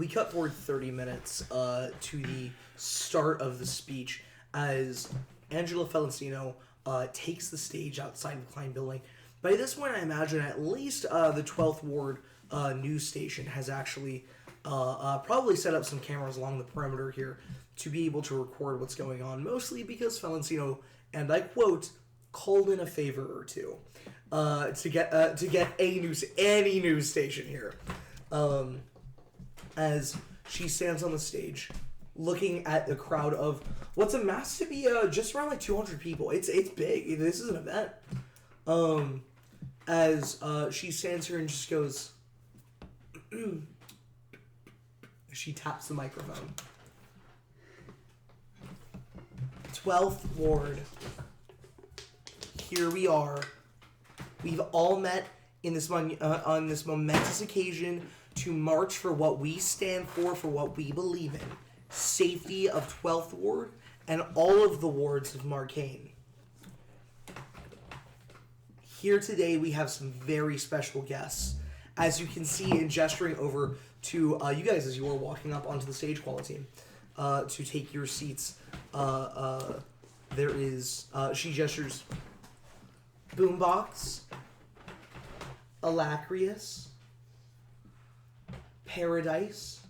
we cut forward 30 minutes to the start of the speech as Angela Feliciano takes the stage outside of the Klein building. By this point, I imagine at least the 12th Ward news station has actually probably set up some cameras along the perimeter here to be able to record what's going on, mostly because Feliciano, and I quote, called in a favor or two to get any news station here. As she stands on the stage, looking at the crowd of what's amassed to be just around like 200 people. It's big. This is an event. As she stands here and just goes, she taps the microphone. 12th Ward. Here we are. We've all met in this on this momentous occasion to march for what we stand for what we believe in. Safety of 12th Ward and all of the wards of Marcainne. Here today we have some very special guests. As you can see in gesturing over to you guys as you are walking up onto the stage, quality team, to take your seats, there is, she gestures, Boombox, Alacrius, Paradise,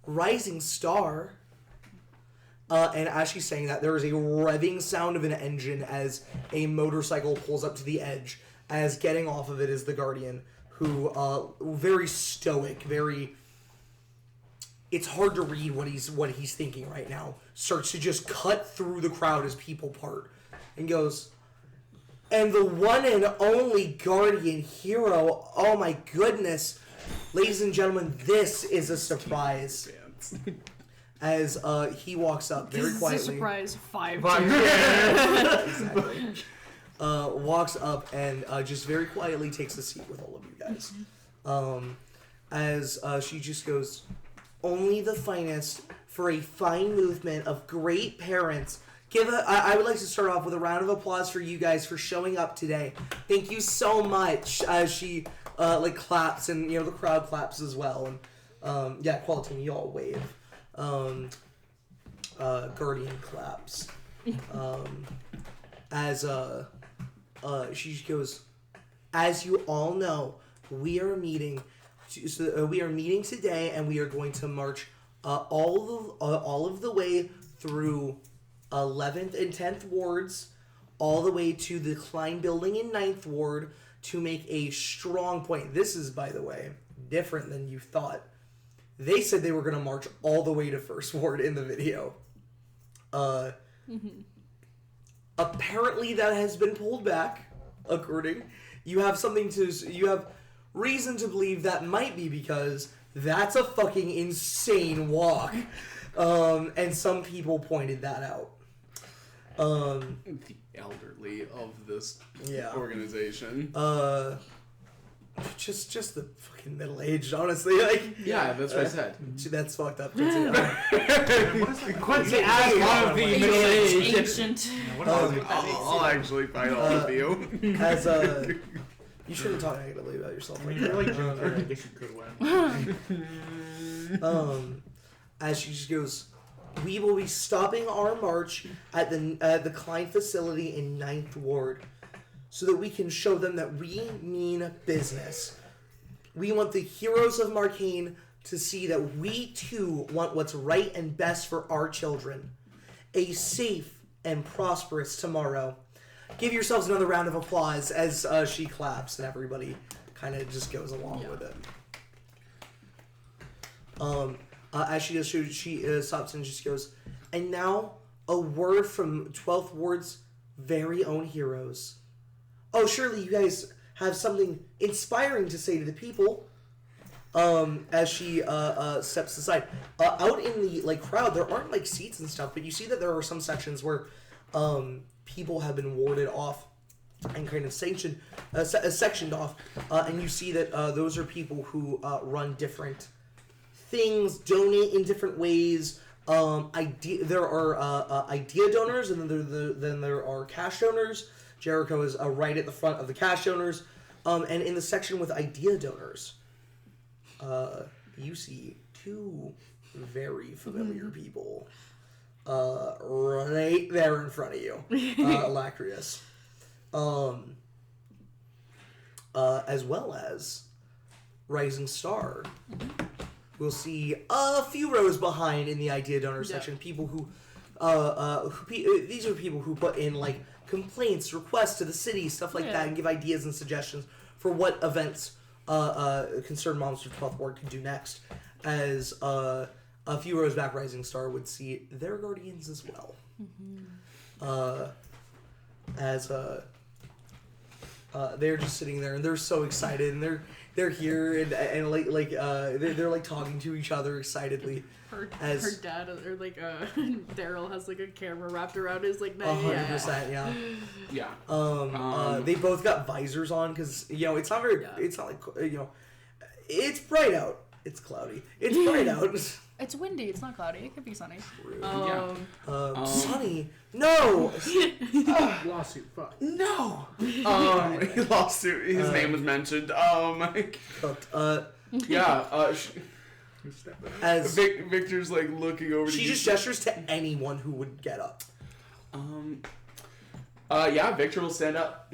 Rising Star, and as she's saying that, there is a revving sound of an engine as a motorcycle pulls up to the edge, as getting off of it is the Guardian, who, very stoic, very... It's hard to read what he's thinking right now. Starts to just cut through the crowd as people part, and goes, and the one and only Guardian hero, oh my goodness. Ladies and gentlemen, this is a surprise. As he walks up very quietly. This is a surprise 5 Exactly. Walks up and just very quietly takes a seat with all of you guys. As she just goes, only the finest for a fine movement of great parents. I would like to start off with a round of applause for you guys for showing up today. Thank you so much. As she claps, and the crowd claps as well. And quality team, you all wave. Guardian claps. As she goes, as you all know, we are meeting today, and we are going to march all of the way through 11th and 10th wards, all the way to the Klein building in 9th ward to make a strong point. This is, by the way, different than you thought. They said they were going to march all the way to 1st ward in the video. Apparently that has been pulled back, you have reason to believe that might be because that's a fucking insane walk. And some people pointed that out. The elderly of this organization. Just the fucking middle-aged, honestly. Yeah, that's what I said. That's fucked up. Quincy as one of the middle-aged. Ancient. I'll actually fight all of you. As you shouldn't talk negatively about yourself like that. You're like Jim Carrey, I guess you could win. As she just goes, we will be stopping our march at the Klein facility in 9th Ward so that we can show them that we mean business. We want the heroes of Marcainne to see that we too want what's right and best for our children. A safe and prosperous tomorrow. Give yourselves another round of applause as she claps and everybody kind of just goes along with it. As she does, she stops and just goes, and now a word from 12th Ward's very own heroes. Oh, surely you guys have something inspiring to say to the people. As she steps aside. Out in the crowd, there aren't seats and stuff, but you see that there are some sections where people have been warded off and kind of sectioned off, and you see that those are people who run different things, donate in different ways. There are idea donors, and then there are cash donors. Jericho is right at the front of the cash donors, and in the section with idea donors. you see two very familiar people right there in front of you. Lacrius. As well as Rising Star. We'll see a few rows behind in the idea donor section people who these are people who put in like complaints, requests to the city, stuff like that, and give ideas and suggestions for what events Concerned Moms of 12th Ward could do next. As a few rows back, Rising Star would see their guardians as well. They're just sitting there and they're so excited and they're here and they're like talking to each other excitedly. Her dad or like Daryl has like a camera wrapped around his like neck. 100%, yeah. They both got visors on because it's not very. It's not like it's bright out. It's cloudy. It's bright out. It's windy. It's not cloudy. It could be sunny. Sunny? No. Lawsuit. Fuck. No. Lawsuit. His name was mentioned. As Victor's like looking over. She just gestures to anyone who would get up. Victor will stand up.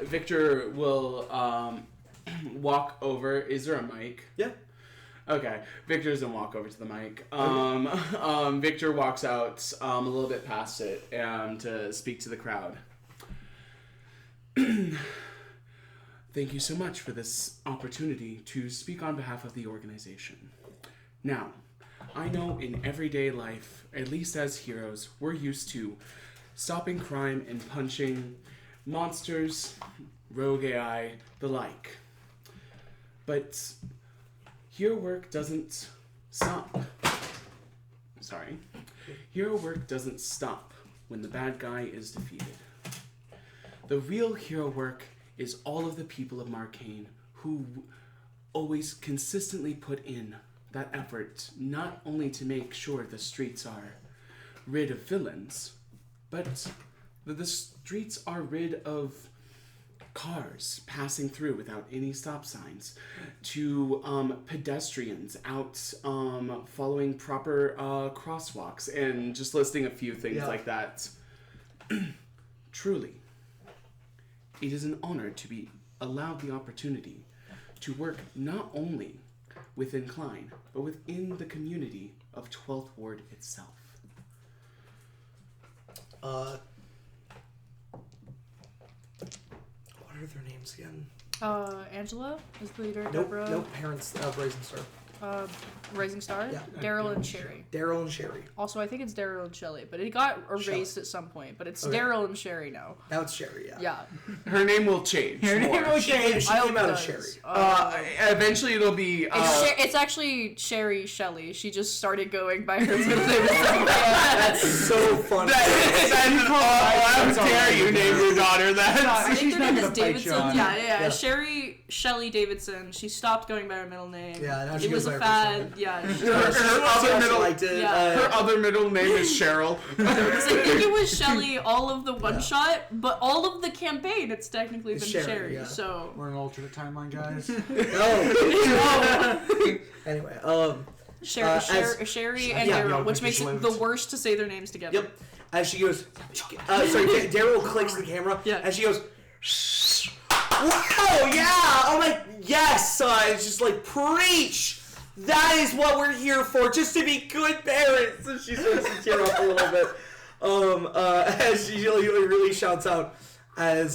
Victor will walk over. Is there a mic? Yeah. Okay. Victor doesn't walk over to the mic. Victor walks out a little bit past it to speak to the crowd. Thank you so much for this opportunity to speak on behalf of the organization. Now, I know in everyday life, at least as heroes, we're used to stopping crime and punching monsters, rogue AI, the like. But hero work doesn't stop. Hero work doesn't stop when the bad guy is defeated. The real hero work is all of the people of Marcainne who always consistently put in that effort not only to make sure the streets are rid of villains, but that the streets are rid of cars passing through without any stop signs, to pedestrians out following proper crosswalks, and just listing a few things like that. Truly, it is an honor to be allowed the opportunity to work not only within Klein, but within the community of 12th Ward itself. What are their names again? Angela is the leader. Nope, Deborah. nope. Parents of Rising Star. Rising Star? Yeah. Daryl and Sherry. Daryl and Sherry. Also, I think it's Daryl and Shelly, but it got erased at some point. But it's Daryl and Sherry now. Now it's Sherry, yeah. Yeah. Her name will change. She came out of Sherry. Eventually it'll be... It's actually Sherry Shelley. She just started going by her middle name. That's so funny. How dare you name your daughter that? I think her name is gonna fight Davidson. you Yeah. Sherry Shelley Davidson. She stopped going by her middle name. Yeah, now she it goes was by a her fad. first Yeah. Her other middle name is Cheryl. Because I think it was Shelly all of the one shot, but all of the campaign it's technically been Sherry. Yeah. So We're in an alternate timeline, guys. Anyway, Sherry and Daryl, which makes it the worst to say their names together. Yep. As she goes, Daryl clicks the camera. Yeah. And she goes, wow, yeah, oh my, yes, it's just like, preach. That is what we're here for, just to be good parents. So she starts to tear up a little bit, as she really shouts out as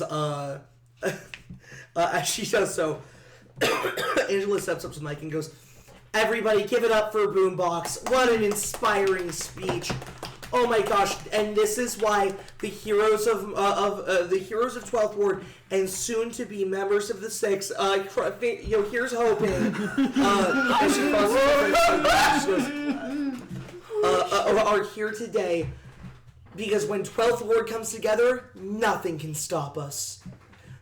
she does so. Angela steps up to the mic and goes, "Everybody, give it up for Boombox! What an inspiring speech! Oh my gosh! And this is why the heroes of 12th Ward and soon to be members of the Six, here's hoping." And she are here today because when 12th Ward comes together, nothing can stop us.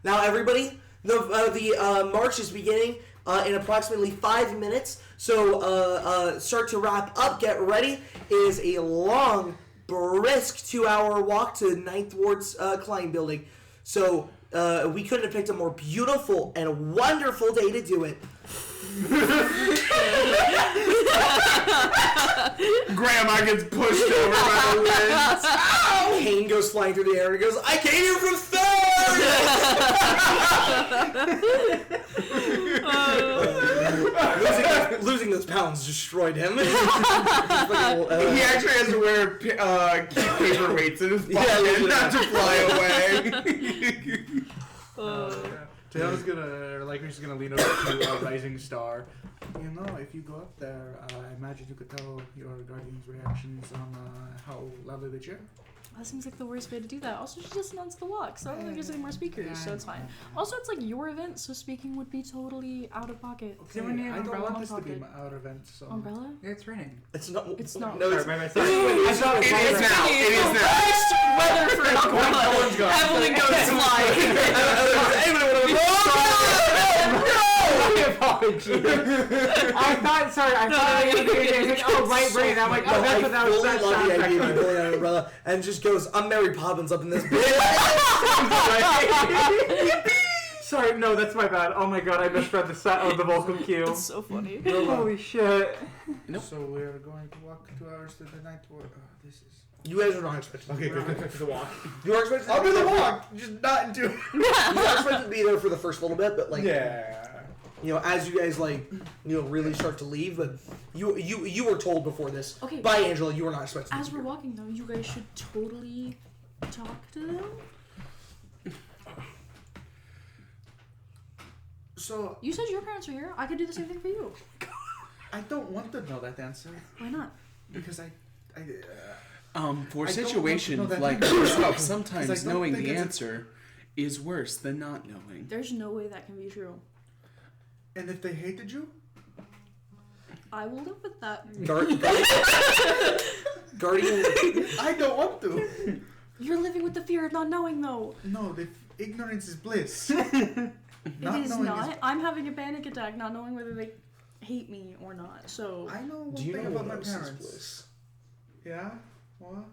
Now, everybody, the march is beginning in approximately 5 minutes. So start to wrap up. Get ready. It is a long, brisk 2-hour walk to 9th Ward's Klein building. So we couldn't have picked a more beautiful and wonderful day to do it. Grandma gets pushed over by the winds. Ow! Kane goes flying through the air and goes, I came here from third! Losing those pounds destroyed him. He actually has to wear keep paper weights in his pocket not to fly away. Taylor's he's gonna lean over to a rising star. You know, if you go up there, I imagine you could tell your guardian's reactions on how loudly they cheer. That seems like the worst way to do that. Also, she just announced the walk, so I don't think there's any more speakers, so it's fine. Also, it's like your event, so speaking would be totally out of pocket. Okay, I don't want this to be our event, so... Umbrella? Yeah, it's raining. It's not. It's not. No, it's, Sorry, It is now. It is now. Worst weather for an umbrella. Evelyn goes flying. My apologies. I thought I was oh, right brain. I'm like, oh, that's what that was. That love sounds the idea of like. you pulling out an umbrella and just goes, I'm Mary Poppins up in this bitch. Sorry, no, that's my bad. Oh my god, I misread the vocal cue. It's so funny. Holy shit. Nope. So we're going to walk 2 hours to the night ward. Oh, this is... You guys are not expected. Okay, good. To the walk. You are expected. I'll do the walk, just not into... You are expected to be there for the first little bit, but like, Yeah. you know, as you guys really start to leave, but you were told before this Okay. by Angela you were not expected. As to be we're here. walking, though, you guys should totally talk to them. So, You said your parents are here. I could do the same thing for you. I don't want to know that answer, Why not? because I For I don't want to situations know that like answer. this, Because I sometimes don't knowing think the it's a- answer is worse than not knowing. There's no way that can be true. And if they hated you? I will live with that. Guardian. I don't want to. You're living with the fear of not knowing, though. No, ignorance is bliss. It is knowing not. I'm having a panic attack, not knowing whether they hate me or not. So I know one Do you thing know about what my else is parents. bliss? Yeah? What?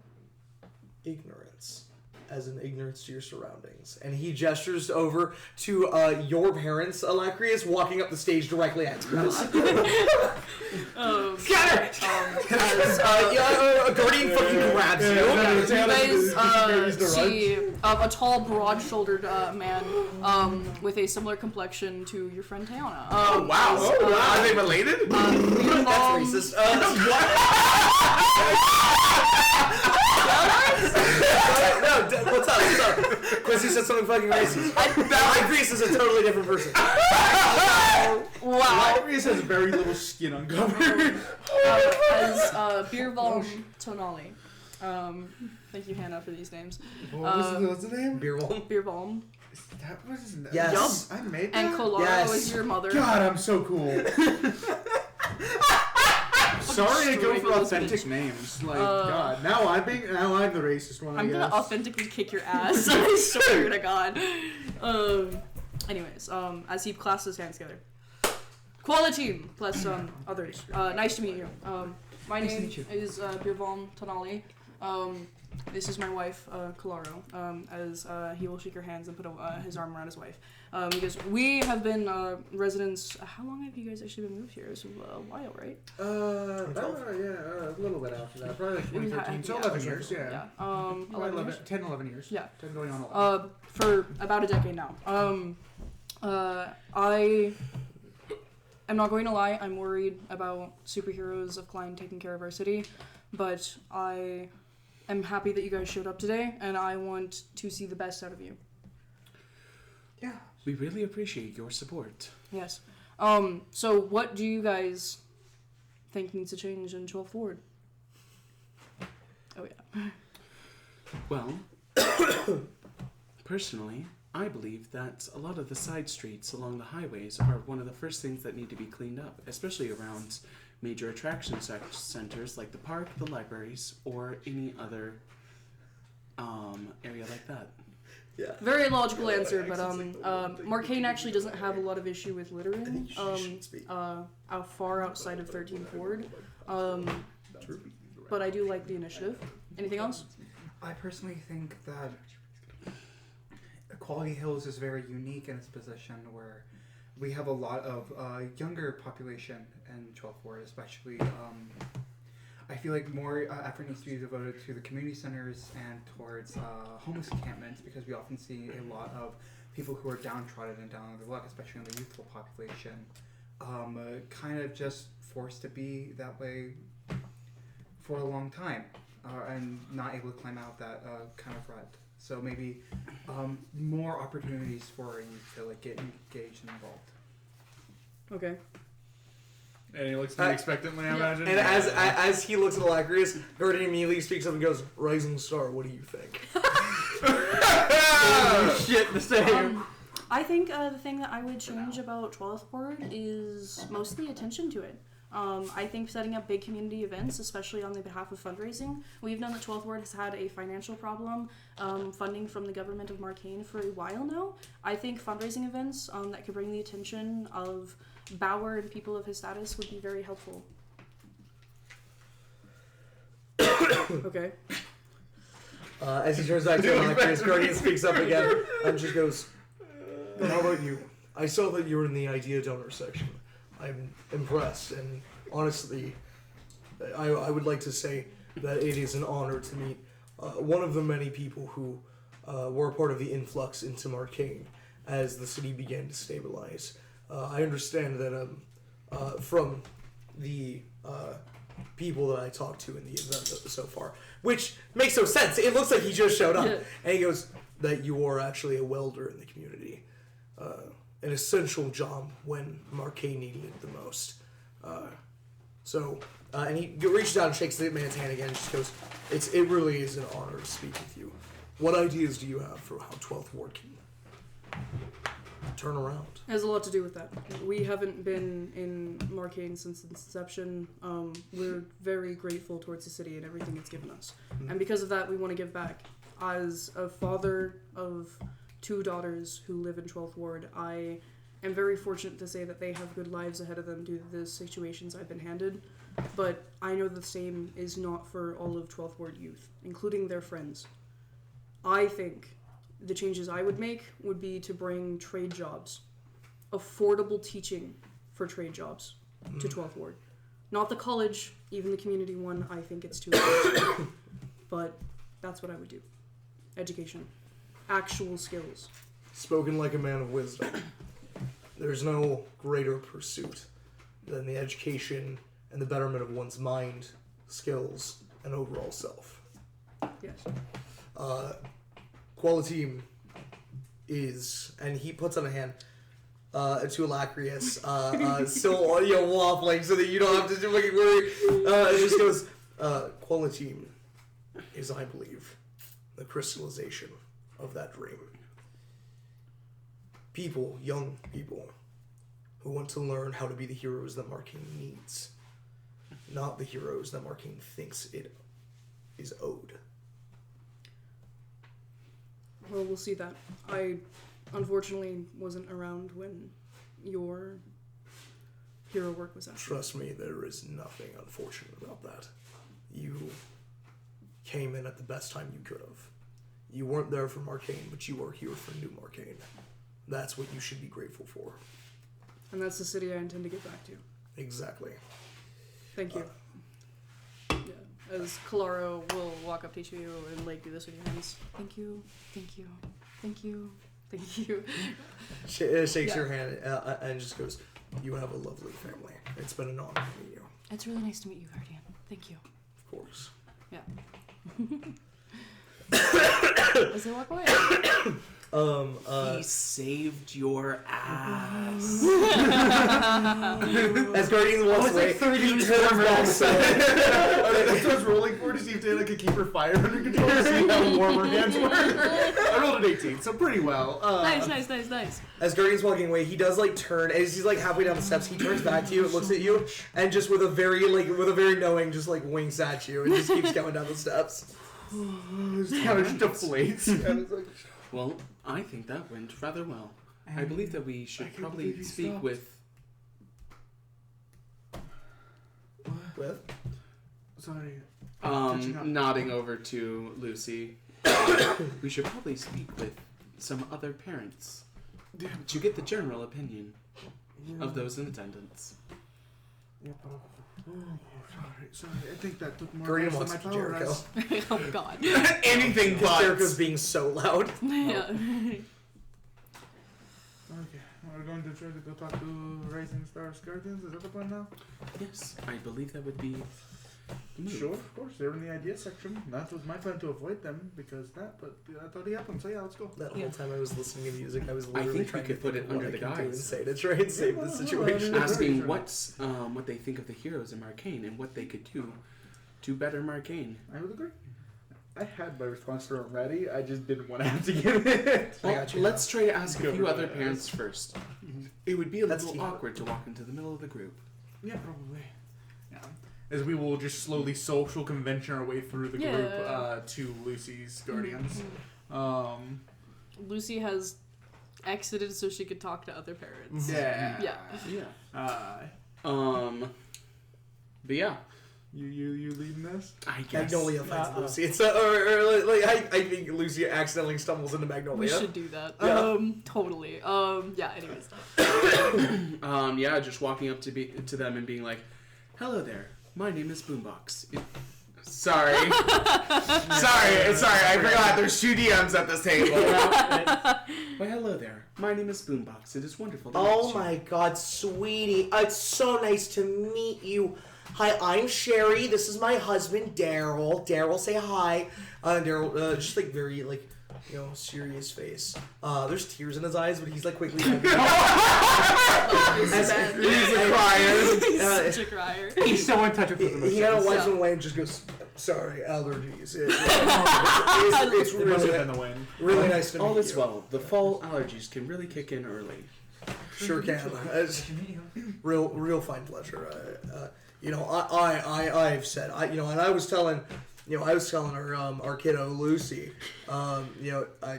Ignorance. As in ignorance to your surroundings. And he gestures over to your parents, Alacrius, walking up the stage directly at you. Scatter! A Guardian fucking grabs you. you guys see a tall, broad-shouldered man with a similar complexion to your friend Tayana. Oh wow! Are they related? That's racist. No, what's up? Quincy said something fucking racist. Alacrius is a totally different person. Wow. Alacrius has very little skin uncovered. As Beervolm Tonali. Thank you, Hannah, for these names. What's the name? Beer Wall. Beervolm. That was his name. Yes. I made that? And Kolaro Yes. is your mother. God, I'm so cool. Sorry to go for Destroying authentic those names. Like, God. Now I'm the racist one, I'm I gonna guess. authentically kick your ass. I swear to God. Anyways, as he clasps his hands together. Quality plus others. Nice to meet you. My Nice to name meet you. is Beervolm Tonali. This is my wife, Kolaro. As he will shake her hands and put his arm around his wife. Because we have been residents. How long have you guys actually been moved here? It's a while, right? A little bit after that. Probably like 2013. So Yeah. 11 years, yeah. 11 years? 10, 11 years. Yeah. 10 going on 11. For about a decade now. I am not going to lie, I'm worried about superheroes of Klein taking care of our city, but I am happy that you guys showed up today, and I want to see the best out of you. Yeah. We really appreciate your support. Yes. So what do you guys think needs to change in 12 Forward? Oh yeah. Well, personally, I believe that a lot of the side streets along the highways are one of the first things that need to be cleaned up, especially around major attraction centers like the park, the libraries, or any other area like that. Yeah. Very logical answer, but Marcainne actually doesn't have a lot of issue with littering. Out far outside of 13 Forward. But I do like the initiative. Anything else? I personally think that Quality Hills is very unique in its position where we have a lot of younger population in 12th Ward, especially. I feel like more effort needs to be devoted to the community centers and towards homeless encampments, because we often see a lot of people who are downtrodden and down on their luck, especially in the youthful population, kind of just forced to be that way for a long time and not able to climb out that kind of rut. So maybe more opportunities for youth to like get engaged and involved. Okay. And he looks expectantly, I imagine. And as he looks at Alacrius, Guardian immediately speaks up and goes, "Rising Star, what do you think?" Shit, the same. I think the thing that I would change about 12th Ward is mostly attention to it. I think setting up big community events, especially on the behalf of fundraising. We've known that 12th Ward has had a financial problem funding from the government of Marcainne for a while now. I think fundraising events that could bring the attention of Bauer and people of his status would be very helpful. Okay. As he turns back to Alacrius, Guardian speaks up again and just goes, "How about you? I saw that you were in the idea donor section. I'm impressed, and honestly, I would like to say that it is an honor to meet one of the many people who were a part of the influx into Marcainne as the city began to stabilize. I understand that from the people that I talked to in the event so far, which makes no sense. It looks like he just showed up, and he goes that you are actually a welder in the community." An essential job when Marcainne needed it the most. And he reaches out and shakes the man's hand again and just goes, it really is an honor to speak with you. What ideas do you have for how 12th Ward can turn around? It has a lot to do with that. We haven't been in Marcainne since its inception. We're very grateful towards the city and everything it's given us. Mm-hmm. And because of that, we want to give back. As a father of 2 daughters who live in 12th Ward, I am very fortunate to say that they have good lives ahead of them due to the situations I've been handed. But I know the same is not for all of 12th Ward youth, including their friends. I think the changes I would make would be to bring trade jobs, affordable teaching for trade jobs to 12th Ward. Not the college, even the community one, I think it's too expensive. But that's what I would do. Education. Actual skills. Spoken like a man of wisdom. There's no greater pursuit than the education and the betterment of one's mind, skills, and overall self. Yes. Quality is, and he puts out a hand to Alacrius, still waffling so that you don't have to worry. It just goes, quality is, I believe, the crystallization of that dream. People, young people, who want to learn how to be the heroes that Marcainne needs, not the heroes that Marcainne thinks it is owed. Well, we'll see that. I unfortunately wasn't around when your hero work was actually. Trust me, there is nothing unfortunate about that. You came in at the best time you could have. You weren't there for Marcainne, but you are here for New Marcainne. That's what you should be grateful for. And that's the city I intend to get back to. Exactly. Thank you. As Kalaro will walk up to you and like do this with your hands. Thank you, thank you, thank you, thank you. Shakes your hand and just goes, "You have a lovely family. It's been an honor to meet you." It's really nice to meet you, Guardian. Thank you. Of course. Yeah. As they walk away. He saved your ass. As Guardian walks away, like 30 he minutes turns warmer back. That's what I was rolling for, to see if Dana could keep her fire under control, to see how warm her hands were. I rolled an 18, so pretty well. Nice. As Guardian's walking away, he does turn, as he's halfway down the steps, he turns back to you and looks at you, and just with a very knowing, just winks at you, and just keeps going down the steps. His couch deflates. And it's like, Well, I think that went rather well. I believe that we should probably speak with... With? sorry. Nodding over to Lucy. We should probably speak with some other parents to get the general opinion. of those in attendance. Sorry, I think that took more Gordon than wants my to be power Jericho. rise. Oh God. Anything Because but. Jericho's being so loud. Yeah. Okay, we're going to try to go talk to Rising Stars Guardians. Is that the plan now? Yes, I believe that would be the move. Sure, of course. They're in the idea section. That was my plan to avoid them because that, but that already happened. So yeah, let's go. That whole time I was listening to music, I was I literally think we trying could to put think it of what under I the can do and guise. say to try and save the situation. Asking what they think of the heroes in Marcainne and what they could do to better Marcainne. I would agree. I had my response to him ready. I just didn't want to have to give it. I Well, got you. let's try to ask a Go few for other it. parents first. It would be a That's little teamwork. awkward to walk into the middle of the group. Yeah, probably. Yeah. As we will just slowly social convention our way through the group Yeah. to Lucy's Guardians. Lucy has exited so she could talk to other parents. Yeah. Yeah. Yeah. But yeah, You leading this? I guess. Magnolia finds Lucy. It's I think Lucy accidentally stumbles into Magnolia. We should do that. Yeah. Totally. Yeah. Anyways. Yeah, just walking up to them and being like, "Hello there. My name is Boombox." Sorry. sorry. I forgot. There's 2 DMs at this table. Well, hello there. My name is Boombox. It is wonderful to meet Oh you. my God, sweetie! It's so nice to meet you. Hi, I'm Sherry. This is my husband, Daryl. Daryl, say hi. Daryl, just like very like, serious face. There's tears in his eyes, but he's like quickly. He's He's a crier. He's such a crier. He's so in touch with his He emotions. kind of wipes Yeah. them away and just goes, "Sorry, allergies." It's It must have really, been the wind. really nice to meet All you. is well. The fall allergies can really kick in early. Sure can. Real fine pleasure. I've said, and I was telling, our kiddo Lucy,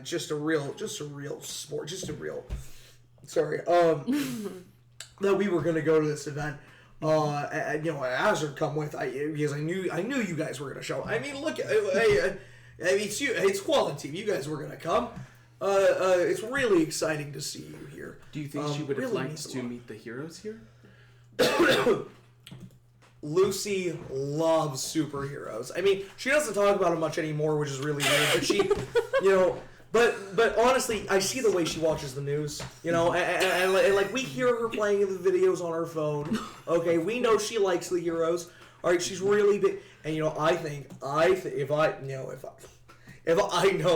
just a real sport, that we were gonna go to this event. Asked her to come with, because I knew you guys were gonna show. I mean, look, it's you, it's quality. You guys were gonna come. It's really exciting to see you here. Do you think she would have really means liked a to lot. meet the heroes here? Lucy loves superheroes. I mean, she doesn't talk about them much anymore, which is really weird. But she, but honestly, I see the way she watches the news. And like we hear her playing the videos on her phone. Okay, we know she likes the heroes. All right, she's really big. And I think if I know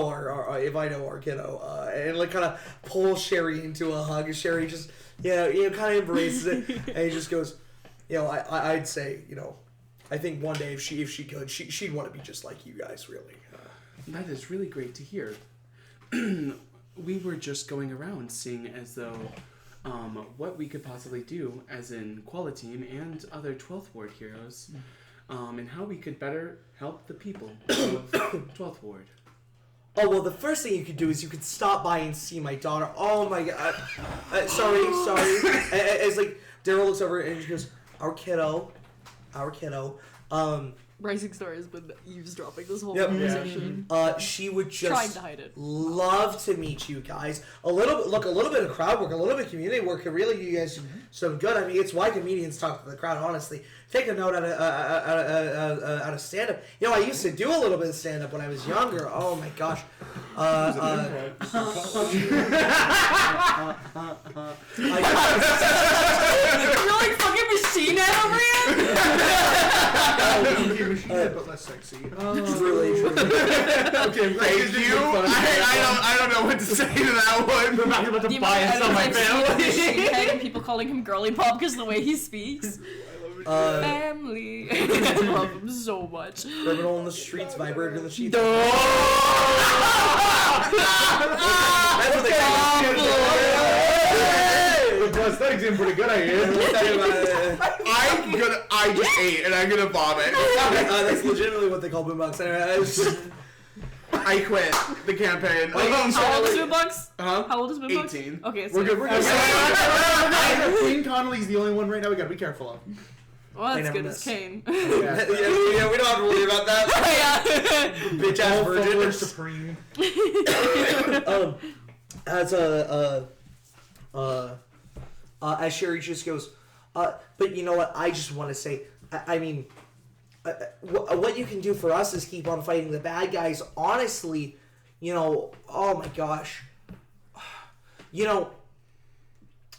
our kiddo, and like kind of pull Sherry into a hug, and Sherry just kind of embraces it, and he just goes. I'd say, I think one day if she could, she'd want to be just like you guys, really. That is really great to hear. We were just going around seeing as though what we could possibly do as in Quala Team and other 12th Ward heroes, and how we could better help the people of 12th Ward. Oh, well, the first thing you could do is you could stop by and see my daughter. Oh, my God. Sorry. As, like, Daryl looks over and she goes, our kiddo. Rising Star has been eavesdropping this whole Yep. conversation. She would just Trying to hide it. love to meet you guys. A little bit of crowd work, a little bit of community work could really do you guys some good. I mean, it's why comedians talk to the crowd. Honestly, take a note out of stand up. I used to do a little bit of stand up when I was younger. Oh my gosh. You're like fucking Machine Head over here? But less sexy. Truly. Okay, Thank you. I don't know what to say to that one. I'm not about The to amount bias of on my I've seen of family. Machine Head and people calling him Girly Pop because the way he speaks. Family. I love him so much. Criminal in the streets, vibrator in the sheets. Oh! That's what they call it. The prosthetics in pretty good, I hear. I just ate and I'm gonna vomit. That's legitimately what they call boombox. Anyway, I quit the campaign. How old is Boombox? Huh? How old is Boombox? 18. Okay, so We're good. Kane Connolly's the only one right now we gotta be careful of. well, They that's never good miss. as Kane. yeah, we don't have to worry about that. Yeah. Bitch ass Fumbler virgin. supreme. As as Sherry just goes, but you know what? I just want to say, I mean, what you can do for us is keep on fighting the bad guys. Honestly, you know, oh my gosh, you know,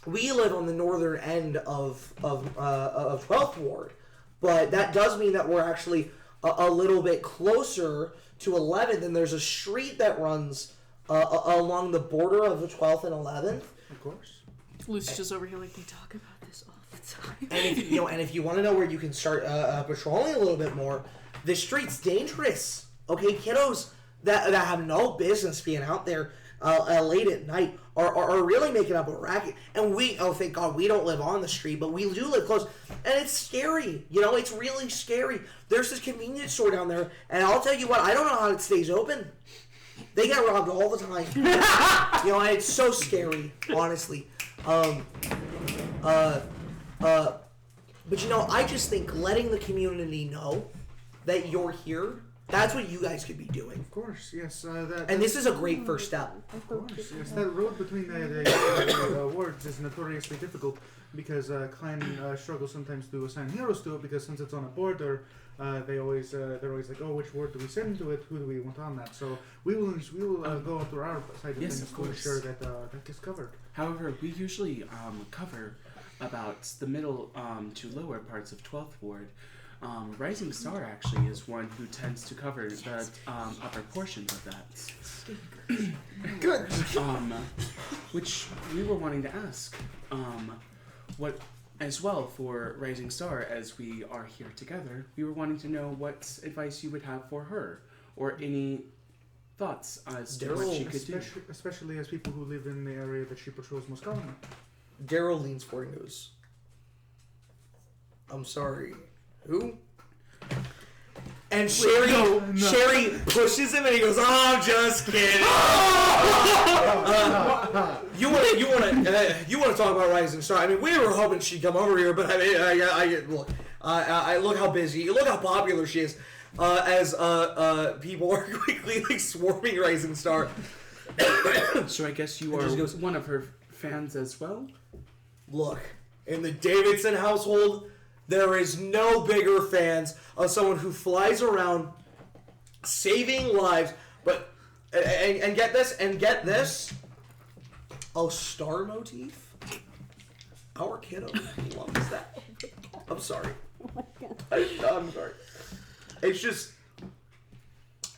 we live on the northern end of 12th Ward, but that does mean that we're actually a little bit closer to 11th, and there's a street that runs along the border of the 12th and 11th. Of course. Lucy's just over here like, they talk about this all the time. And if you want to know where you can start patrolling a little bit more, the street's dangerous. Okay, kiddos that have no business being out there late at night are really making up a racket. And thank God we don't live on the street, but we do live close. And it's scary. You know, it's really scary. There's this convenience store down there, and I'll tell you what, I don't know how it stays open. They get robbed all the time. You know, and it's so scary, honestly. But you know, I just think letting the community know that you're here, that's what you guys could be doing. Of course, yes. And this is a great first step. Of course, yes. That road between the wards is notoriously difficult because clan struggles sometimes to assign heroes to it because since it's on a border, they're always like, oh, which ward do we send to it? Who do we want on that? So we will go through our side of things to ensure that that gets covered. However, we usually cover about the middle to lower parts of 12th Ward. Rising Star actually is one who tends to cover the upper portions of that. Good. Which we were wanting to ask, what as well for Rising Star, as we are here together, we were wanting to know what advice you would have for her, or any thoughts as to what she could do. Especially as people who live in the area that she patrols most commonly. Daryl leans forward and goes, I'm sorry, who? And Sherry pushes him and he goes, oh, I'm just kidding. You want to talk about Rising Star? I mean, we were hoping she'd come over here, but I mean, look how busy, look how popular she is. As people are quickly like swarming Rising Star. So I guess you are one of her fans as well? Look, in the Davidson household, there is no bigger fans of someone who flies around saving lives, but and get this, a star motif. Our kiddo loves that. I'm sorry. I'm sorry.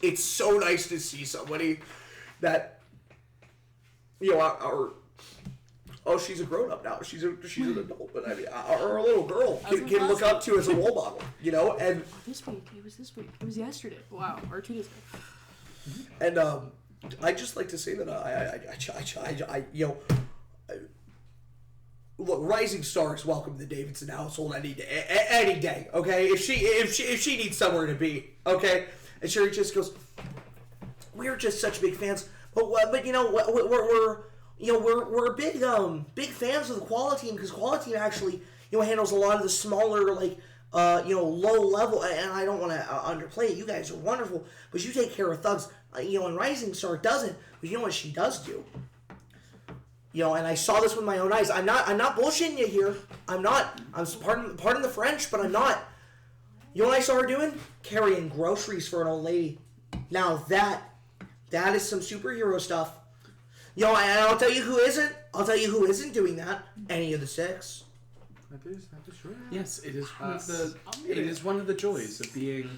It's so nice to see somebody that, you know, she's a grown up now. She's an adult, but I mean, our little girl can look up to as a role model, you know. And this week, it was this week. It was yesterday. Wow, or 2 days ago. And I just like to say that I look, Rising Star is welcome to the Davidson household any day. Okay, if she needs somewhere to be, okay. And Sherry just goes, we're just such big fans, but you know we're big fans of the Quality Team, because Quality Team actually, you know, handles a lot of the smaller, like, low level, and I don't want to underplay it. You guys are wonderful, but you take care of thugs, you know, and Rising Star doesn't, but you know what she does do? You know, and I saw this with my own eyes. I'm not bullshitting you here. I'm pardon the French, but I'm not. You know what I saw her doing? Carrying groceries for an old lady. Now that is some superhero stuff. You know, and I'll tell you who isn't. I'll tell you who isn't doing that. Any of the 6. That is true. Yes, it is one of the joys of being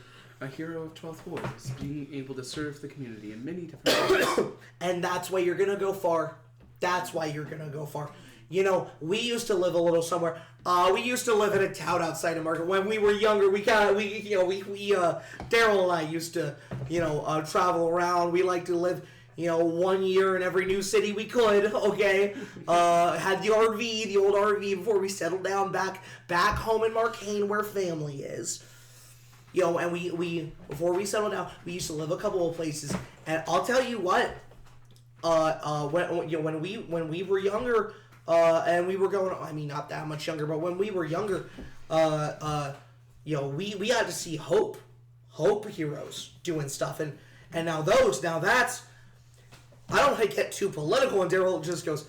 a hero of 12th Ward, is being able to serve the community in many different ways. And that's why you're gonna go far. You know, we used to live a little somewhere. We used to live in a town outside of Marcainne. When we were younger, Daryl and I used to, travel around. We like to live, 1 year in every new city we could. Okay, had the old RV before we settled down back home in Marcainne, where family is. And we before we settled down, we used to live a couple of places. And I'll tell you what. When we were younger, and we were going, I mean, not that much younger, but when we were younger, we got to see hope heroes doing stuff, and now that's, I don't want to get too political, and Daryl just goes,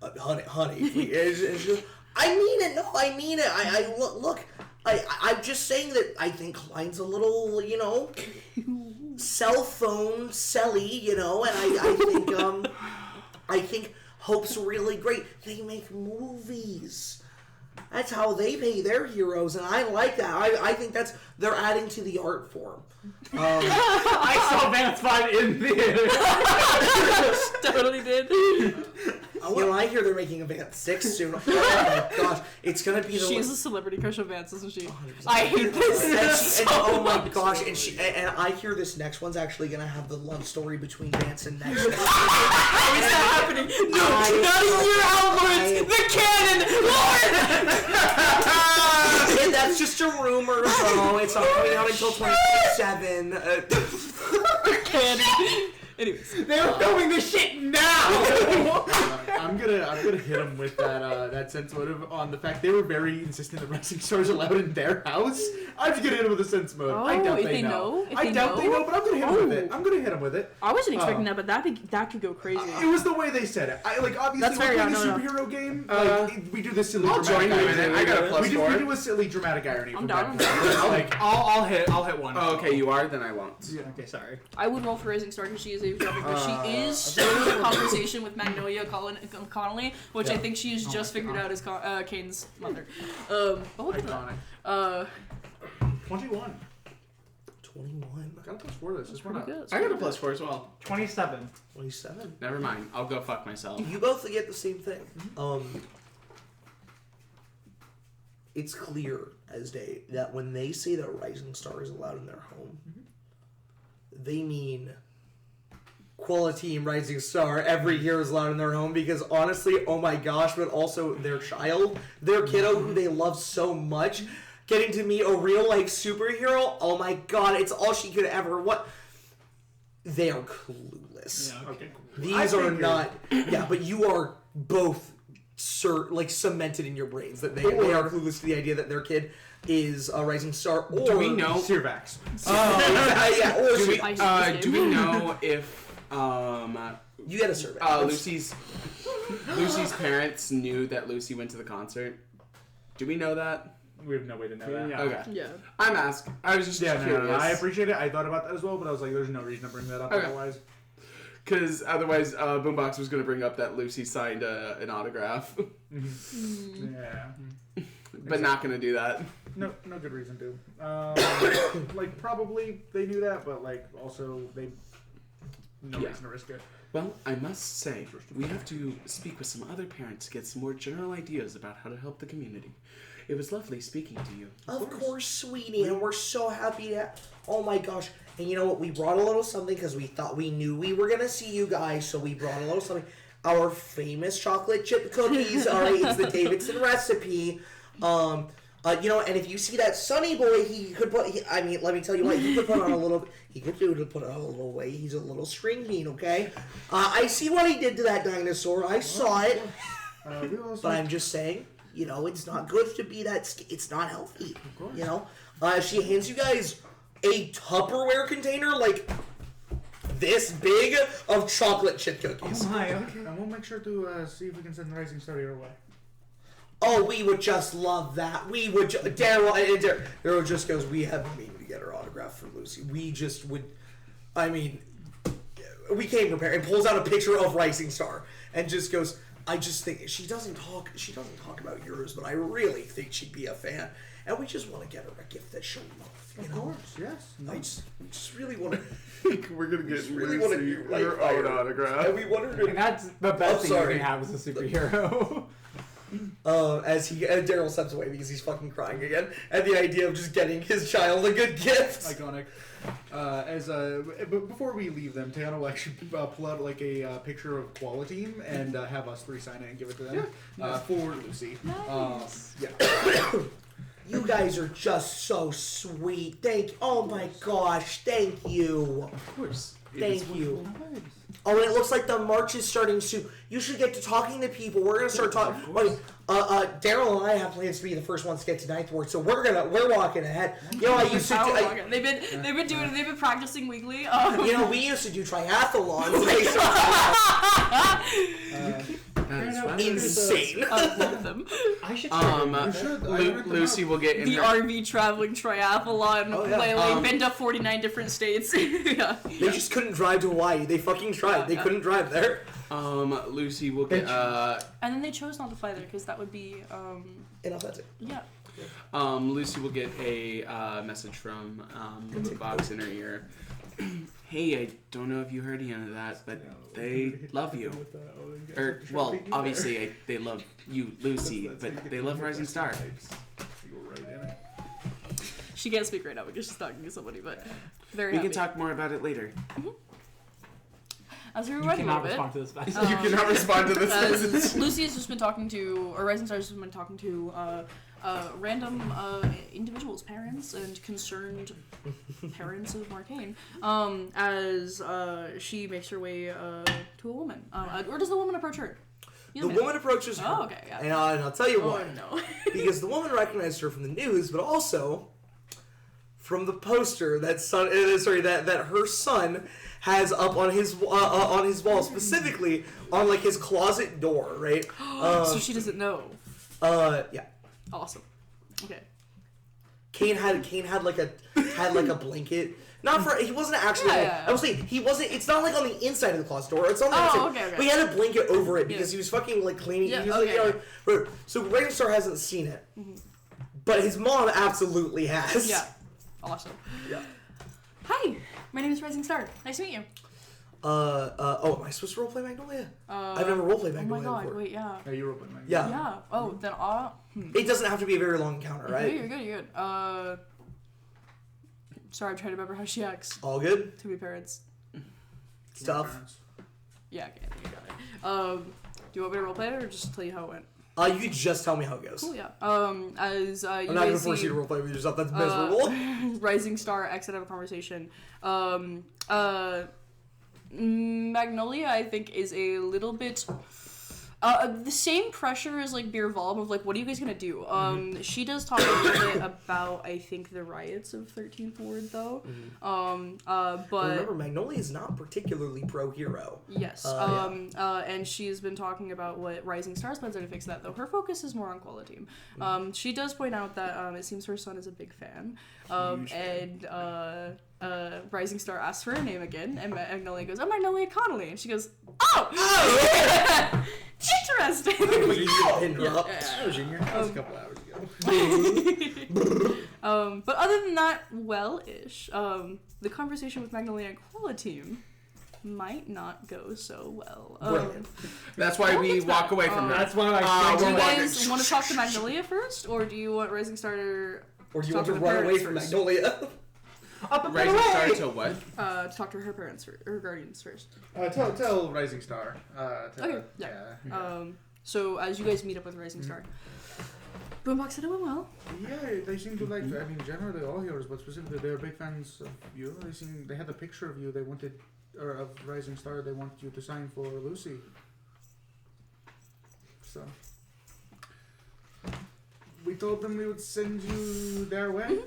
honey. And she goes, I mean it. No, I mean it. I look. I'm just saying that I think Klein's a little, cell phone selly, and I think Hope's really great. They make movies. That's how they pay their heroes, and I like that. I think they're adding to the art form. I saw Vance Vaughn in theater. Totally did. I hear they're making a Vance 6 soon. Oh my gosh, it's gonna be the. She's a celebrity crush of Vance, isn't she? 100%. I hate this. Oh my gosh, and I hear this next one's actually gonna have the love story between Vance and Next. How is that happening? No, not a year out, Lawrence. The canon, Lawrence. And that's just a rumor, though. It's not coming out until 2027. Canon. Anyways, They're filming this shit now. I'm gonna hit them with that sense motive on the fact they were very insistent that Rising Stars allowed in their house. I'm just gonna hit them with a sense motive. I doubt if they they know? If I they doubt know? they know, but I'm gonna hit them with it. I'm gonna hit them with it. I wasn't expecting that, but that could go crazy. It was the way they said it. Obviously, That's we're very playing a no. superhero game. We do this silly I'll join dramatic you in it. irony. I got a plus we 4. do a silly dramatic irony. I'm from down. back then. Like, I'll hit one. Oh, okay, you are? Then I won't. yeah, okay, sorry. I would roll for Rising Star because she is a topic, but she is still in conversation with Magnolia Connolly, which I think she has just figured out is Kane's mother. But look at that. 21. 21. Got a plus 4 this. Just Pretty went up. good. I got a plus 4 as well. 27. 27. Never mind. I'll go fuck myself. You both get the same thing. It's clear as day that when they say that Rising Star is allowed in their home, they mean quality Rising Star. Every hero is allowed in their home because honestly, oh my gosh, but also their child, their kiddo who they love so much, getting to meet a real life superhero. Oh my god, it's all she could ever. What? They are clueless. Yeah, okay, cool. These are not. Yeah, but you are both cemented in your brains that they are clueless to the idea that their kid is a Rising Star. Or Do we know? Sirvax. Yeah. Or Do we know if you get a survey. Lucy's parents knew that Lucy went to the concert? Do we know that? We have no way to know that. Yeah. Okay. Yeah. I'm asking. I was just Yeah, curious. no, I appreciate it. I thought about that as well, but I was like, there's no reason to bring that up Okay. otherwise. Because otherwise, Boombox was going to bring up that Lucy signed an autograph, Yeah. but not going to do that. No good reason to. Probably they knew that, but also they no reason to risk it. Well, I must say, we have to speak with some other parents to get some more general ideas about how to help the community. It was lovely speaking to you. Of course, sweetie, and we're so happy to. Oh my gosh! And you know what? We brought a little something because we knew we were gonna see you guys, so we brought a little something. Our famous chocolate chip cookies. All right, it's the Davidson recipe. And if you see that Sunny boy, he could put. Let me tell you what. He could put on a little. He could do to put on a little weight. He's a little string bean, okay? I see what he did to that dinosaur. I saw it. But I'm just saying. It's not good to be that. It's not healthy. Of course. She hands you guys a Tupperware container this big of chocolate chip cookies. Oh my, okay. And we'll make sure to see if we can send the Rising Star your way. Oh, we would just love that. We would. Daryl just goes, we have been meaning to get her autograph from Lucy. We just would. We came prepared. And pulls out a picture of Rising Star and just goes. I just think she doesn't talk about yours, but I really think she'd be a fan, and we just want to get her a gift that she'll love. Of course, yes. I just really want to. We're going to get really want to do her own autograph. And we want her to. And that's the best thing you sorry. can have as a superhero. As Daryl steps away because he's fucking crying again, and the idea of just getting his child a good gift. Iconic. But before we leave them, Tayana will actually pull out a picture of Quality and have us 3 sign it and give it to them for Lucy. Nice. Yeah. You guys are just so sweet. Oh my gosh, thank you. Of course. Thank you. Oh, and it looks like the march is starting soon. You should get to talking to people. We're gonna start talking. Daryl and I have plans to be the first ones to get to Ninth Ward, so we're walking ahead. I used to. They've been practicing weekly. We used to do triathlons. That is Fair enough. fine. insane. One of them. I should. You should. I read them Lucy out. will get in The her. RV traveling triathlon. Oh, yeah. Like, been to 49 different states. Yeah. They just couldn't drive to Hawaii. They fucking tried. They couldn't drive there. Lucy will get And then they chose not to fly there because that would be, Inauthentic. yeah. Lucy will get a message from the box in her ear. Hey, I don't know if you heard any of that, but they love you. Or, well, obviously they love you, Lucy, but they love Rising Star. She can't speak right now because she's talking to somebody, but very We happy. can talk more about it later. As we were You writing a cannot little bit, respond to this. You cannot respond to this as message. Lucy has just been talking to, or Rising Star has just been talking to random individuals, parents, and concerned parents of Marcainne, as she makes her way to a woman. Or does the woman approach her? You The know. woman approaches her. Oh, okay, yeah. And I'll tell you Oh, why. no. Because the woman recognized her from the news, but also from the poster that her son has up on his wall, specifically on like his closet door, right? So she doesn't know. Yeah. Awesome. Okay. Kane had like a blanket. Not for he wasn't actually. Yeah. I was saying he wasn't. It's not like on the inside of the closet door. It's on the Oh, outside. okay. But he had a blanket over it because he was fucking like cleaning. Yeah, He was, okay, like, you know, so Rising Star hasn't seen it, but his mom absolutely has. Yeah. Awesome. Yeah. Hi, my name is Rising Star. Nice to meet you. Oh, am I supposed to roleplay Magnolia? I've never roleplayed Oh my Magnolia god, before. wait, yeah. Yeah, you open mine. Yeah. Yeah. Oh, then It doesn't have to be a very long encounter, right? You're good. Sorry, I'm trying to remember how she acts. All good To be parents. stuff. Yeah, okay, you got it. Do you want me to roleplay it or just tell you how it went? You could just tell me how it goes. Cool, yeah. As you I'm not gonna guys force see, you to roleplay with yourself. That's miserable. Rising Star exit of a conversation. Magnolia, I think, is a little bit the same pressure as like Beer Volm of like, what are you guys gonna do? She does talk a little bit about, I think, the riots of 13th Ward though. But remember, Magnolia is not particularly pro-hero. yes, and she's been talking about what Rising Star's plans are to fix that, though her focus is more on quality. She does point out that it seems her son is a big fan, and Rising Star asks for her name again, and Magnolia goes, "Oh, Magnolia Connolly," and she goes, "Oh, interesting." Interrupt. That was a couple hours ago. But other than that, well-ish. The conversation with Magnolia and Koala Team might not go so well. Brilliant. That's why we it's walk not. away from That's that. one of my Do you we're guys want to talk to Magnolia first, or do you want Rising Star Or do you talk want to the run away parents from first? Magnolia? Rising Star to what? To talk to her parents her guardians first. Tell Rising Star. Okay, yeah. So as you guys meet up with Rising Star, Boombox said it went well. Yeah, they seem to like. I mean, generally all heroes, but specifically they're big fans of you. They had a picture of you. They wanted, or of Rising Star. They wanted you to sign for Lucy. So we told them we would send you their way.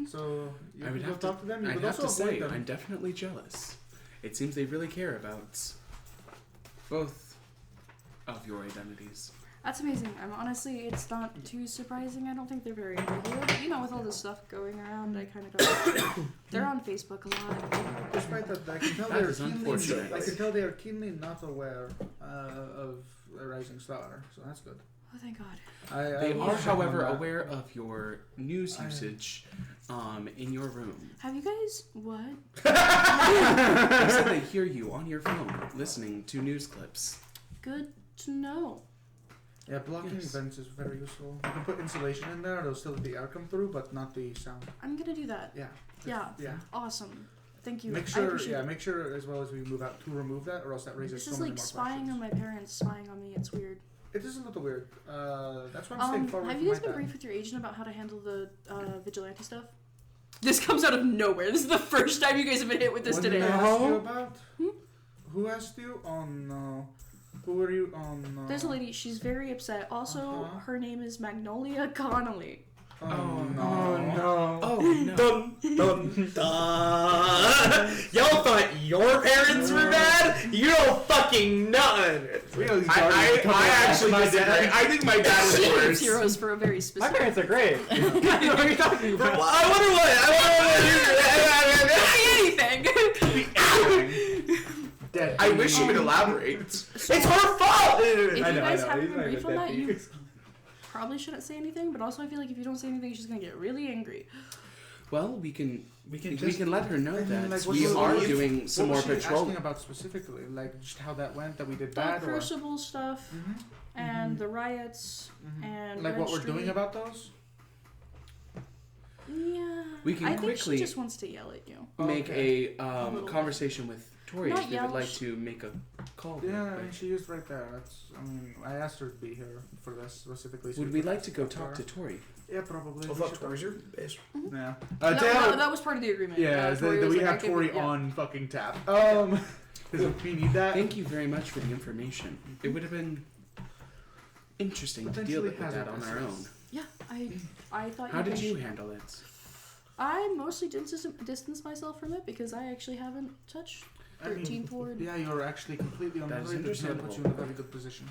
So you I would can go have talk to them. You I'd could have also to avoid say, them. I'm definitely jealous. It seems they really care about both of your identities. That's amazing. It's not too surprising. I don't think they're very into it. But, you know, with all this stuff going around, I kind of go. They're on Facebook a lot. Despite that, I can tell That they're is unfortunate. I can tell they are keenly not aware of a Rising Star. So that's good. Oh, thank God. They will are, check on however, that. aware of your news usage in your room. Have you guys what? They said they hear you on your phone listening to news clips. Good to know. Yeah, blocking Yes. vents is very useful. You can put insulation in there; it'll still let the air come through, but not the sound. I'm gonna do that. Yeah. Yeah. Yeah. Awesome. Thank you. Make I sure, appreciate it. make sure as well as we move out to remove that, or else that raises This so is many like more spying questions. on my parents, spying on me. It's weird. It is a little weird. That's why I'm staying far away Have from you guys my been dad. briefed with your agent about how to handle the vigilante stuff? This comes out of nowhere. This is the first time you guys have been hit with this What today. did they ask you about? Who asked you? Oh no. Who are you? Oh no. There's a lady. She's very upset. Also, Uh-huh. her name is Magnolia Connolly. Oh no. Oh no. Oh no. Dun, dun, dun. Y'all thought your parents were bad? You don't fucking know. I actually disagree. I think my dad is She hates worse. heroes for a very My specific. parents are great. What are you talking about? I wonder what. Anything. Dead. I wish you would elaborate. It's her fault. If you I know, guys I know. have He's a not brief even on that, dead. you probably shouldn't say anything. But also, I feel like if you don't say anything, she's gonna get really angry. Well, we can We can let her know I mean, that like, what we was- are what was- doing some more What was she patrol. asking about specifically? Like just how that went, that we did The bad, or Crucible stuff and the riots and like Red what we're Street. doing about those? Yeah. We can I think quickly she just wants to yell at you. Make Okay. a little conversation with Tori Not if you yell, would like sh- to make a call. Yeah, real I quick. mean she is right there. That's. I mean, I asked her to be here for this specifically. so Would we we could like to go ask talk to her. Tori? Yeah, probably. I We thought should Tori's talk- your bitch. Yeah. That was part of the agreement. Yeah, Tori that was we like, have I can- Tori yeah. on fucking tap. Because we need that. Thank you very much for the information. It would have been interesting to deal with Potentially that on our own. hazardous. Yeah, I thought. How did guys you should- handle it? I mostly distanced myself from it because I actually haven't touched I mean, 13th Ward. Yeah, you're actually completely on That the is right. That's gonna put understandable. you in a very good position.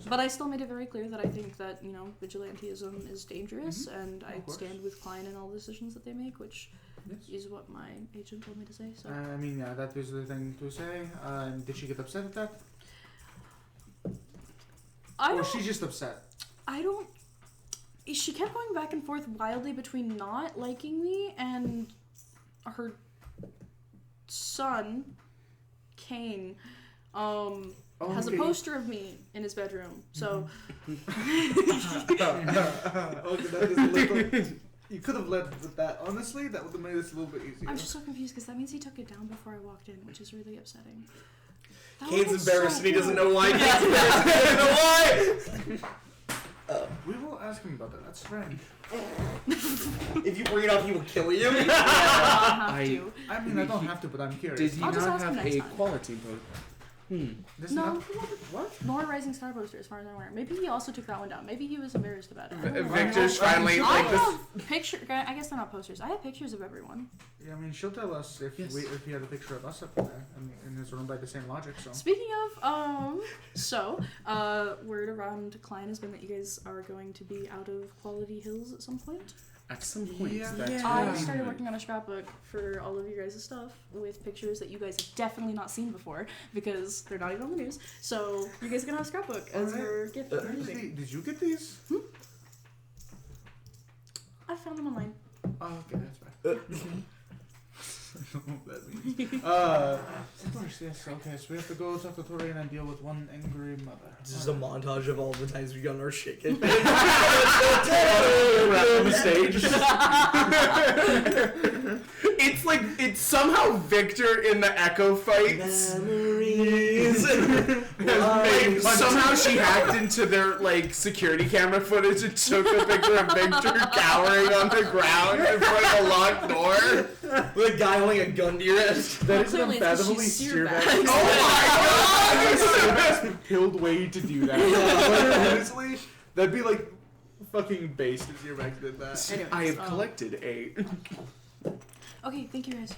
But I still made it very clear that I think that, vigilantism is dangerous and I Of course. stand with Klein in all the decisions that they make, which Yes. is what my agent told me to say. So I mean, yeah, that is the thing to say. Did she get upset at that? I Or don't. she's just upset? I don't. She kept going back and forth wildly between not liking me and her son, Kane, has a Okay. poster of me in his bedroom. So Okay, that is a little. You could have led with that. Honestly, that would have made this a little bit easier. I'm just so confused because that means he took it down before I walked in, which is really upsetting. That Kane's would've been embarrassed so and he doesn't cool. know why. Kane's embarrassed and he doesn't know why. We will ask him about that. That's fine. If you bring it up, he will kill you. I'll have I- to. I mean, I don't have to, but I'm curious. Did he I'll just not ask him have next a time. quality vote? This No, not- what? nor Rising Star poster, as far as I'm aware. Maybe he also took that one down. Maybe he was embarrassed about it. I don't know. Victor's finally I like this. have I guess they're not posters. I have pictures of everyone. Yeah, I mean, she'll tell us if Yes. if he had a picture of us up there in his room by the same logic. So. Speaking of, word around Klein has been that you guys are going to be out of Quality Hills at some point. At some point, Yeah. that's Yeah. I what started working on a scrapbook for all of your guys' stuff with pictures that you guys have definitely not seen before because they're not even on the news. So you guys are gonna have a scrapbook as Alright. your gift. for anything. Hey, did you get these? I found them online. Oh, okay, that's fine. I don't know what that means. Of course, yes. Okay, so we have to go talk to Tori and deal with one angry mother. This is a montage of all the times we got our shit kicked. on the stage. It's like it's somehow Victor in the Echo fights. Memories. Like, somehow she hacked into their like security camera footage and took a picture of Victor cowering on the ground in front of a locked door. With a guy holding a gun to your wrist. That is an Clearly it's 'cause unfathomably she's seared Steerback. back. Oh Steerback's pilled way to do that. But honestly, that'd be like fucking based if Steerback did that. my god! I have collected a. Okay, thank you guys.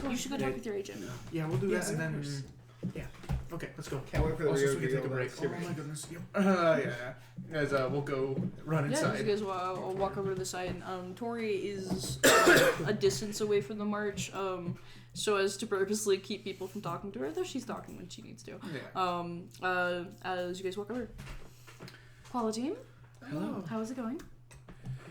You should go talk with your agent. Yeah, we'll do Yes, that of and course. then. Yeah. Okay, let's go. Can't wait for the Also, so we real can take a deal, break. that's Oh great. my goodness. Yep. Yeah. Guys, we'll go run Yeah, inside. you guys will walk over to the side. Tori is a distance away from the march, so as to purposely keep people from talking to her, though she's talking when she needs to. Yeah. As you guys walk over. Paula team, Hello. how is it going?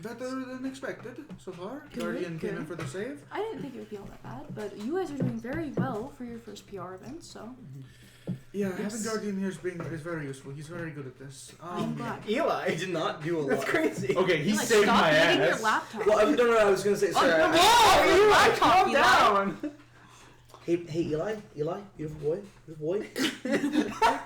Better than expected so far. Good, Guardian came in good. for the save. I didn't think it would be all that bad, but you guys are doing very well for your first PR event, so Yeah, Yes. having Guardian here is very useful. He's very good at this. I'm glad. Eli, I did not do a lot. that's crazy. Okay, he Like, saved stop my hitting ass. your laptop. Well, no, I was gonna say, sorry. Your laptop, Calm Eli. down. Hey, Eli, beautiful boy.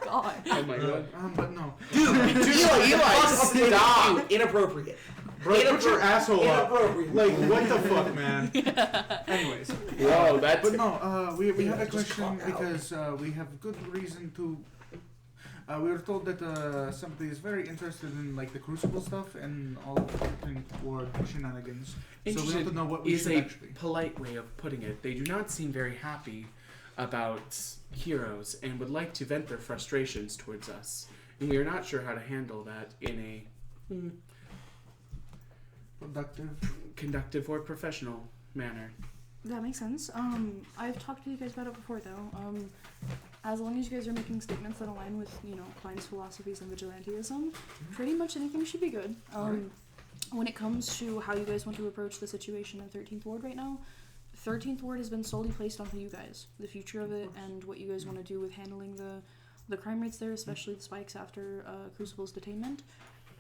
God. Oh my god. But no. Eli, stop. Inappropriate. Bro, put your asshole up. Inappropriate. Like, what the fuck, man? Anyways. Whoa, that's. But no, we Yeah, have a just question clock out. because we have good reason to. We were told that somebody is very interested in like the Crucible stuff and all of 13th Ward shenanigans. So we Interested have to know what we is should a actually. polite way of putting it. They do not seem very happy about heroes and would like to vent their frustrations towards us. And we are not sure how to handle that in a Productive. conductive or professional manner. That makes sense. I've talked to you guys about it before, though. As long as you guys are making statements that align with, Klein's philosophies and vigilantism, pretty much anything should be good. When it comes to how you guys want to approach the situation in 13th Ward right now, 13th Ward has been solely placed onto you guys. The future of it and what you guys want to do with handling the crime rates there, especially the spikes after Crucible's detainment,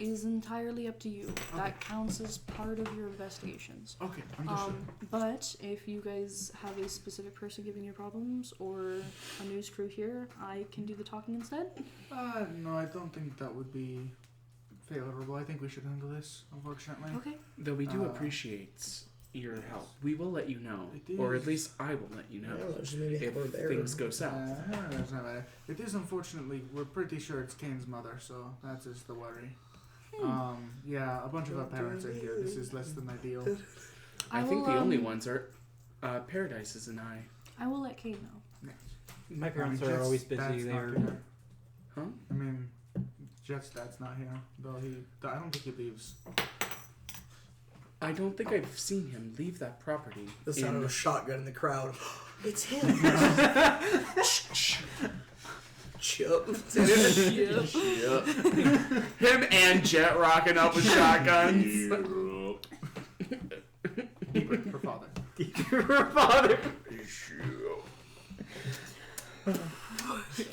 is entirely up to you. That counts as part of your investigations. Okay, understood. But if you guys have a specific person giving you problems or a news crew here, I can do the talking instead. No, I don't think that would be favorable. I think we should handle this, unfortunately. Okay. Though we do appreciate your help. We will let you know. Or at least I will let you know if things go south. That's not bad. It is, unfortunately, we're pretty sure it's Kane's mother, so that is the worry. Yeah, a bunch of our parents are here. This is less than ideal. I think the only ones are Paradises and I. I will let Kate know. My parents are always busy. Dad's not They're here. Huh? I mean, Jet's dad's not here. Though I don't think he leaves. I don't think I've seen him leave that property. The sound of a shotgun in the crowd. It's him. Chip. Him and Jet rocking up with shotguns. Her father. her father.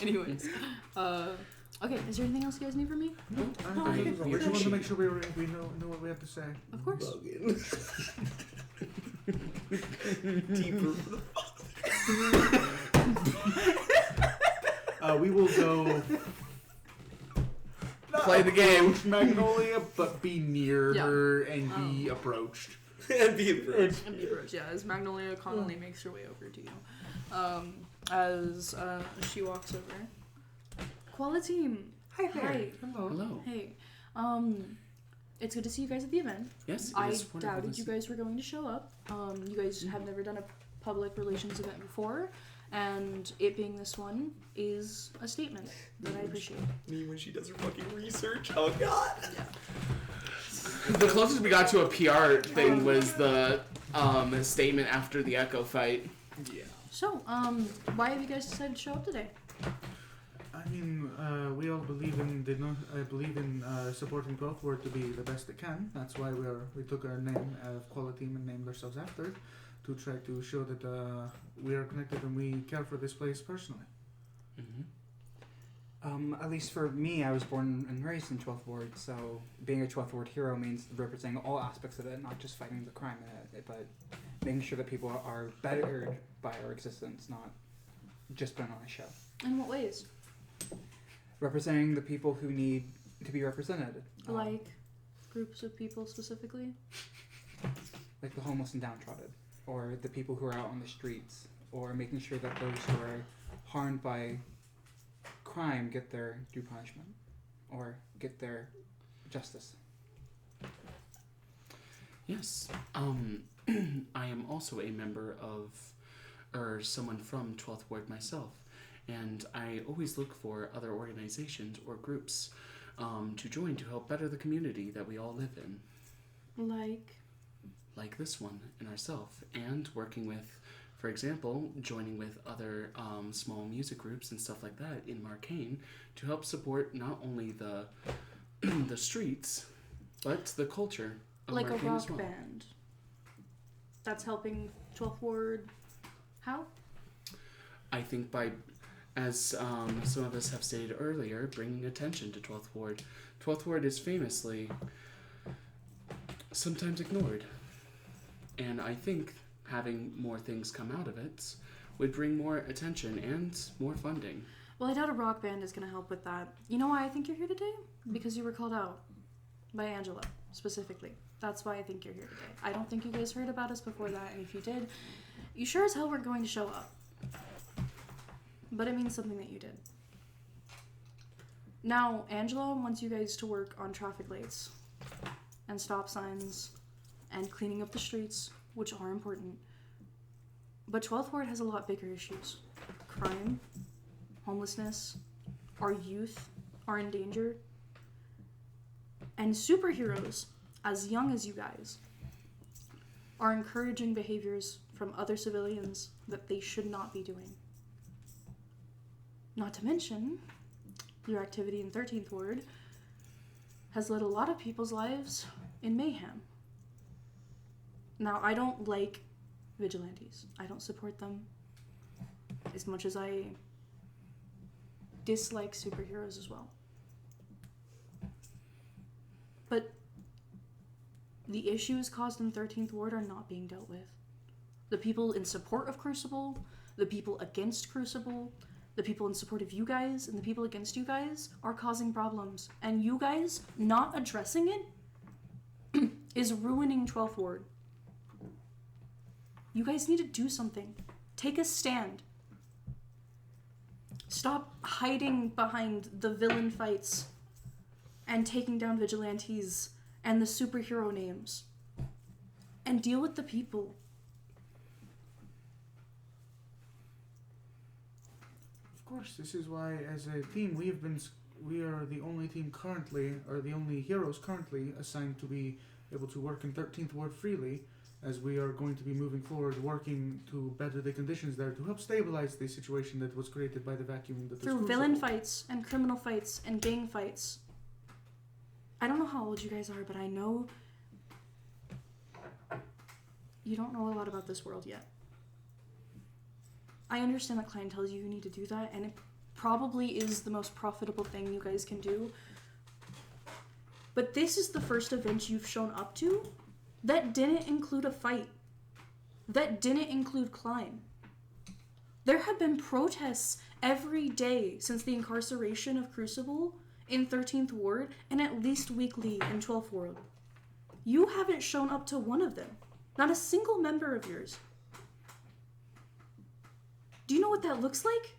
Anyways, okay. Is there anything else you guys need from me? We just want to make sure we know what we have to say. Of course. Deeper. We will go Play the game. Magnolia, but be near Yeah. her and be approached. And be approached. And be approached, yeah, as Magnolia calmly makes her way over to you. As she walks over. Quality. Hi there. Hi. Hello. Hey. It's good to see you guys at the event. Yes, it I is wonderful doubted to you see. guys were going to show up. You guys have never done a public relations event before, and it being this one is a statement that I appreciate. Me when she does her fucking research. Oh god. The closest we got to a PR thing was the statement after the Echo fight. Yeah. So, why have you guys decided to show up today? I mean, we all believe in supporting 12th Ward to be the best it can. That's why we took our name of Quality and named ourselves after it, to try to show that we are connected and we care for this place personally. At least for me, I was born and raised in 12th Ward, so being a 12th Ward hero means representing all aspects of it, not just fighting the crime in it, but making sure that people are bettered by our existence, not just putting on a show. In what ways? Representing the people who need to be represented. Like groups of people specifically? Like the homeless and downtrodden, or the people who are out on the streets, or making sure that those who are harmed by crime get their due punishment, or get their justice. Yes. I am also a member of, or someone from 12th Ward myself, and I always look for other organizations or groups to join to help better the community that we all live in. Like this one and ourselves, and working with, for example, joining with other small music groups and stuff like that in Marcainne to help support not only the the streets, but the culture of Like a Marcainne rock as well. band. That's helping 12th Ward. How? I think by, as some of us have stated earlier, bringing attention to 12th Ward. 12th Ward is famously sometimes ignored. And I think having more things come out of it would bring more attention and more funding. Well, I doubt a rock band is going to help with that. You know why I think you're here today? Because you were called out by Angela, specifically. That's why I think you're here today. I don't think you guys heard about us before that, and if you did, you sure as hell weren't going to show up. But it means something that you did. Now, Angela wants you guys to work on traffic lights and stop signs and cleaning up the streets, which are important. But 12th Ward has a lot bigger issues. Crime, homelessness, our youth are in danger. And superheroes, as young as you guys, are encouraging behaviors from other civilians that they should not be doing. Not to mention, your activity in 13th Ward has led a lot of people's lives in mayhem. Now, I don't like vigilantes. I don't support them as much as I dislike superheroes as well. But the issues caused in 13th Ward are not being dealt with. The people in support of Crucible, the people against Crucible, the people in support of you guys, and the people against you guys are causing problems. And you guys not addressing it is ruining 12th Ward. You guys need to do something. Take a stand. Stop hiding behind the villain fights and taking down vigilantes and the superhero names. And deal with the people. Of course, this is why, as a team, we are the only team currently, or the only heroes currently assigned to be able to work in 13th Ward freely, as we are going to be moving forward, working to better the conditions there to help stabilize the situation that was created by the vacuum. Through villain fights and criminal fights and gang fights. I don't know how old you guys are, but I know you don't know a lot about this world yet. I understand that client tells you need to do that, and it probably is the most profitable thing you guys can do. But this is the first event you've shown up to that didn't include a fight. That didn't include climb. There have been protests every day since the incarceration of Crucible in 13th Ward, and at least weekly in 12th Ward. You haven't shown up to one of them. Not a single member of yours. Do you know what that looks like?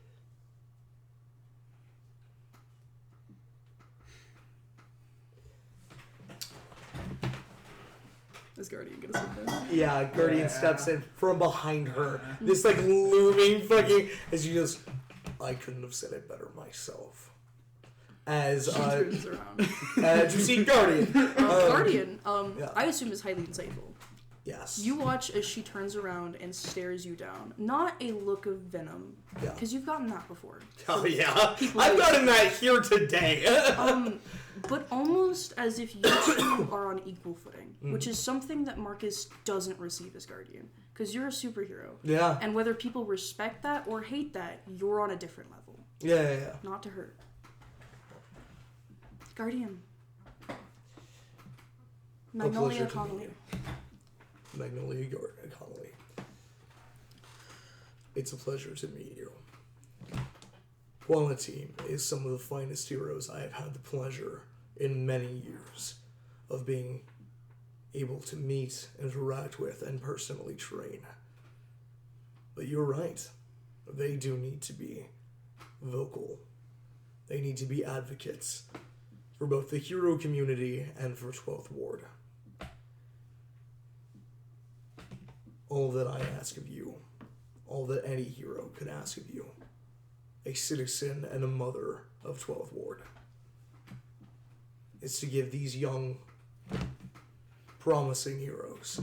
Is Guardian gonna say this? Yeah, Guardian steps in from behind her. This like looming fucking as she goes, I couldn't have said it better myself. As She turns around. you see Guardian. Guardian, yeah. I assume is highly insightful. Yes. You watch as she turns around and stares you down. Not a look of venom. Yeah. Because you've gotten that before. Oh yeah. People I've like- gotten that here today. But almost as if you two are on equal footing, which is something that Marcus doesn't receive as Guardian. Because you're a superhero. Yeah. And whether people respect that or hate that, you're on a different level. Yeah. Not to hurt. Guardian. Magnolia Connolly. Magnolia Connolly. It's a pleasure to meet you. Quality is some of the finest heroes I have had the pleasure in many years of being able to meet, interact with, and personally train. But you're right. They do need to be vocal. They need to be advocates for both the hero community and for 12th Ward. All that I ask of you, all that any hero could ask of you, a citizen and a mother of 12th Ward, is to give these young, promising heroes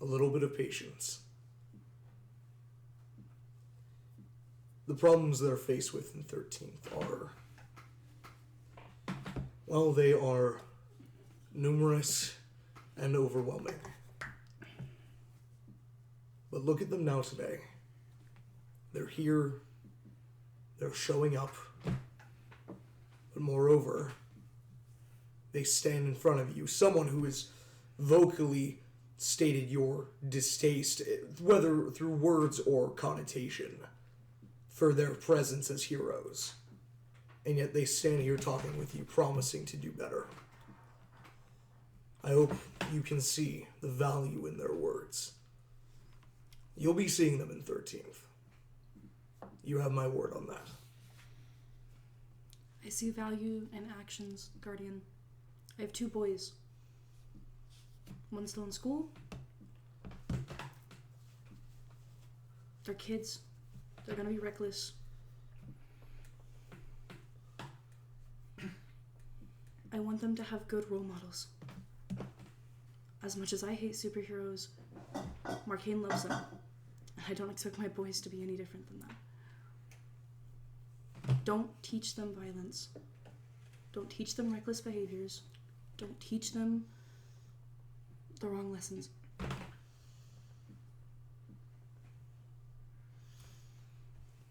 a little bit of patience. The problems they're faced with in 13th are, well, they are numerous and overwhelming. But look at them now today. They're here. They're showing up. But moreover, they stand in front of you. Someone who has vocally stated your distaste, whether through words or connotation, for their presence as heroes. And yet they stand here talking with you, promising to do better. I hope you can see the value in their words. You'll be seeing them in 13th. You have my word on that. I see value in actions, Guardian. I have 2 boys. One's still in school. They're kids. They're gonna be reckless. I want them to have good role models. As much as I hate superheroes, Marcainne loves them. And I don't expect my boys to be any different than that. Don't teach them violence. Don't teach them reckless behaviors. Don't teach them the wrong lessons.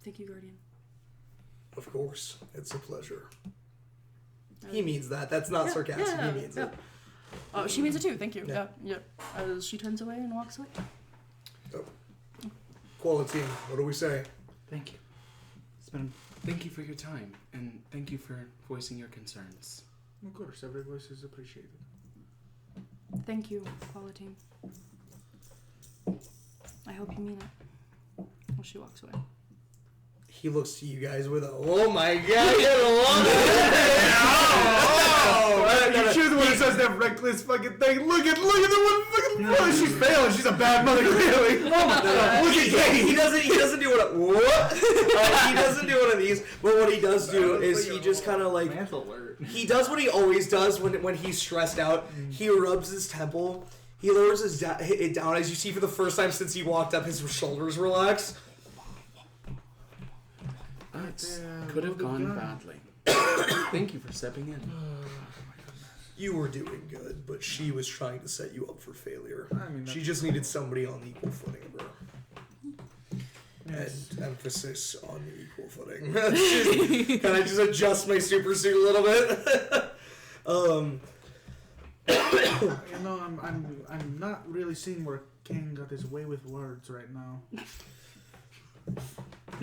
Thank you, Guardian. Of course, it's a pleasure. He means that. That's not sarcastic. He means it. Oh, she means it too. Thank you. Yeah. Yeah. As she turns away and walks away. Oh. Quality. What do we say? Thank you. It's been. Thank you for your time, and thank you for voicing your concerns. Of course, every voice is appreciated. Thank you, Quality. I hope you mean it. Well, she walks away. He looks to you guys with a, oh my god, you're You're the one who says that reckless fucking thing. Look at the one fucking. Oh, she's failing. She's a bad mother, clearly. Oh my god. Look at Katie. He doesn't do what? He doesn't do one of these, but what he does do is he just kind of like, he does what he always does when he's stressed out. He rubs his temple. He lowers it down. As you see, for the first time since he walked up, his shoulders relax. That could have gone badly. Thank you for stepping in. You were doing good, but she was trying to set you up for failure. I mean, She just needed somebody on the equal footing of her. yes. And emphasis on the equal footing. Can I just adjust my super suit a little bit? You know, I'm not really seeing where King got his way with words right now.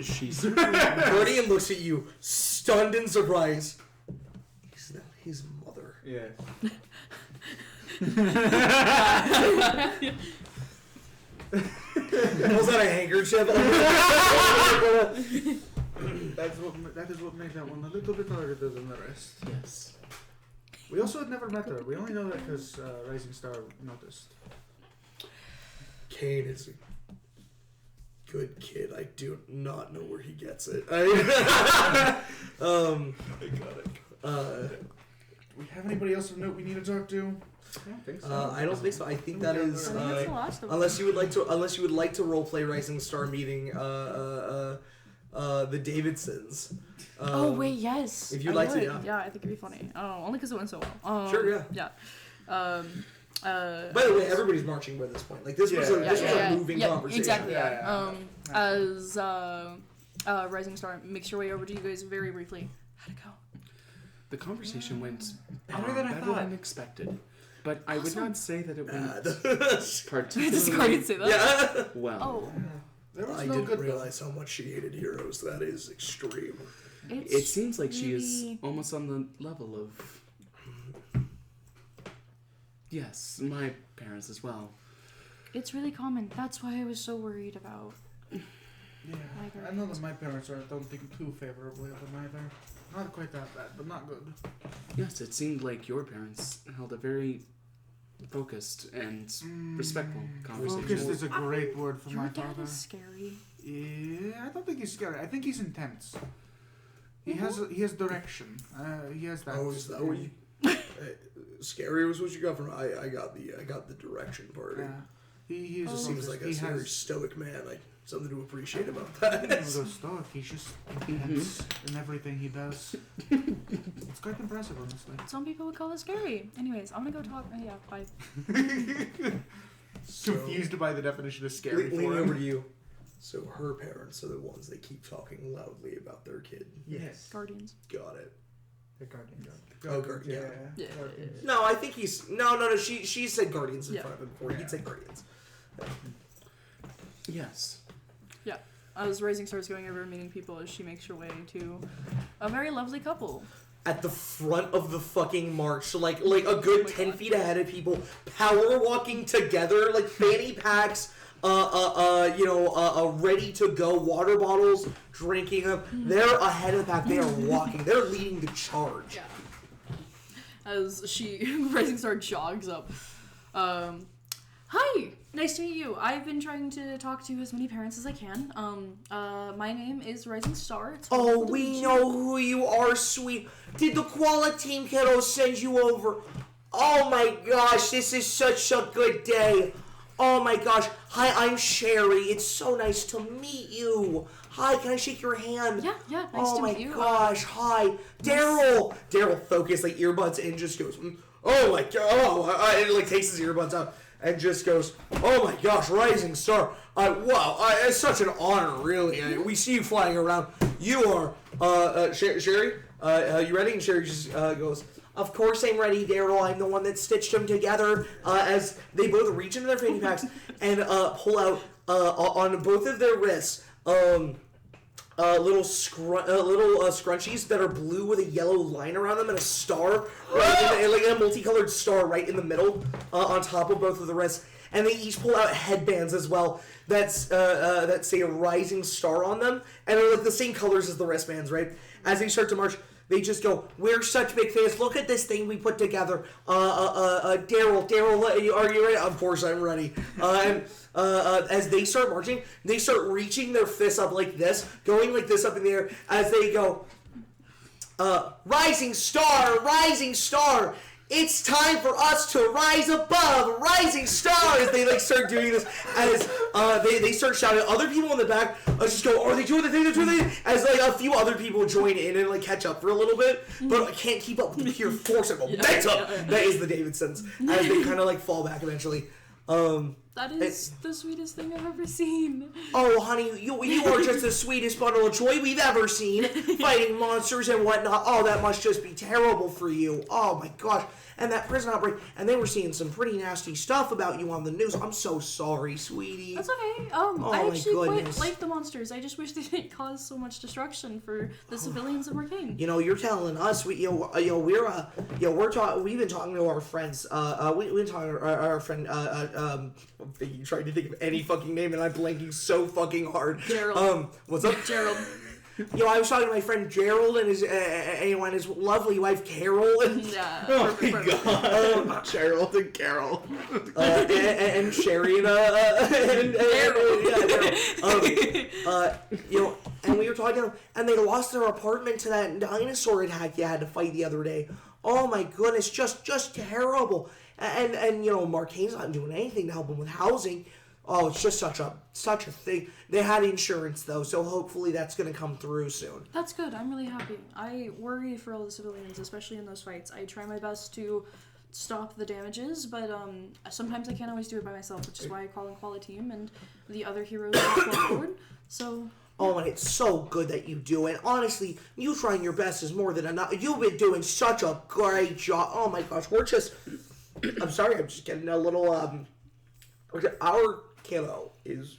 She's Guardian looks at you, stunned in surprise. He's not his mother. Yeah. Was that a handkerchief? That is what made that one a little bit harder than the rest. yes. We also had never met her. We only know that because Rising Star noticed. Kane is a good kid. I do not know where he gets it. We have anybody else of note we need to talk to? I don't think so. I don't think so. I think that is I think that's the last of them. unless you would like to roleplay Rising Star meeting the Davidsons. Oh wait, yes. if you'd I like to, would. yeah. Yeah, I think it'd be funny. Only because it went so well. Sure, yeah. Yeah. By the way, everybody's marching by this point. Like this was a moving conversation. Exactly. Yeah. As Rising Star makes your way over to you guys very briefly. How'd it go? The conversation went Better than I thought. expected. But I would not say that it went Does particularly Guardian say that? Yeah. well. Oh, There was I no didn't good realize how much she hated heroes. That is extreme. it's It seems like she is really- almost on the level of... Yes, my parents as well. It's really common. That's why I was so worried about. Yeah, I know that my parents don't think too favorably of them either. Not quite that bad, but not good. Yes, it seemed like your parents held a very focused and respectful conversation. Focused is a great word for Your my dad father. is scary. Yeah, I don't think he's scary. I think he's intense. He has direction. He has that. Oh, is that what you? Scary was what you got from? I got the direction part. Yeah. He is. Seems like a he very has. stoic man. Like something to appreciate about I don't that. even go stoic. He's just intense in everything he does. It's quite impressive, honestly. Some people would call it scary. Anyways, I'm gonna go talk. Yeah, bye. Confused by the definition of scary Leaning for over him. to you. So her parents are the ones that keep talking loudly about their kid. Yes. Guardians. Got it. The Guardian. Oh, Guardian. Yeah. No, I think he's no. She said Guardians in Yeah. front of him before. He'd say Guardians. Yes. As Rising Star's going over and meeting people, as she makes her way to a very lovely couple. At the front of the fucking march, like a good 10 feet ahead of people, power walking together, like fanny packs, ready to go, water bottles, drinking them. They're ahead of the pack. They are walking. They're leading the charge. Yeah. As Rising Star jogs up. Hi, nice to meet you. I've been trying to talk to as many parents as I can. My name is Rising Star. It's Oh, wonderful to we meet you. know who you are, sweet. Did the Koala Team kiddo send you over? Oh my gosh, this is such a good day. Oh my gosh. Hi, I'm Sherry. It's so nice to meet you. Hi, can I shake your hand? Yeah, nice to meet you. Oh my gosh, hi. Daryl. Daryl focused like earbuds and just goes, oh my god. And like takes his earbuds out and just goes, oh my gosh, Rising Star. Wow, it's such an honor, really. We see you flying around. You are, Sherry, you ready? And Sherry just goes, of course I'm ready, Daryl. I'm the one that stitched them together. As they both reach into their fanny packs and pull out on both of their wrists little scrunchies that are blue with a yellow line around them and a star, like a multicolored star right in the middle on top of both of the wrists. And they each pull out headbands as well that say a Rising Star on them, and they're like the same colors as the wristbands, right? As they start to march, they just go, we're such big fans. Look at this thing we put together. Daryl, are you ready? Of course I'm ready. And as they start marching, they start reaching their fists up like this, going like this up in the air as they go, Rising Star, Rising Star. It's time for us to rise above, Rising Star. As they like start doing this, as they start shouting. Other people in the back just go, are they doing the thing? They're doing the thing. As like a few other people join in and like catch up for a little bit, but can't keep up with the pure force and momentum that is the Davidsons. As they kind of like fall back eventually. That is the sweetest thing I've ever seen. Oh, honey, you are just the sweetest bundle of joy we've ever seen. Fighting monsters and whatnot. Oh, that must just be terrible for you. Oh my gosh. And that prison outbreak. And they were seeing some pretty nasty stuff about you on the news. I'm so sorry, sweetie. That's okay. I actually quite like the monsters. I just wish they didn't cause so much destruction for the civilians of Marcainne. You know, you're telling us. We've been talking to our friends. We've been talking to our friend. Trying to think of any fucking name, and I'm blanking so fucking hard. Gerald. What's up, Gerald? I was talking to my friend Gerald and his lovely wife Carol and God, Gerald and Carol, and Sherry and and we were talking to them, and they lost their apartment to that dinosaur attack you had to fight the other day. Oh my goodness, just terrible. And Marcainne's not doing anything to help them with housing. Oh, it's just such a thing. They had insurance though, so hopefully that's gonna come through soon. That's good. I'm really happy. I worry for all the civilians, especially in those fights. I try my best to stop the damages, but sometimes I can't always do it by myself, which is why I call in Koala Team and the other heroes go forward. So. Oh, and it's so good that you do it. Honestly, you trying your best is more than enough. You've been doing such a great job. Oh my gosh, we're just. I'm sorry, I'm just getting a little Our kiddo is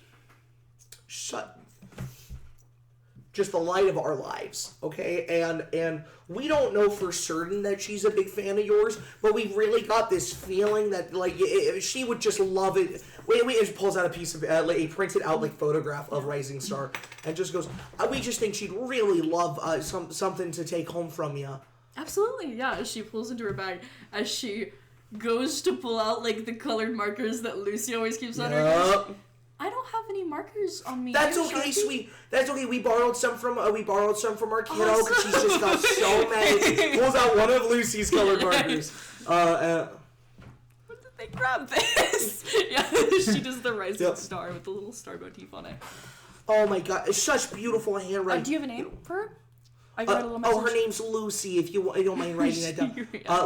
just the light of our lives, okay? And we don't know for certain that she's a big fan of yours, but we really got this feeling that like she would just love it. It pulls out a piece of a printed out like photograph of Rising Star and just goes, we just think she'd really love something to take home from you. Absolutely, yeah. She pulls into her bag as she goes to pull out like the colored markers that Lucy always keeps on her. I don't have any markers on me. That's okay, sweet. That's okay. We borrowed some from our kiddo because she's just got so many. Pulls out one of Lucy's colored markers. When did they grab this? Yeah, she does the Rising Star with the little star motif on it. Oh my god, it's such beautiful handwriting. Do you have a name for her? I got a little message. Her name's Lucy, if you don't mind writing that down.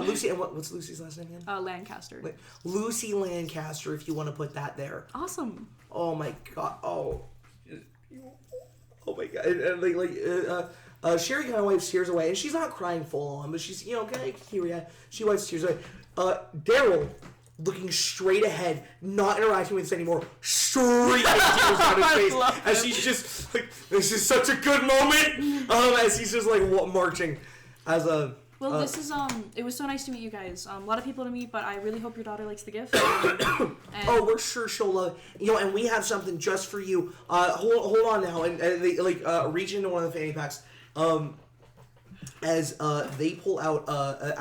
Lucy, and what's Lucy's last name again? Lancaster. Lucy Lancaster, if you want to put that there. Awesome. Oh my god. Oh my god. And Sherry kind of wipes tears away, and she's not crying full on, but she's, she wipes tears away. Daryl, looking straight ahead, not interacting with us anymore, straight tears on his face, as he's just like, this is such a good moment, as he's just like marching as a... Well, this is, it was so nice to meet you guys. A lot of people to meet, but I really hope your daughter likes the gift. Oh, we're sure she'll love it. And we have something just for you. Hold on now. And they, reach into one of the fanny packs, as, they pull out, a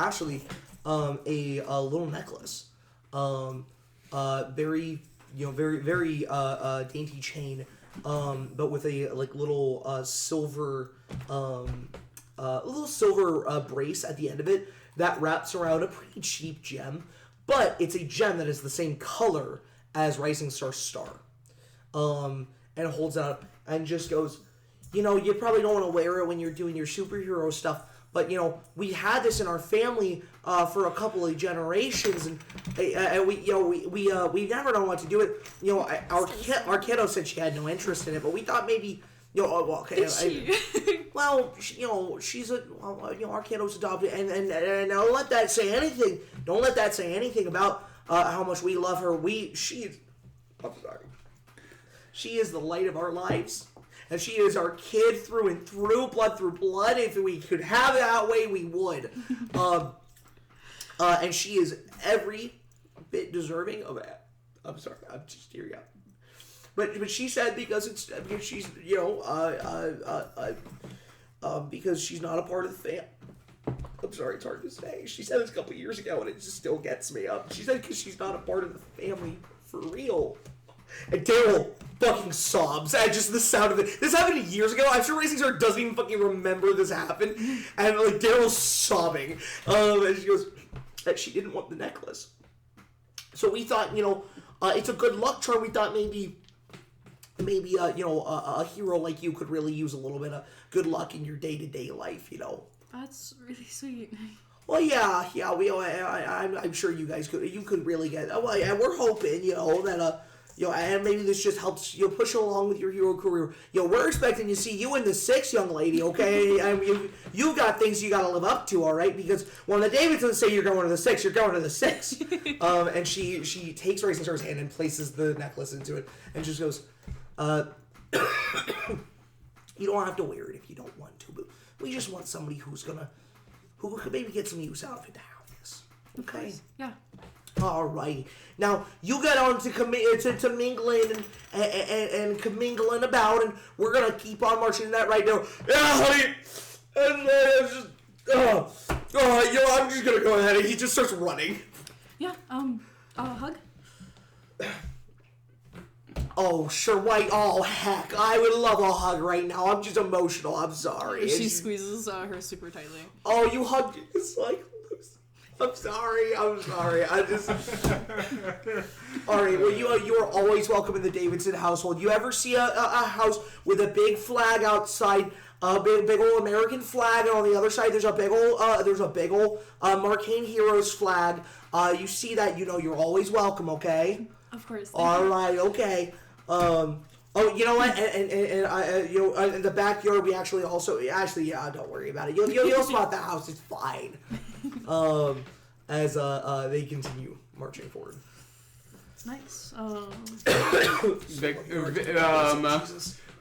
little necklace. very very dainty chain, but with a like little silver brace at the end of it that wraps around a pretty cheap gem, but it's a gem that is the same color as Rising Star's star. And holds it out and just goes, you probably don't want to wear it when you're doing your superhero stuff, but we had this in our family for a couple of generations, and we never know what to do with it. Our kiddo said she had no interest in it, but we thought maybe she's our kiddo's adopted, and don't let that say anything. Don't let that say anything about how much we love her. I'm sorry. She is the light of our lives. And she is our kid through and through, blood through blood. If we could have it that way, we would. And she is every bit deserving of it. I'm sorry, I'm just tearing up. But she said because she's because she's not a part of the fam. I'm sorry, it's hard to say. She said this a couple of years ago, and it just still gets me up. She said because she's not a part of the family for real. And Daryl fucking sobs at just the sound of it. This happened years ago. I'm sure Racing Star doesn't even fucking remember this happened. And like Daryl's sobbing. And she goes, that she didn't want the necklace. So we thought, it's a good luck charm. We thought maybe a hero like you could really use a little bit of good luck in your day-to-day life, That's really sweet. Well, yeah. I'm sure you guys could really get. Well, yeah, we're hoping, that and maybe this just helps push along with your hero career. We're expecting to see you in the 6, young lady. Okay, I mean, you got things you got to live up to, all right? Because when the Davidsons say you're going to the 6, you're going to the 6. And she takes Racing Star's hand and places the necklace into it, and just goes, you don't have to wear it if you don't want to, but we just want somebody who could maybe get some use out of it to have this. Okay. Yeah. Alrighty. Now you get on to mingling and commingling about, and we're gonna keep on marching in that right now. Yeah, honey. And I'm just gonna go ahead. And he just starts running. Yeah. Hug. Oh, sure, white. Oh, heck. I would love a hug right now. I'm just emotional. I'm sorry. She squeezes her super tightly. Oh, you hugged it. It's like, I'm sorry. I just... All right, well, you are always welcome in the Davidson household. You ever see a house with a big flag outside, a big old American flag, and on the other side there's a big old Marcainne Heroes flag. You see that, you're always welcome, okay? Of course. All right, okay. Oh, you know what? And in the backyard, we actually, don't worry about it. You'll spot the house. It's fine. As they continue marching forward. It's nice.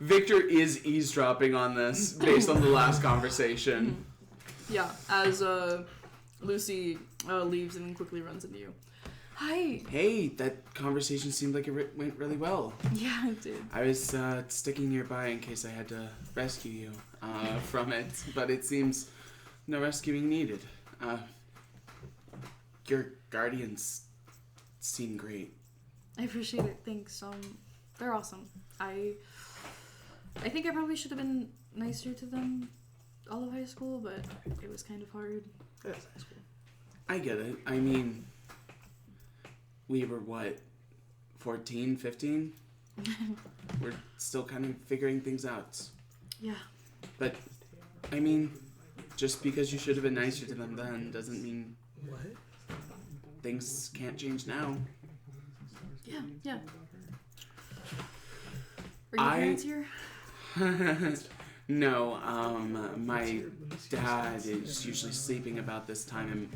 Victor is eavesdropping on this based on the last conversation. Yeah, as Lucy leaves and quickly runs into you. Hi. Hey, that conversation seemed like it went really well. Yeah, it did. I was sticking nearby in case I had to rescue you from it, but it seems no rescuing needed. Your guardians seem great. I appreciate it. Thanks. They're awesome. I think I probably should have been nicer to them all of high school, but it was kind of hard. That's high school. I get it. I mean, we were, 14, 15? We're still kind of figuring things out. Yeah. But, I mean, just because you should have been nicer to them then doesn't mean things can't change now. Yeah. Are your parents here? No, my dad is usually sleeping about this time, and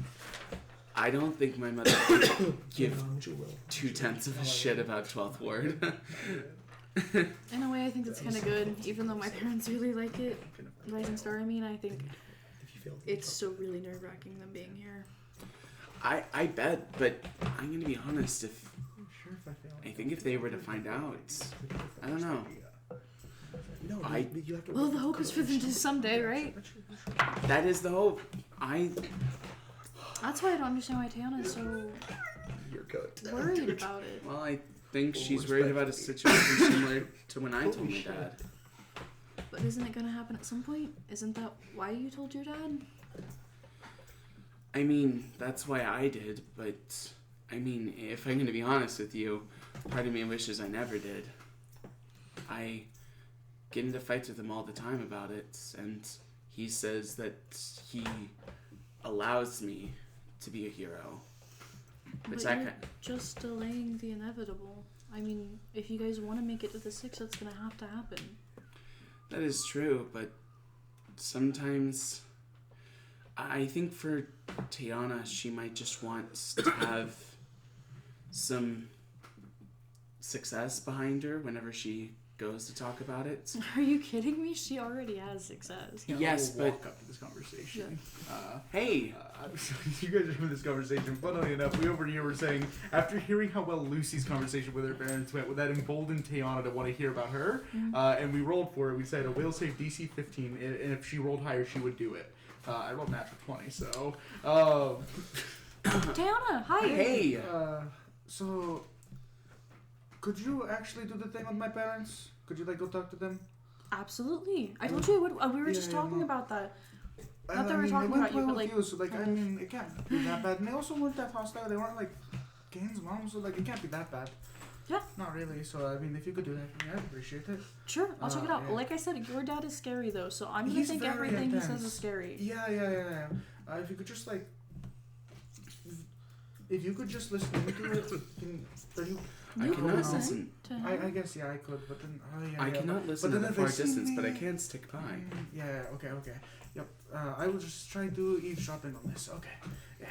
I don't think my mother would give 2/10 of a shit about 12th Ward. In a way, I think it's kind of good, even though my parents really like it. Rising Star, I think it's still really nerve-wracking them being here. I bet, but I'm gonna be honest, I think if they were to find out, I don't know. Well, the hope is for them to someday, right? That is the hope. That's why I don't understand why Tiana is so your coat. worried about it. Well, I think Well, she's worried about a situation similar to when I told Holy my shit. dad. But isn't it gonna happen at some point? Isn't that why you told your dad? I mean, that's why I did, but I mean, if I'm going to be honest with you, part of me wishes I never did. I get into fights with him all the time about it, and he says that he allows me to be a hero. But I you're ca- just delaying the inevitable. I mean, if you guys want to make it to the 6, that's gonna have to happen. That is true, but sometimes I think for Tiana, she might just want to have some success behind her whenever she goes to talk about it. Are you kidding me? She already has success. Yeah, Yes, we'll but- walk up to this conversation. Hey! You guys are having this conversation. Funnily enough, we over here were saying, after hearing how well Lucy's conversation with her parents went, that emboldened Tiana to want to hear about her, and we rolled for it. We said a will save DC 15, and if she rolled higher, she would do it. I rolled natural 20, so... Tiana, hi! Hey! So... Could you actually do the thing with my parents? Could you, like, go talk to them? Absolutely. I told you I would. We were just talking about that. Not that we're talking about you, but, like, You, so, like, I mean, it can't be that bad. And they also weren't that hostile. They weren't, like, Kane's mom, so, like, it can't be that bad. Yeah. Not really. So, I mean, if you could do that for me, I'd appreciate it. Sure, I'll check it out. Yeah. Like I said, your dad is scary, though, so I'm gonna He's think very everything he says intense. is scary. Yeah. If you could just, like... If you could just listen to it, are you... I You cannot listen listen. to him. I guess, yeah, I could, but then... I cannot listen but at then a if far they see distance, but I me- can stick by. Yeah, okay. Yep, I will just try to eavesdropping on this. Okay. Yeah.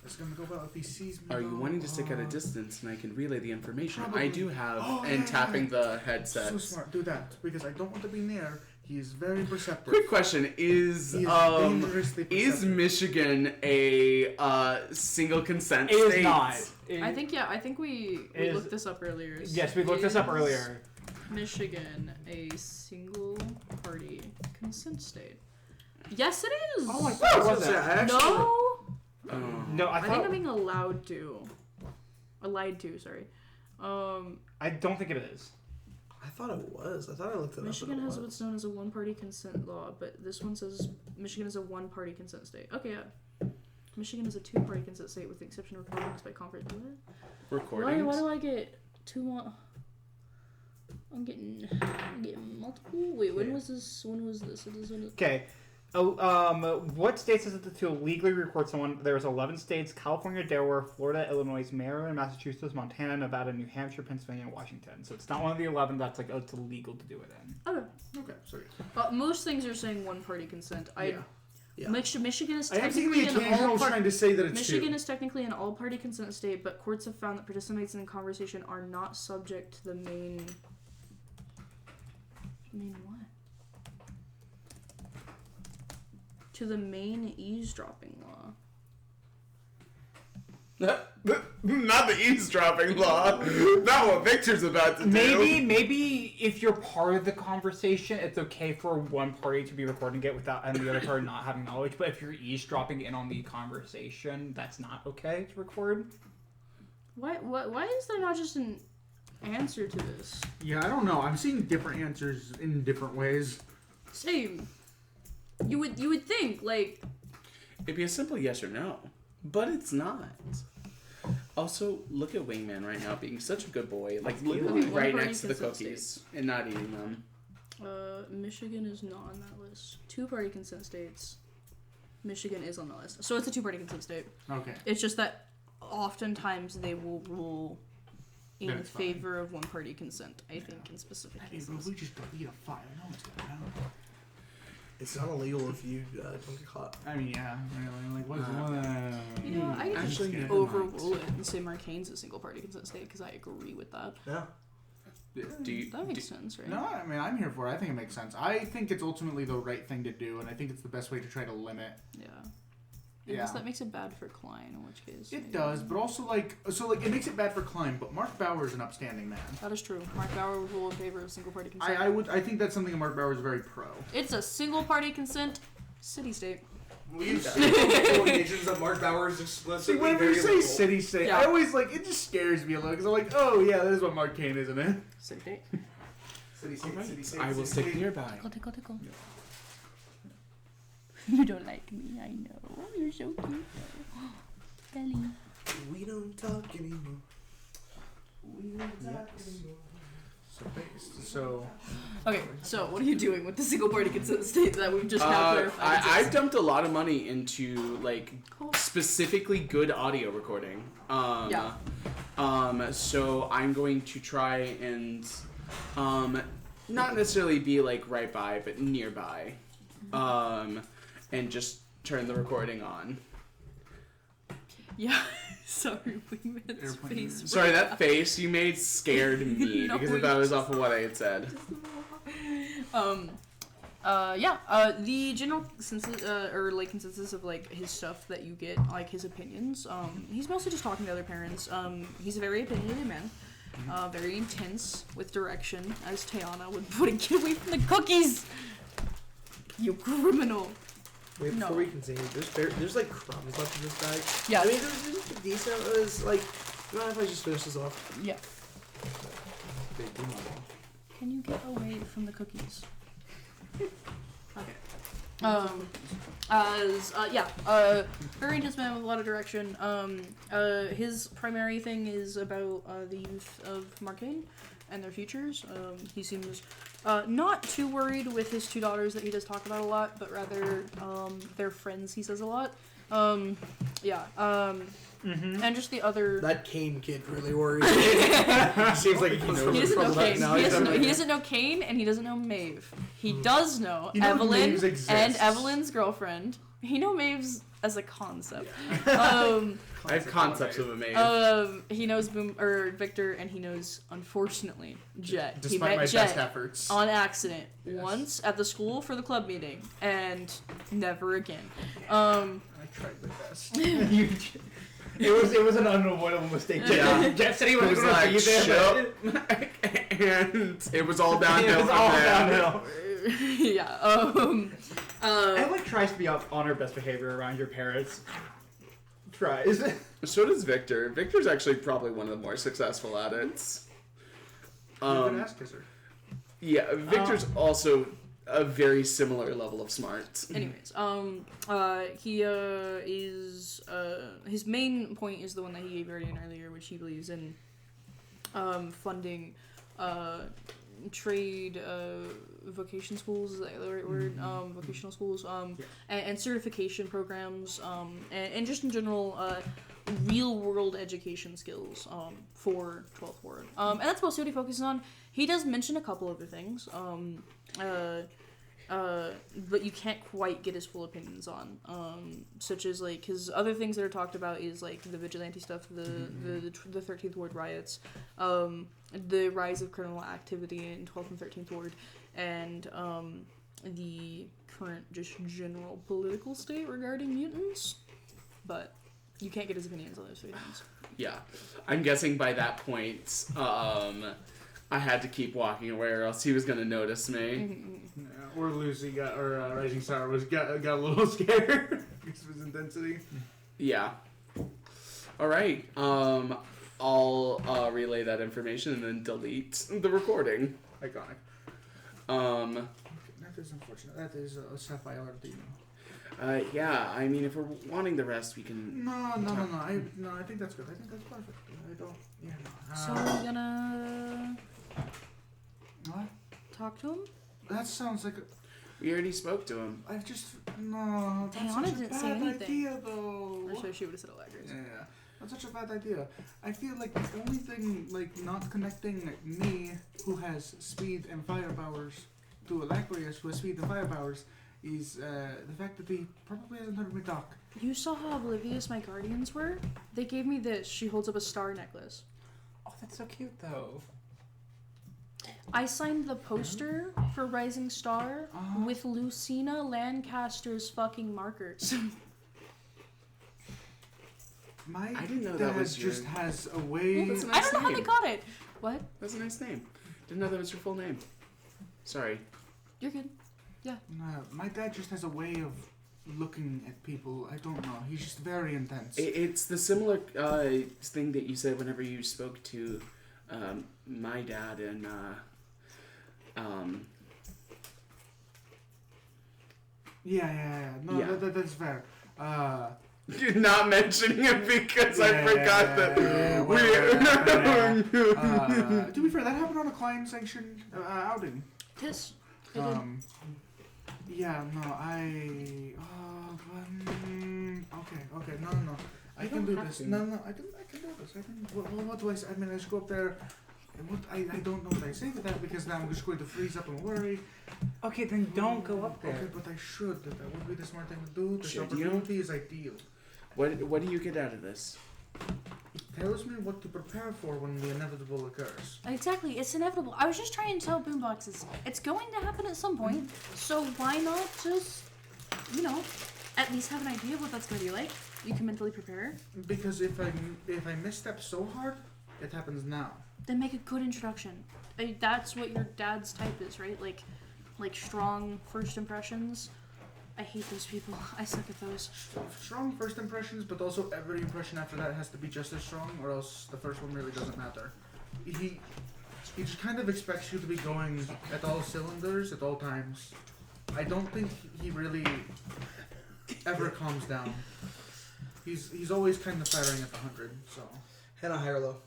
It's gonna go well if he sees me. Are you though. wanting to stick at a distance and I can relay the information? Probably. I do have, Oh, and yeah, tapping yeah. the headset. So smart. Do that, because I don't want to be near. He's very perceptive. Quick question: Is He is dangerously is perceptive. Michigan a single consent It state? is not. I think we Is- looked this up earlier. Yes, we looked this up Is earlier. Michigan, a single party consent state. Yes, it is. Oh, I thought it was Yeah, that. I actually, Oh. No, I I think thought. I'm being allowed to. Sorry. I don't think it is. I thought it was. I thought I looked it Michigan up. has what's known as a one-party consent law, but this one says Michigan is a one-party consent state. Okay, yeah. Michigan is a two-party consent state with the exception of recordings by conference. Why Recordings. do I get two more? I'm getting multiple. Wait, when was this? When was this? Okay. What states is it to legally record someone? There's 11 states: California, Delaware, Florida, Illinois, Maryland, Massachusetts, Montana, Nevada, New Hampshire, Pennsylvania, and Washington. So it's not one of the 11 that's like, oh, it's illegal to do it in. Okay. Okay, so yeah. Most things are saying one-party consent. Yeah. Michigan is I am seeing the technically an occasional all-party. trying to say that it's Michigan two. is technically an all-party consent state, but courts have found that participants in the conversation are not subject to the main. Main what? To the main eavesdropping law. Not the eavesdropping law. Not what Victor's about to do. Maybe if you're part of the conversation, it's okay for one party to be recording it without and the other party not having knowledge. But if you're eavesdropping in on the conversation, that's not okay to record. Why is there not just an answer to this? Yeah, I don't know. I'm seeing different answers in different ways. Same. You would think, like, It'd be a simple yes or no, but it's not. Also, look at Wingman right now being such a good boy, like literally Okay, one right party next to the consent cookies and not eating them. Michigan is not on that list. Two-party consent states. Michigan is on the list. So it's a two-party consent state. Okay. It's just that oftentimes they will rule in Then it's fine. favor of one-party consent, I think, in specific Hey, bro, cases. we just delete a file. No one's gonna know. It's not illegal if you don't get caught. I mean, yeah, really. Like, what's one? You know, I could Actually, just never overrule it and say Marcainne's a single-party consent state because I agree with that. Yeah. Do you? That makes sense, right? No, I mean, I'm here for it. I think it makes sense. I think it's ultimately the right thing to do, and I think it's the best way to try to limit. Yeah. Yeah. Unless that makes it bad for Klein, in which case. It maybe. does, but also, it makes it bad for Klein, but Mark Bauer is an upstanding man. That is true. Mark Bauer would rule in favor of single-party consent. I think that's something Mark Bauer is very pro. It's a single-party consent city-state. We can see nations that Mark Bauer is explicitly. See, whenever you say city state, Yeah. I always like it. Just scares me a little because I'm like, oh yeah, that is what Marcainne is, isn't it? City date. City state, Alright, city state. I will city stick state. nearby. Tickle, tickle. You don't like me, I know. You're so cute though. Belly. We don't talk anymore. We don't talk anymore. So based. So Okay, so what are you doing with the single party consent state that we've just now clarified? I've dumped a lot of money into like specifically good audio recording. Yeah. So I'm going to try and not necessarily be like right by, but nearby. And just turn the recording on. Yeah. Sorry, we made his Airplane. face. Sorry, that face you made scared me No, because that was off of what I had said. The general consensus, consensus of like his stuff that you get, like his opinions. He's mostly just talking to other parents. He's a very opinionated man, very intense with direction, as Tayana would put it. Get away from the cookies, you criminal. Wait, No. before we continue, there's like crumbs left in this bag. Yeah. I mean, there's decent. It's like, you mind if I just finish this off? Yeah. Can you get away from the cookies? Okay. Very intense man with a lot of direction. His primary thing is about the youth of Marcainne and their futures. He seems not too worried with his two daughters that he does talk about a lot, but rather their friends he says a lot. And just the other. That Kane kid really worries. Seems like he knows He doesn't know trouble Kane. now. He doesn't know Kane, and he doesn't know Maeve. He does know You know Evelyn Maeve's exists. and Evelyn's girlfriend. He knows Maeve's as a concept. I have concepts of a maid. He knows Victor, and he knows, unfortunately, Jet. Despite he met my Jet best efforts. on accident Yes. once at the school for the club meeting, and never again. I tried my best. It was an unavoidable mistake. Yeah. Jeff said he It was was going to like, be there. shut. And it was all downhill. It was from all there. downhill. Yeah. Evelyn tries to be on her best behavior around your parents. Tries. So does Victor. Victor's actually probably one of the more successful at it. Good ass kisser. Yeah, Victor's also a very similar level of smart. Anyways, he is his main point is the one that he gave Arian earlier, which he believes in funding trade vocation schools, is that the right word? Vocational schools, and certification programs, and just in general real world education skills for 12th Ward. And that's mostly what he focuses on. He does mention a couple other things. But you can't quite get his full opinions on, such as like his other things that are talked about is like the vigilante stuff, the 13th Ward riots, the rise of criminal activity in 12th and 13th Ward, and the current just general political state regarding mutants. But you can't get his opinions on those three things. Yeah. I'm guessing by that point, I had to keep walking away or else he was going to notice me. Yeah, or Lucy Rising Star got a little scared because of his intensity. Yeah. All right. I'll relay that information and then delete the recording. Iconic. That is unfortunate. That is a Sapphire Latino. Yeah, I mean, if we're wanting the rest, we can... No. I think that's good. I think that's perfect. I don't. Yeah. No. So we're gonna What? talk to him? That sounds like. We already spoke to him. I've just no. That's Tayana such a didn't say bad anything. idea, though. Or should she would have said it like Yeah, that's such a bad idea. I feel like the only thing like not connecting me, who has speed and fire powers, to Alacrius, who has speed and fire powers, is the fact that he probably hasn't heard me talk. You saw how oblivious my guardians were? They gave me this. She holds up a star necklace. Oh, that's so cute though. I signed the poster for Rising Star with Lucina Lancaster's fucking markers. My I didn't know dad that was just your- has a way. Well, that's a I nice don't know how they name. got it. What? That's a nice name. Didn't know that was your full name. Sorry. You're good. My dad just has a way of looking at people. I don't know. He's just very intense. It's the similar thing that you said whenever you spoke to my dad and Yeah. No, Yeah. That's fair. You're not mentioning it because I forgot that to be fair, that happened on a client-sanctioned outing. Tis. It did. Yeah, no, okay, no. I can do this. No, I can do this. What do I say? I mean, I just go up there. And I don't know what I say to that because now I'm just going to freeze up and worry. Okay, then don't go up there. Okay, but I should. That would be the smart thing to do. This Should you? opportunity is ideal. What do you get out of this? It tells me what to prepare for when the inevitable occurs. Exactly, it's inevitable. I was just trying to tell Boomboxes, it's going to happen at some point, so why not just, at least have an idea of what that's going to be like? You can mentally prepare. Because if I misstep so hard, it happens now. Then make a good introduction. That's what your dad's type is, right? Like strong first impressions. I hate those people. I suck at those. Strong first impressions, but also every impression after that has to be just as strong, or else the first one really doesn't matter. He just kind of expects you to be going at all cylinders at all times. I don't think he really ever calms down. He's always kind of firing at the 100. So. Hannah, high or low?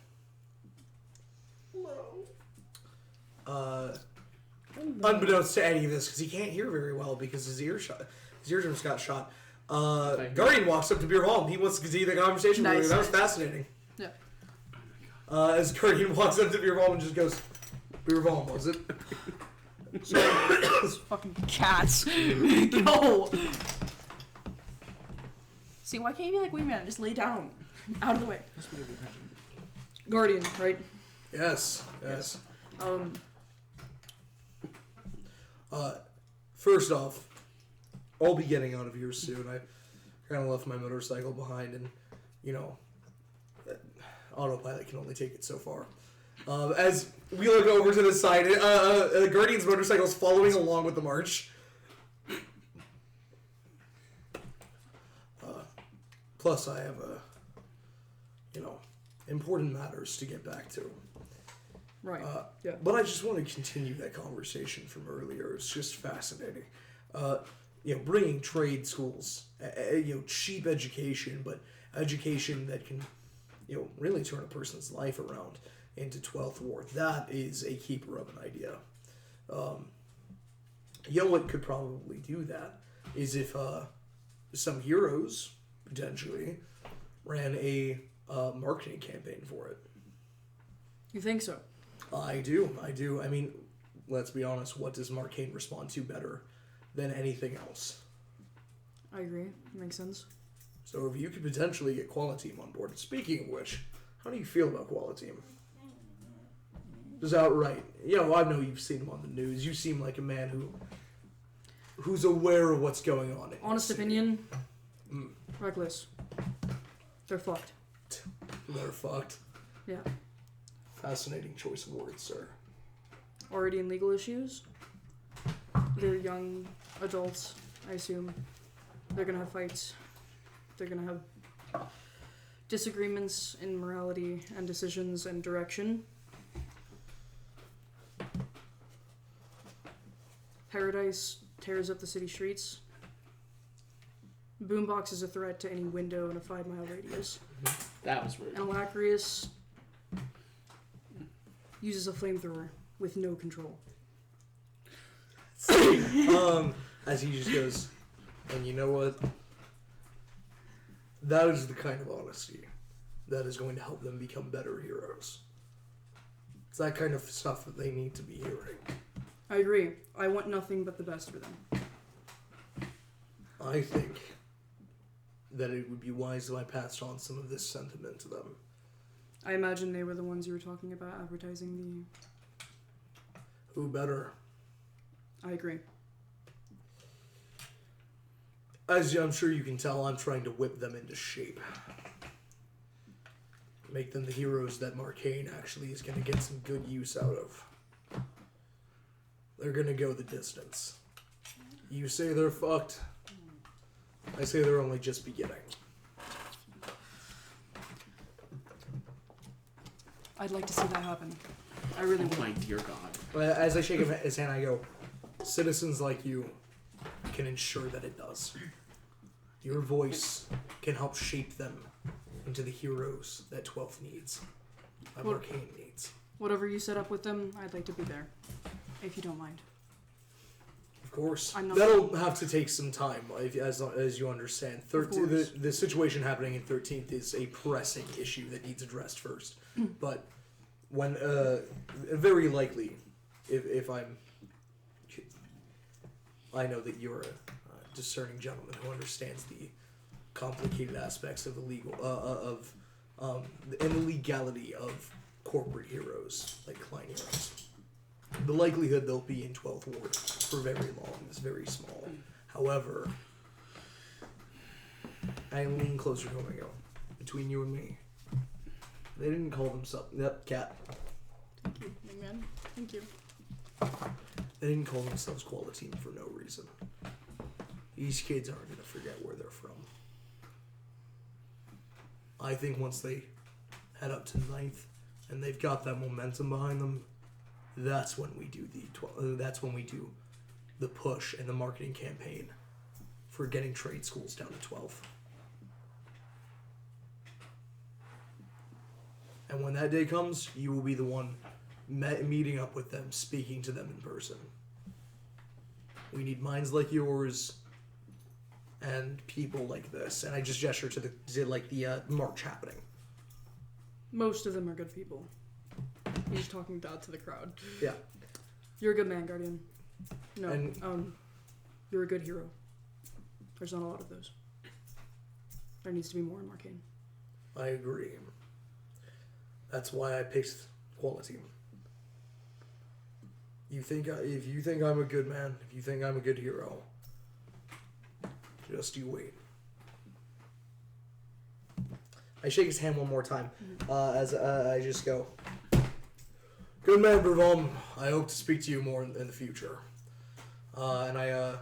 Unbeknownst to any of this, because he can't hear very well because his eardrums got shot. Guardian walks up to Beer Hall and he wants to continue the conversation with you. That was fascinating. Yeah. As Guardian walks up to Beer Hall and just goes, Beer Hall, was it? Those fucking cats. Go! See, why can't you be like Wingman? Just lay down. Out of the way. Guardian, right? Yes. Um, First off, I'll be getting out of here soon. I kind of left my motorcycle behind, and autopilot can only take it so far. As we look over to the side, Guardian's motorcycle is following along with the march. Plus, I have important matters to get back to. right. Yeah. But I just want to continue that conversation from earlier. It's just fascinating. Bringing trade schools, cheap education, but education that can, really turn a person's life around into 12th Ward. That is a keeper of an idea. What could probably do that is if some heroes, potentially, ran a marketing campaign for it. You think so? I do. I mean, let's be honest. What does Marcainne respond to better than anything else? I agree. Makes sense. So if you could potentially get Qualiteam on board. Speaking of which, how do you feel about Qualiteam? Just outright. I know you've seen him on the news. You seem like a man who's aware of what's going on. Honest opinion. Reckless. They're fucked. They're fucked. Yeah. Fascinating choice of words, sir. Already in legal issues. They're young adults, I assume. They're gonna have fights. They're gonna have disagreements in morality and decisions and direction. Paradise tears up the city streets. Boombox is a threat to any window in a 5-mile radius. That was rude. And Alacrius uses a flamethrower with no control. As he just goes, and you know what? That is the kind of honesty that is going to help them become better heroes. It's that kind of stuff that they need to be hearing. I agree. I want nothing but the best for them. I think that it would be wise if I passed on some of this sentiment to them. I imagine they were the ones you were talking about advertising Who better? I agree. As I'm sure you can tell, I'm trying to whip them into shape. Make them the heroes that Marcainne actually is going to get some good use out of. They're going to go the distance. You say they're fucked. I say they're only just beginning. I'd like to see that happen. I really Oh would. my dear God. But as I shake his hand, I go, citizens like you can ensure that it does. Your voice can help shape them into the heroes that 12th needs, that What- Marcainne needs. Whatever you set up with them, I'd like to be there, if you don't mind. Of course. I'm not- That'll have to take some time, as you understand. course. The situation happening in 13th is a pressing issue that needs addressed first. But when, very likely, if I know that you're a discerning gentleman who understands the complicated aspects of the legal, and the legality of corporate heroes, like Klein heroes. The likelihood they'll be in 12th Ward for very long is very small. However, I lean closer to him and go, between you and me, they didn't call themselves... Yep, cat. Thank you, young man. Thank you. They didn't call themselves Quality for no reason. These kids aren't going to forget where they're from. I think once they head up to 9th and they've got that momentum behind them, that's when we do the push and the marketing campaign for getting trade schools down to 12. And when that day comes, you will be the one meeting up with them, speaking to them in person. We need minds like yours and people like this. And I just gesture to the march happening. Most of them are good people. He's talking to the crowd. Yeah. You're a good man, Guardian. No, And- you're a good hero. There's not a lot of those. There needs to be more in Marcainne. I agree. That's why I picked Quality. If you think I'm a good man, if you think I'm a good hero, just you wait. I shake his hand one more time, as I just go, good man, Bravom. I hope to speak to you more in the future. And I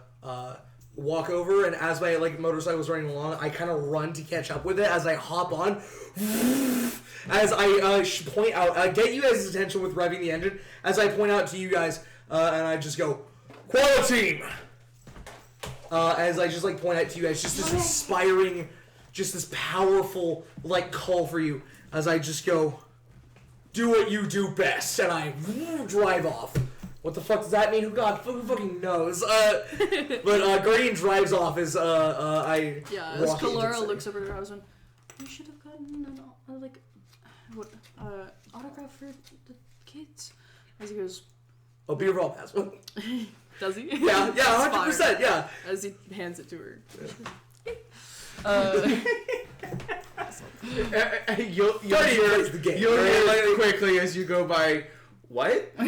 walk over, and as my motorcycle's running along, I kind of run to catch up with it as I hop on. As I point out, get you guys' attention with revving the engine, as I point out to you guys, and I just go, Quality! As I just point out to you guys, just this inspiring, just this powerful call for you, as I just go, do what you do best, and I drive off. What the fuck does that mean? Who fucking knows? But Guardian drives off as I Yeah, walk as into the Kalara city. looks over at her husband, you should have gotten an autograph for the kids. As he goes, Oh, beer vault has one. does he? Yeah, That's 100%, yeah. As he hands it to her. You'll Guardian hear, plays the game. you'll hear right? quickly as you go by, what? As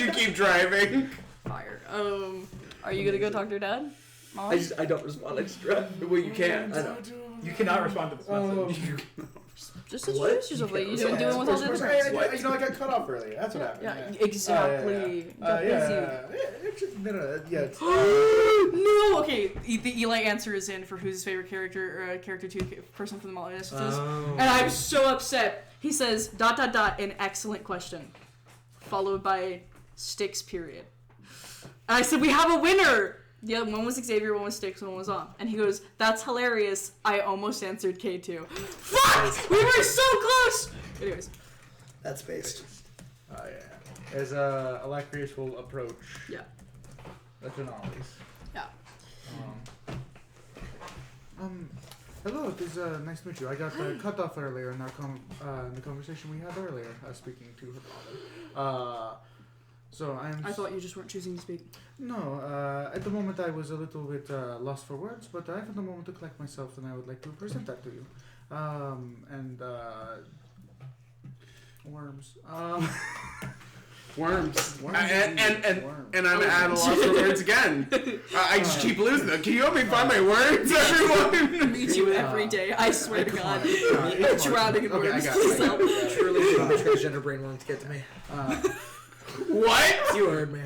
you keep driving. Fire. Are you gonna go talk to your dad? Mom? I don't respond. I just drive. Well, you can't. I know. You cannot respond to this message. Just What? introduce yourself. Like, you doing with all the other I friends. got cut off earlier. That's what happened. Yeah, exactly. Got busy. No, okay. The Eli answer is in for who's his favorite character, character 2 person from the Molly Initiatives. Oh. And I'm so upset. He says, ... an excellent question. Followed by Styx, period. And I said, we have a winner! Yeah, one was Xavier, one was Styx, one was On. And he goes, that's hilarious. I almost answered K2. Fuck! We were so close! Anyways. That's based. Oh yeah. As Alacrius will approach. Yeah. The finales. Yeah. Hello, it is nice to meet you. I got cut off earlier in the conversation we had earlier, speaking to her father. So I thought you just weren't choosing to speak. No, at the moment I was a little bit lost for words, but I have a moment to collect myself, and I would like to present that to you. Worms. Worms. Worms And I'm at a loss for words again. I just keep losing them. Can you help me find my words, everyone? Me too every day. I swear to God. I'm Drowning in words. I got it. Truly too much transgender brain worm to get to me. What? You heard me.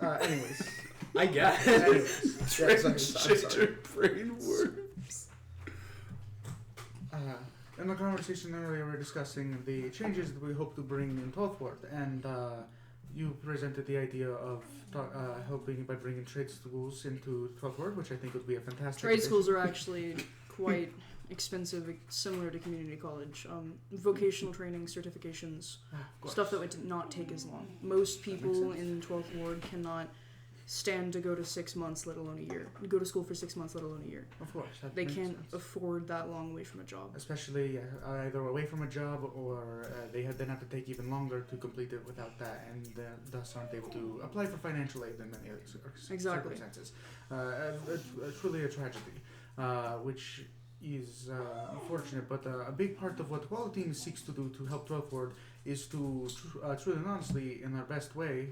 Anyways, I guess. Transgender brain worms. In the conversation earlier, we were discussing the changes that we hope to bring in 12th Ward, and you presented the idea of helping by bringing trade schools into 12th Ward, which I think would be a fantastic Trade schools are actually quite expensive, similar to community college. Vocational training, certifications, stuff that would not take as long. Most people in 12th Ward cannot stand to go to 6 months, let alone a year. Go to school for 6 months, let alone a year. Of course. That They makes can't sense. afford that long away from a job. Especially either away from a job or they then have to take even longer to complete it without that, and thus aren't able to apply for financial aid in many other Exactly. circumstances. Truly a tragedy, which is unfortunate, but a big part of what Quality Team seeks to do to help 12th Ward is to truly and honestly, in our best way,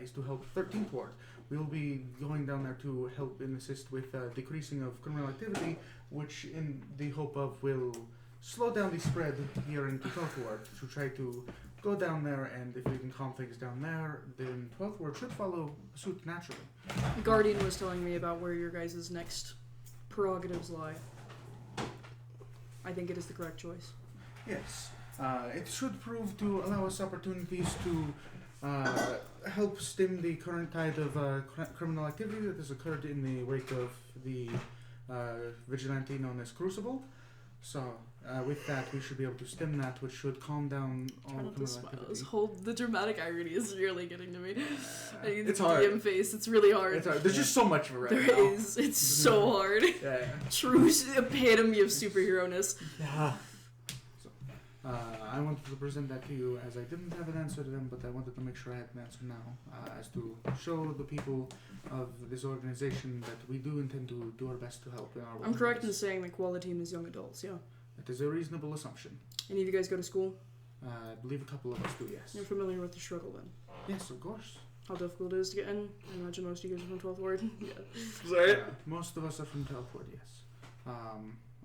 is to help 13th Ward. We will be going down there to help and assist with decreasing of criminal activity, which in the hope of will slow down the spread here into 12th Ward to try to go down there, and if we can calm things down there, then 12th Ward should follow suit naturally. Guardian was telling me about where your guys' next prerogatives lie. I think it is the correct choice. Yes. It should prove to allow us opportunities to help stem the current tide of criminal activity that has occurred in the wake of the vigilante known as Crucible. So, with that, we should be able to stem that, which should calm down all Try not to criminal smile. activity. The dramatic irony is really getting to me. It's The hard. DM face, it's really hard. It's hard. There's just so much of it right There now. is. It's so hard. Yeah. True epitome of superhero-ness. Yeah. I wanted to present that to you as I didn't have an answer to them, but I wanted to make sure I had an answer now, as to show the people of this organization that we do intend to do our best to help in our I'm correct in ways. saying that Quality Team is young adults, yeah. It is a reasonable assumption. Any of you guys go to school? I believe a couple of us do, yes. You're familiar with the struggle then. Yes, of course. How difficult it is to get in? I imagine most of you guys are from 12th Ward. Yeah. Sorry. Most of us are from Telford, yes.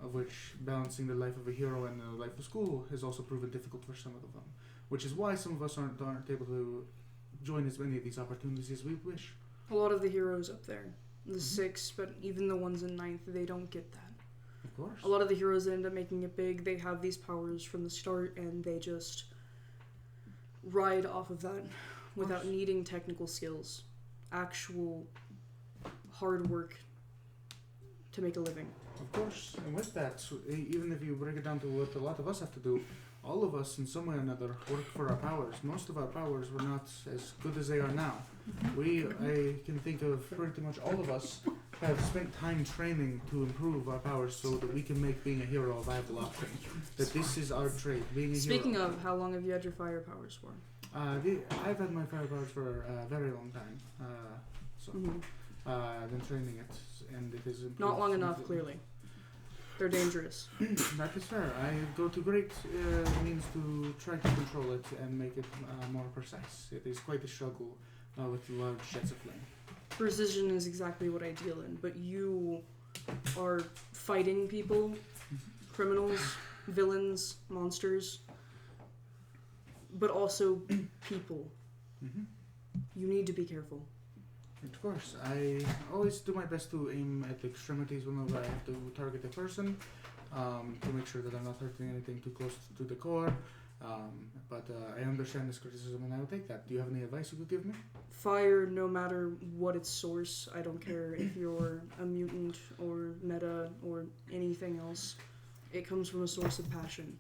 Of which balancing the life of a hero and the life of school has also proven difficult for some of them. Which is why some of us aren't able to join as many of these opportunities as we wish. A lot of the heroes up there, the 6, but even the ones in 9th, they don't get that. Of course. A lot of the heroes that end up making it big, they have these powers from the start and they just ride off of that without needing technical skills. Actual hard work to make a living. Of course, and with that, so even if you break it down to what a lot of us have to do, all of us in some way or another work for our powers. Most of our powers were not as good as they are now. I can think of pretty much all of us have spent time training to improve our powers so that we can make being a hero a viable option. That this is our trade, being a Speaking hero. of, how long have you had your fire powers for? I've had my fire powers for a very long time. Mhm. I've been training it, and it is improved Not long enough, significantly. clearly. They're dangerous. That is fair. I go to great means to try to control it and make it more precise. It is quite a struggle with large jets of flame. Precision is exactly what I deal in, but you are fighting people, criminals, villains, monsters, but also people. Mm-hmm. You need to be careful. Of course, I always do my best to aim at the extremities whenever I have to target a person, to make sure that I'm not hurting anything too close to the core. But I understand this criticism and I will take that. Do you have any advice you could give me? Fire, no matter what its source, I don't care if you're a mutant or meta or anything else, it comes from a source of passion.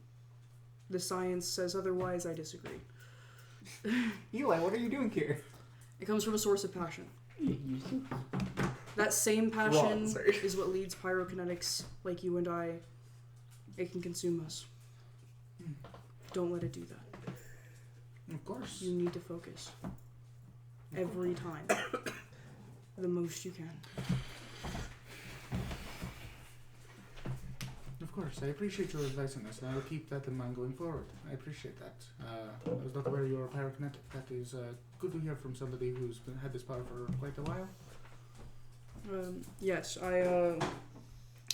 The science says otherwise, I disagree. Eli, what are you doing here? It comes from a source of passion. That same passion is what leads pyrokinetics like you and I. It can consume us. Don't let it do that. Of course. You need to focus. Every time. The most you can. Of course, I appreciate your advice on this, and I will keep that in mind going forward. I appreciate that. I was not aware you are pyrokinetic. That is good to hear from somebody who's had this power for quite a while. Yes,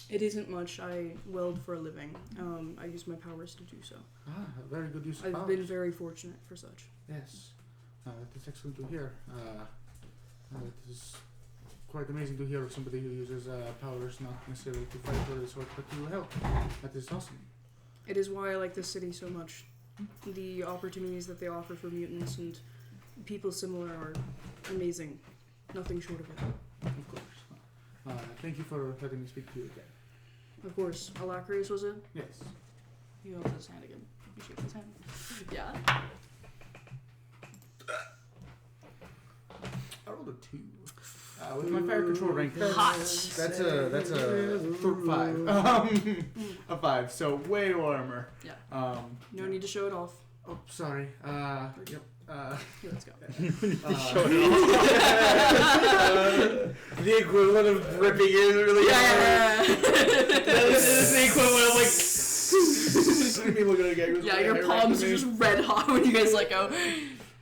it isn't much. I weld for a living. I use my powers to do so. A very good use of I've powers. been very fortunate for such. Yes, that is excellent to hear. That is quite amazing to hear of somebody who uses powers not necessarily to fight or sort, but to help. That is awesome. It is why I like this city so much. The opportunities that they offer for mutants and people similar are amazing. Nothing short of it. Of course. Thank you for letting me speak to you again. Of course. Alacrius, was it? Yes. He holds his hand again. He shakes his hand. Yeah. I rolled a 2. With my fire control rank, Hot. that's a 5. A 5, so way warmer. Yeah. No need to show it off. Oh, sorry. Yep. Here, let's go. The equivalent of ripping in really hard. This is the equivalent of like. Me looking at a guy who's Yeah, got your hair palms right are to just me. red hot when you guys let go.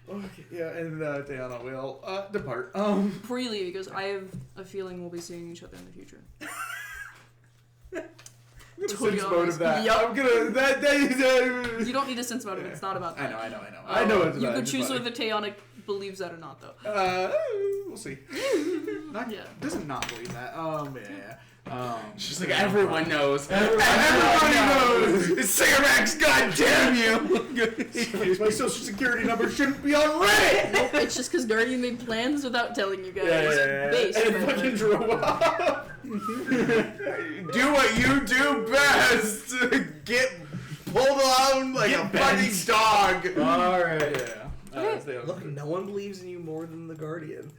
Okay, yeah, and Diana will depart. Before you leave, because I have a feeling we'll be seeing each other in the future. Totally sense mode of that. Yep. I'm gonna that. You don't need a sense about it. It's not about that. I know. I know it's You about could it, choose but- whether Teonic believes that or not, though. We'll see. Not, Yeah. Doesn't not believe that. Yeah. She's like, everyone knows. Everybody knows. It's Cigarmax, goddamn you! My social security number shouldn't be on Reddit. Nope, it's just because Guardian made plans without telling you guys. Yeah. Base, And it apparently. fucking drove off. Do what you do best! Get pulled on like Get a fucking dog! Alright, yeah. Look, no one believes in you more than the Guardian.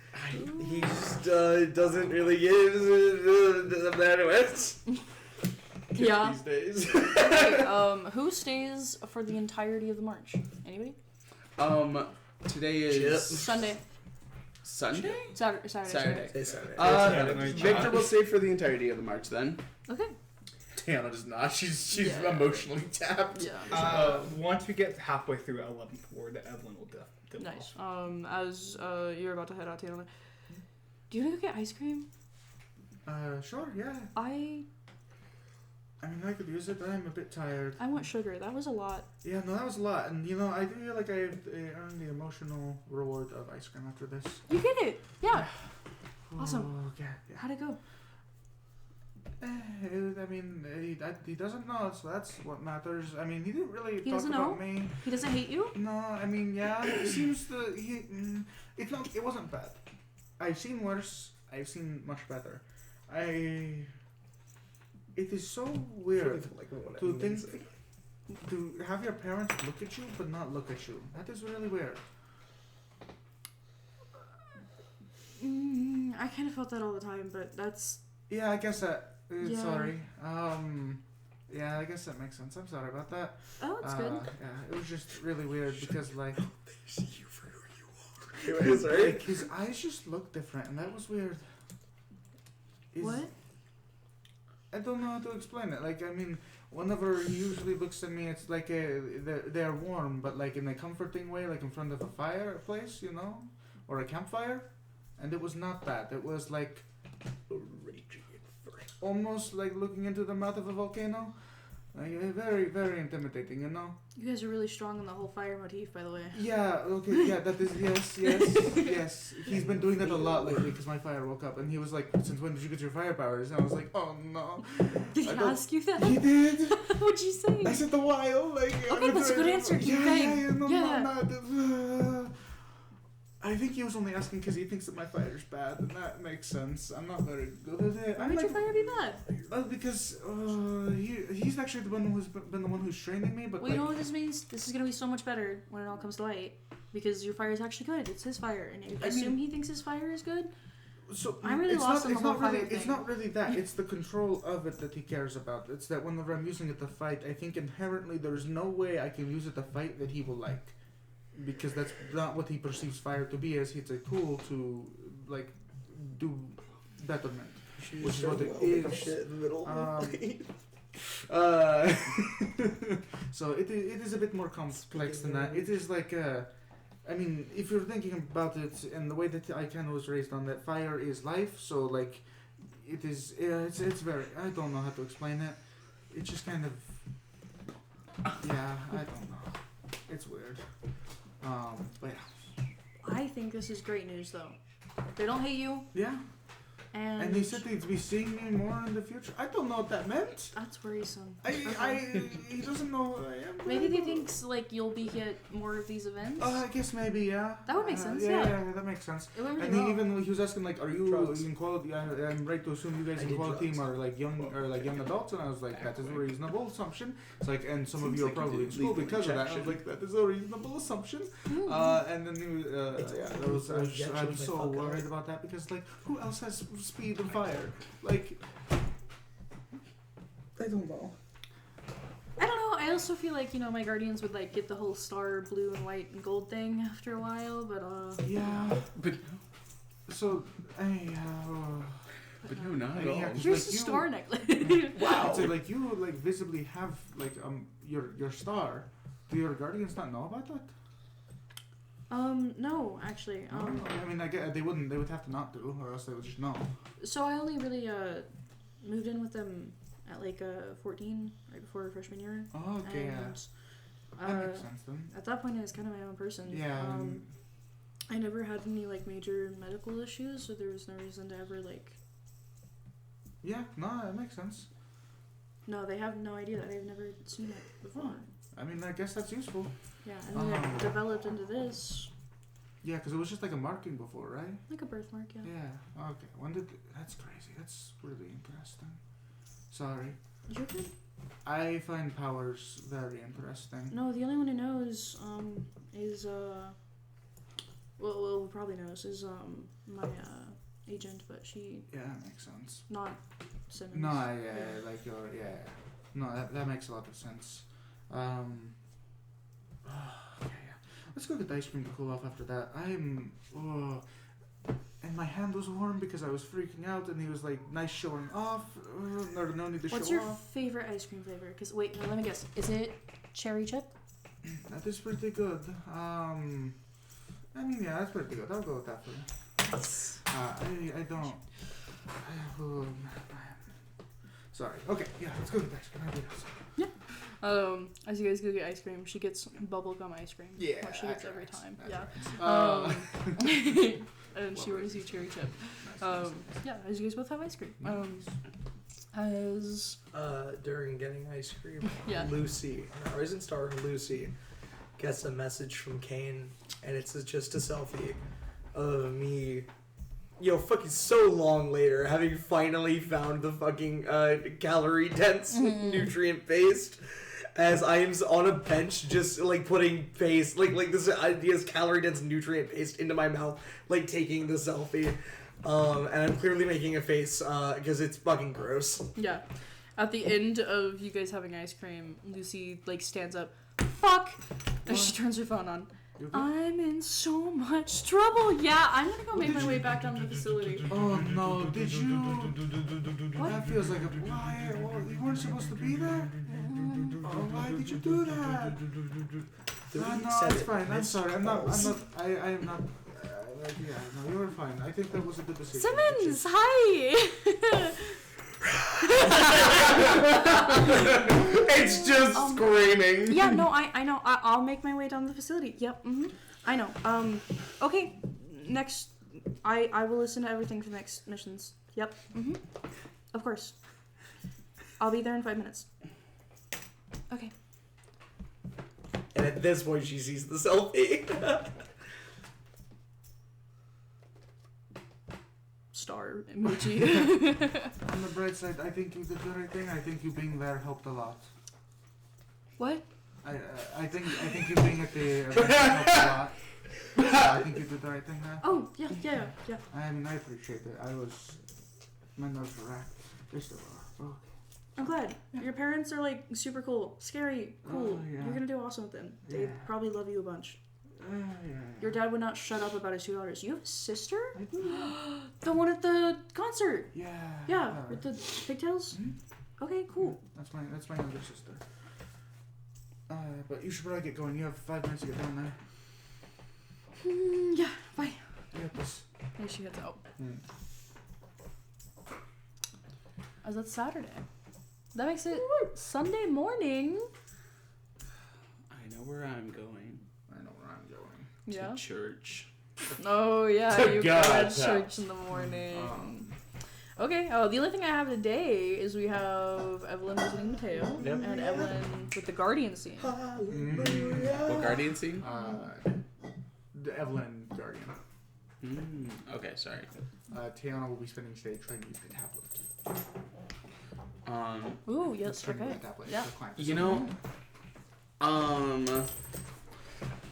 He just doesn't really give a matter what. Yeah. These days. Okay, who stays for the entirety of the march? Anybody? Today Chip. is Sunday. Sunday? Saturday. Saturday. They said it. Victor will stay for the entirety of the march then. Okay. Tiana does not. She's Yeah. emotionally tapped. Yeah. Once we get halfway through 11th ward, Evelyn will dip Nice. off. As you're about to head out, Taylor, do you want to go get ice cream? Sure, yeah. I I mean, I could use it, but I'm a bit tired. want sugar. That was a lot. Yeah, no, that was a lot. And, I do feel like I earned the emotional reward of ice cream after this. You get it. Yeah. Awesome. Oh, yeah. How'd it go? I mean, he doesn't know, so that's what matters. I mean, he didn't really talk doesn't about know? me. He doesn't hate you? No, I mean, yeah, it seems it wasn't bad. I've seen worse. I've seen much better. It is so weird to think to have your parents look at you but not look at you. That is really weird. I kind of felt that all the time, but that's... Yeah, I guess that. Yeah. Sorry. Yeah, I guess that makes sense. I'm sorry about that. Oh, that's good. Yeah, it was just really weird because like. See you for who you are. Anyways, right? Like his eyes just look different, and that was weird. What? I don't know how to explain it. Like, I mean, whenever he usually looks at me, it's like they're warm, but like in a comforting way, like in front of a fireplace, or a campfire. And it was not that. It was like almost like looking into the mouth of a volcano. Like, very, very intimidating, You guys are really strong on the whole fire motif, by the way. Yeah, okay, yeah, that is, yes. He's been doing that a lot lately because my fire woke up and he was like, since when did you get your fire powers? And I was like, oh no. Did he ask you that? He did. What'd you say? I said a while, like. Okay, that's a good answer. Keep going. No, Yeah. I think he was only asking because he thinks that my fire's bad, and that makes sense. I'm not very good at it. Why would your fire be bad? Because he's actually the one who's been the one who's training me, but Well, you know what this means? This is gonna be so much better when it all comes to light. Because your fire is actually good. It's his fire. And I assume he thinks his fire is good? So I'm really lost on the whole fire It's thing. not really that. It's the control of it that he cares about. It's that whenever I'm using it to fight, I think inherently there's no way I can use it to fight that he will like. Because that's not what he perceives fire to be, as it's a tool to, like, do betterment. Which is what it is. Shit in the middle. So it is a bit more complex than that. It is like, I mean, if you're thinking about it in the way that I kind of was raised on, that fire is life, so, like, it is, it's very, I don't know how to explain it. It's just kind of, yeah, I don't know. It's weird. But yeah. I think this is great news, though. They don't hate you. Yeah. And they said they'd be seeing me more in the future. I don't know what that meant. That's worrisome. He doesn't know who I am. Maybe they think like you'll be at more of these events. I guess maybe, yeah. That would make sense, Yeah, yeah. that makes sense. It went really And well. he was asking like, are you Drugs. in quality? I'm right to assume you guys I in did quality team drugs. are like young adults, and I was like, that is a reasonable assumption. It's like, and some of Seems you are like you probably did in school legal because of that. I was injection. like, that is a reasonable assumption. And then he, I'm so worried about that because like, who else has speed and fire? Like, I don't know. I don't know. I also feel like my guardians would like get the whole star blue and white and gold thing after a while, but Yeah, But so but no, not at Yeah, all. 'cause here's like the you- star necklace. wow. So like you like visibly have like your star. Do your guardians not know about that? No, actually. I mean, I get they wouldn't. They would have to not do, or else they would just know. So I only really moved in with them at like 14, right before freshman year. Oh, okay, yeah. And That makes sense then. at that point, I was kind of my own person. Yeah. I never had any like major medical issues, so there was no reason to ever like. Yeah. No, that makes sense. No, they have no idea that I've never seen it before. I mean, I guess that's useful. Yeah, and then it developed into this, Yeah, because it was just like a marking before, right? like a birthmark. Yeah. Yeah. Okay. When did? That's crazy. That's really interesting. Sorry. You're good. I find powers very interesting. No, the only one who knows is well probably knows is my agent, but she Yeah, that makes sense. not Simmons. No, yeah, like your No, that makes a lot of sense. Yeah. Let's go get ice cream to cool off after that. And my hand was warm because I was freaking out, and he was like, "Nice showing off." No need to What's show your off. favorite ice cream flavor? Because wait, no, let me guess. Is it cherry chip? That is pretty good. I mean, yeah, that's pretty good. I'll go with that for you. I don't. Sorry. Okay, yeah, let's go get ice cream. I'll do this. As you guys go get ice cream, she gets bubblegum ice cream. Yeah, Which she gets that every tracks. time. That Yeah. tracks. And she orders you cherry chip. Yeah, as you guys both have ice cream. During getting ice cream, Yeah. Lucy, our Risen Star Lucy, gets a message from Kane, and it's just a selfie of me, fucking so long later, having finally found the fucking calorie dense nutrient paste. As I am on a bench, just like putting paste, like this idea's calorie dense nutrient paste into my mouth, like taking the selfie, and I'm clearly making a face because it's fucking gross. Yeah. At the end of you guys having ice cream, Lucy like stands up. Fuck! And she turns her phone on. You okay? I'm in so much trouble. Yeah, I'm gonna go make my way back down to the facility. Oh no! Did you? What? That feels like a. Why? Well, you weren't supposed to be there. Oh, why did you do that? No, it's fine. I'm sorry. I'm not. I am not. Yeah, no, you were fine. I think that was a good decision. Simmons, hi! It's just screaming. Yeah, no, I know. I'll make my way down to the facility. Yep, I know. Okay, next, I will listen to everything for the next missions. Yep, of course. I'll be there in 5 minutes. Okay. And at this point, she sees the selfie. Star emoji. On the bright side, I think you did the right thing. I think you being there helped a lot. What? I think you being at the event helped a lot. I think you did the right thing there. Oh, yeah. I mean, I appreciate it. My nerves were racked. They still are. Okay. I'm glad. Your parents are like super cool. Scary, cool. Oh, yeah. You're gonna do awesome with them. They Yeah. probably love you a bunch. Yeah. Your dad would not shut up about his $2. You have a sister? I do. The one at the concert. Yeah. Yeah, with the pigtails. Okay, cool. That's my younger sister. But you should probably get going. You have 5 minutes to get down there. Yeah, bye. Yeah, this. There she gets out. Mm. Oh, that's Saturday. That makes it Sunday morning. I know where I'm going. I know where I'm going. Yeah. To church. Oh yeah, To you got God's church house. in the morning. Okay, the only thing I have today is we have Evelyn visiting Mateo and Evelyn with the Guardian scene. What Guardian scene? The Evelyn Guardian. Okay, sorry. Tiana will be spending today trying to use the tablet. Ooh, yes, Trying to okay. use the tablet Yeah. for the client. You know,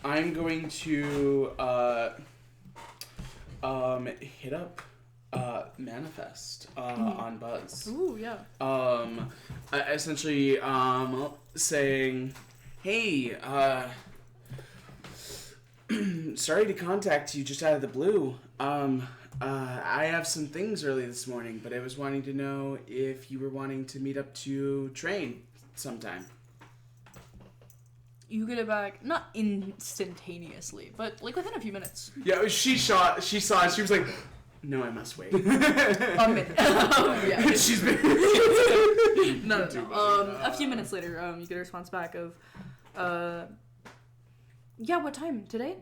I'm going to hit up Manifest on Buzz. Ooh, yeah. Essentially saying, hey, sorry to contact you just out of the blue. I have some things early this morning, but I was wanting to know if you were wanting to meet up to train sometime. You get it back, not instantaneously, but like within a few minutes. Yeah, she saw it, she was like, no, I must wait. A minute. Yeah. She's been... No. A few minutes later, you get a response back of, yeah, what time? Today?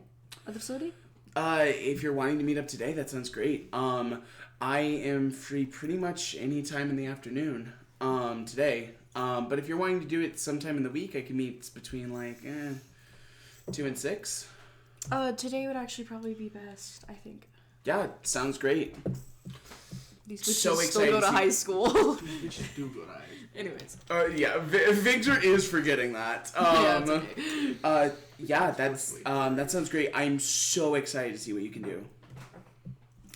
At the facility? If you're wanting to meet up today, that sounds great. I am free pretty much any time in the afternoon, today. But if you're wanting to do it sometime in the week, I can meet between like 2 and 6. Today would actually probably be best, I think. Yeah, sounds great. These bitches So still excited go to to- high school. Bitches do go to high. Anyways. Yeah, Victor is forgetting that. Yeah, it's okay. Yeah, that sounds great. I'm so excited to see what you can do.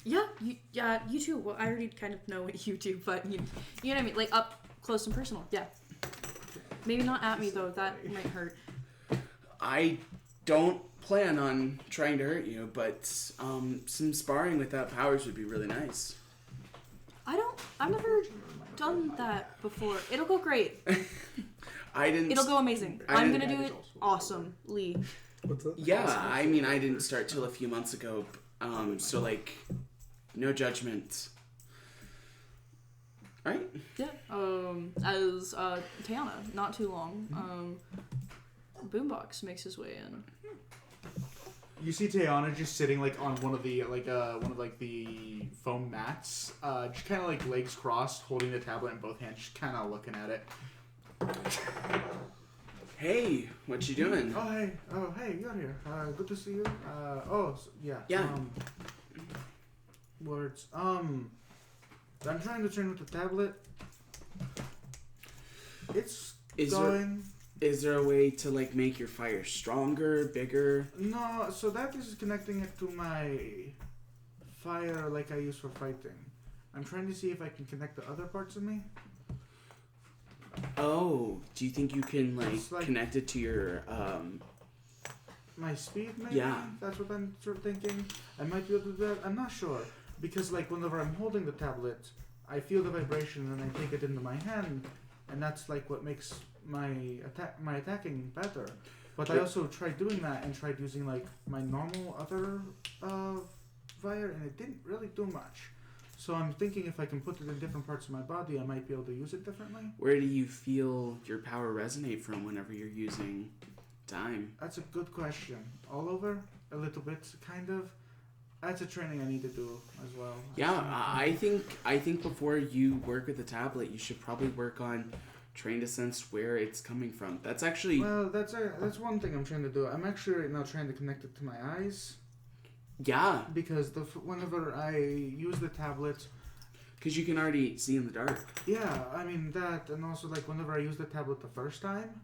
Yeah, you too. Well, I already kind of know what you do, but you know what I mean? Like, up close and personal, yeah. Maybe not at me, though. That might hurt. I don't plan on trying to hurt you, but some sparring without powers would be really nice. I've never done that before. It'll go great. It'll go amazing. I'm gonna do it awesomely. What's that? Yeah, I mean, I didn't start till a few months ago, so like, no judgment. Right? Yeah. As Tiana, not too long, Boombox makes his way in. You see Tiana just sitting like on one of the the foam mats, just kind of like legs crossed, holding the tablet in both hands, just kind of looking at it. Hey, what you doing? Oh hey, you're here. Good to see you. Yeah. Yeah. Words. I'm trying to train with the tablet. It's going. Is there a way to like make your fire stronger, bigger? No, so that is connecting it to my fire like I use for fighting. I'm trying to see if I can connect the other parts of me. Oh, do you think you can It's like- connect it to your My speed, maybe? Yeah. That's what I'm sort of thinking. I might be able to do that. I'm not sure. Because, like, whenever I'm holding the tablet, I feel the vibration and I take it into my hand. And that's, like, what makes my attacking better. But I also tried doing that and tried using, like, my normal other fire, and it didn't really do much. So I'm thinking if I can put it in different parts of my body, I might be able to use it differently. Where do you feel your power resonate from whenever you're using time? That's a good question. All over? A little bit, kind of. That's a training I need to do as well. Yeah, I think before you work with the tablet, you should probably work on trying to sense where it's coming from. That's actually Well, that's one thing I'm trying to do. I'm actually right now trying to connect it to my eyes. yeah, Because whenever I use the tablet, because you can already see in the dark. yeah, I mean that, and also like whenever I used the tablet the first time,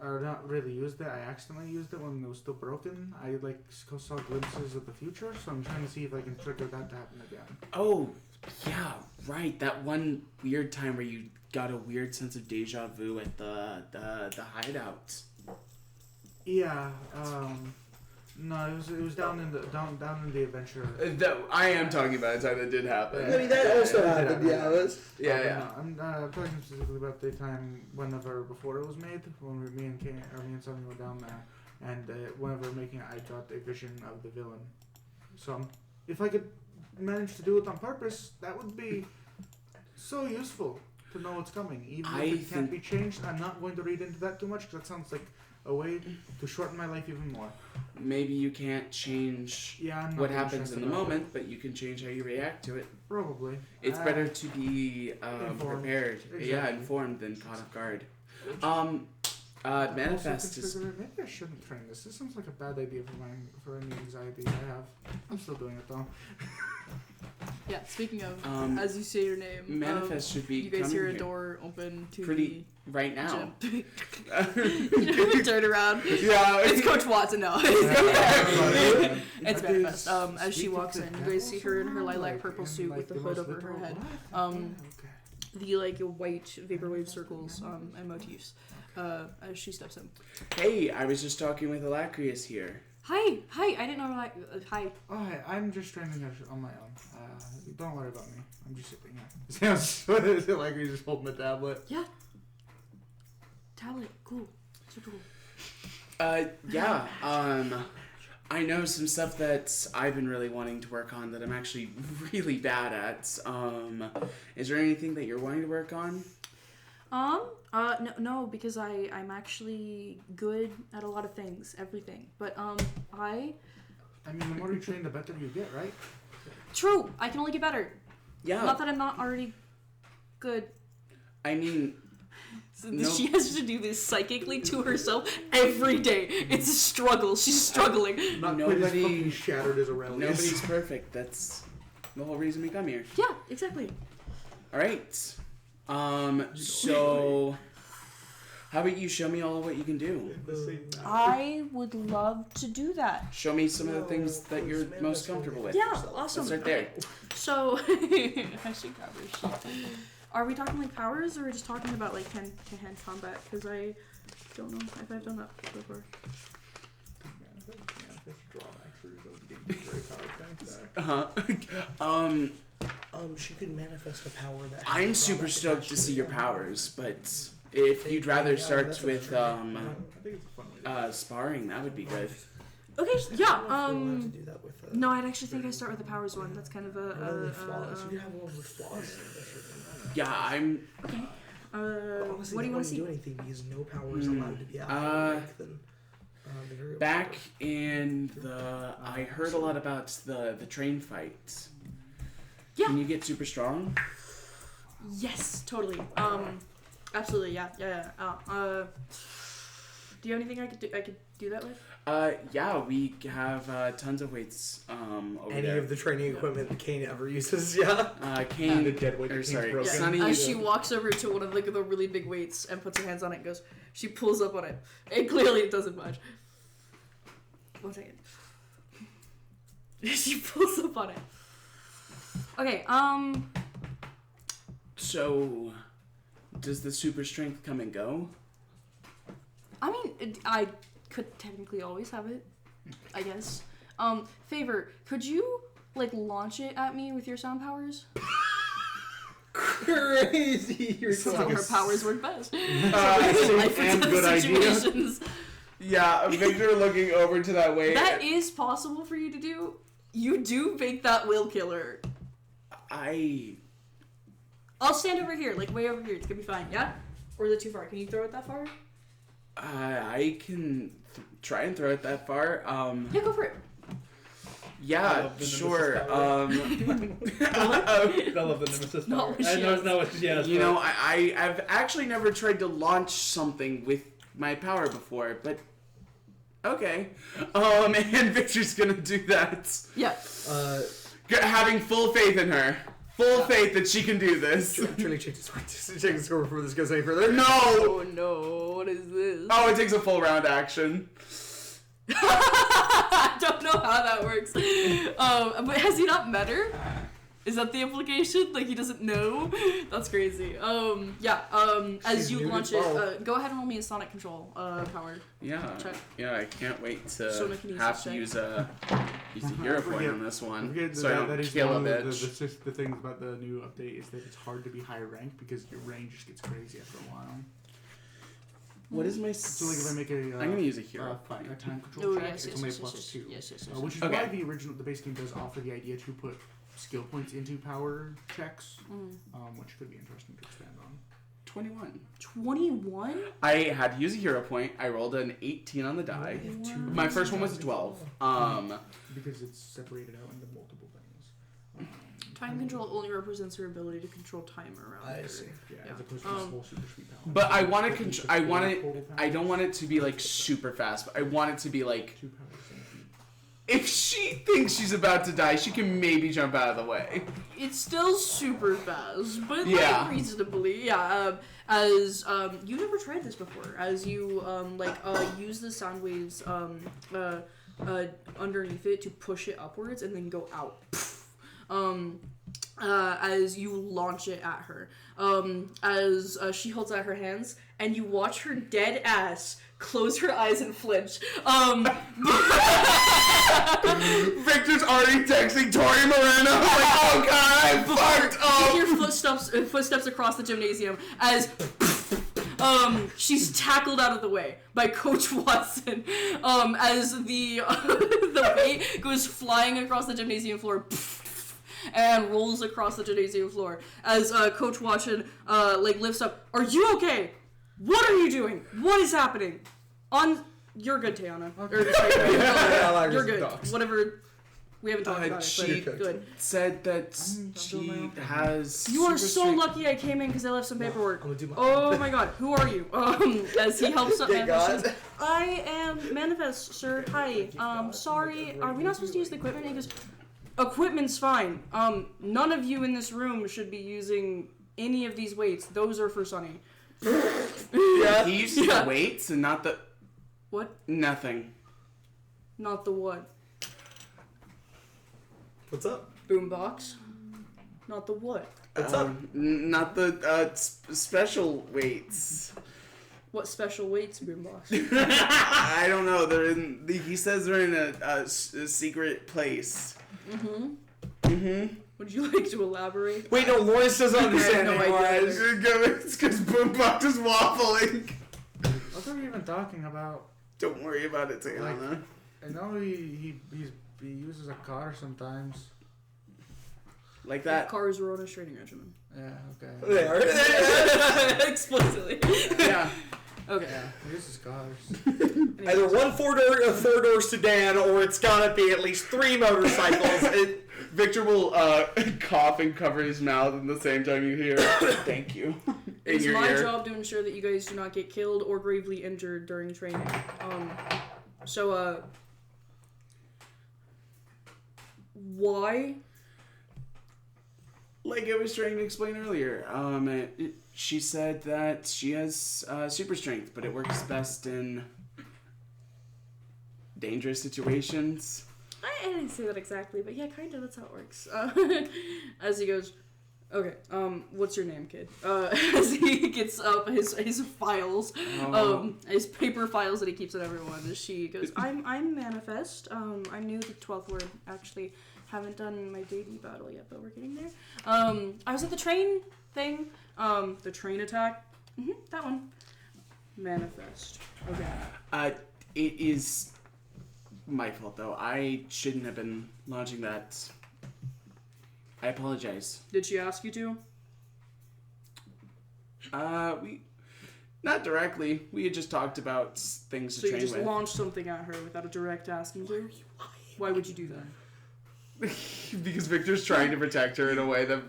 or not really used it, I accidentally used it when it was still broken. I like saw glimpses of the future, so I'm trying to see if I can trigger that to happen again. Oh, yeah, right. That one weird time where you got a weird sense of deja vu at the hideout. Yeah, no, it was down in the adventure. I am talking about a time that did happen. I mean, that also Yeah, happened. yeah. Yeah, that's... Yeah. I'm talking specifically about the time whenever before it was made, when me and Sonny were down there, and whenever making it, I got a vision of the villain. So if I could manage to do it on purpose, that would be so useful to know what's coming, even if it can't be changed. I'm not going to read into that too much because that sounds like a way to shorten my life even more. Maybe you can't change Yeah, I'm not what really happens stressed in the about moment, but you can change how you react to it. Probably. It's better to be Informed. prepared, yeah, Exactly. informed than caught off guard. Also Manifest is consider maybe I shouldn't train this. This sounds like a bad idea for any anxiety I have. I'm still doing it though. Yeah, speaking of, as you say your name, Manifest should be you guys coming hear a here door open to pretty right now. the gym. Turn around. Yeah, It's Coach Watson now. It's Okay, Manifest. As she speak of walks the in, you guys see her in her devil lilac somehow, purple like, suit in, with the like, hood most over her literal head. life? Okay. The like white vaporwave circles and motifs. As she steps in. Hey, I was just talking with Alacrius here. Hi, I didn't know that. Hi. Oh, hi, I'm just training on my own. Don't worry about me. I'm just sitting here. Sounds is it like you're just holding the tablet? Yeah. Tablet, cool. Super cool. Yeah, I know some stuff that I've been really wanting to work on that I'm actually really bad at. Is there anything that you're wanting to work on? No, because I'm actually good at a lot of things, everything. But, I mean, the more you train, the better you get, right? True, I can only get better. Yeah. Not that I'm not already good. I mean, So No. She has to do this psychically to herself every day. It's a struggle. She's struggling. Not quite as Nobody- fucking shattered as Aurelius. nobody's perfect. That's the whole reason we come here. Yeah, exactly. All right. So, how about you show me all of what you can do? I would love to do that. Show me some of the things that you're most comfortable with. Yeah, awesome. Let's start there. So, I should grab her sheet. Are we talking like powers, or are we just talking about like hand-to-hand combat? Because I don't know if I've done that before. She could manifest a power that. I'm super stoked to see your powers, but if you'd rather start with I think it's a fun way to sparring, that would be good. Okay, I yeah. don't know if you're allowed to do that with, No, I'd actually think I start with the powers one. That's kind of one with flaws. If you have one with flaws, Yeah, I'm. honestly, what do you want to see? do anything because no power is allowed to be out. Then the variable Back stuff. in the, I heard a lot about the train fight. Yeah. Can you get super strong? Yes, totally. Absolutely, yeah. Do you have anything I could do that with? Yeah, we have tons of weights over Any there. of the training equipment that Kane ever uses, yeah. Kane, the dead weight or that Kane's sorry, broken. Sunny. As she walks over to one of like the really big weights and puts her hands on it and goes, she pulls up on it. And clearly it doesn't budge. 1 second. She pulls up on it. Okay, So, does the super strength come and go? I mean, I could technically always have it, I guess. Favor, could you, like, launch it at me with your sound powers? Crazy! You're That's how her powers work best. safe and good idea. Situations. Yeah, Victor looking over to that way. That is possible for you to do. You do make that will killer. I'll stand over here, like way over here. It's gonna be fine, yeah? Or is it too far? Can you throw it that far? I can try and throw it that far. Yeah, go for it. Yeah, sure. I love the nemesis Not power. what she has. No, it's yes. You know, I've actually never tried to launch something with my power before, but okay. And Victor's gonna do that. Yeah. Having full faith in her. Full faith that she can do this. Trying to check the score before this goes any further. No! Oh no, what is this? Oh, it takes a full round action. I don't know how that works. But has he not met her? Is that the implication? Like he doesn't know? That's crazy. As She's you new to launch twelve. it, go ahead and roll me a sonic control power. Yeah. Check. Yeah, I can't wait to Telekinesis have to check. use a hero point on this one. Forget So I don't that is kill a one of bitch. the things about the new update is that it's hard to be high ranked because your range just gets crazy after a while. What is my... So like if I make a I'm gonna use a hero. a time control Oh, check, yes, it's yes, only a yes, plus yes, 2. yes. Which is Okay. why the base game does offer the idea to put skill points into power checks, which could be interesting to expand on. 21. 21? I had to use a hero point. I rolled an 18 on the die. My first one was a 12. Because it's separated out into multiple things. Time control only represents her ability to control time around her. I see. Yeah, Yeah. as opposed to this whole super sweet power. But I want to I don't want it to be like super fast, but I want it to be like 2 powers and a feat. if she thinks she's about to die, she can maybe jump out of the way. It's still super fast, but Yeah. like reasonably, yeah. As you never tried this before, as you use the sound waves underneath it to push it upwards and then go out. As you launch it at her, as she holds out her hands, and you watch her dead ass close her eyes and flinch. Victor's already texting Tori Moreno like, oh god, I fucked You up. hear footsteps across the gymnasium as she's tackled out of the way by Coach Watson. As the the weight goes flying across the gymnasium floor. And rolls across the gymnasium floor as Coach Watson lifts up. Are you okay? What are you doing? What is happening? You're good, Tiana. Or, sorry, you're good. Whatever. We haven't talked about it, She but good. said that she has. You are super so strength. lucky I came in because I left some paperwork. I'm gonna do my Oh my god, who are you? As he helps up Thank Manifest. God. I am Manifest, sir. Hi. Sorry, are we not supposed to use the equipment? He goes, equipment's fine. None of you in this room should be using any of these weights. Those are for Sunny. Yeah. He used Yeah. the weights and not the. What? Nothing. Not the what? What's up? Boombox? Not the what? What's up? Not the special weights. What special weights, Boombox? I don't know. They're in. He says they're in a secret place. Would you like to elaborate? Wait, no, Lawrence doesn't understand no anymore. idea. It's because Boombox is waffling. What are we even talking about? Don't worry about it, Tiana. I know he uses a car sometimes. Like That that. cars were on a training regimen. Yeah, okay. They are. Explicitly. Yeah. Okay. Yeah, he uses cars. Either one four-door sedan, or it's gotta be at least 3 motorcycles. Victor will cough and cover his mouth at the same time you hear "thank you" in It's your my ear. job to ensure that you guys do not get killed or gravely injured during training. Why? Like I was trying to explain earlier, she said that she has super strength, but it works best in dangerous situations. I didn't say that exactly, but yeah, kind of. That's how it works. As he goes, okay. What's your name, kid? As he gets up his files, his paper files that he keeps on everyone. She goes, I'm Manifest. I'm new to the 12th word. Actually, haven't done my daily battle yet, but we're getting there. I was at the train thing. The train attack. That one. Manifest. Okay. It is my fault though. I shouldn't have been launching that. I apologize. Did she ask you to? We not directly. We had just talked about things So to you train just with. launched something at her without a direct asking to? Why would you do that? Because Victor's trying to protect her in a way that.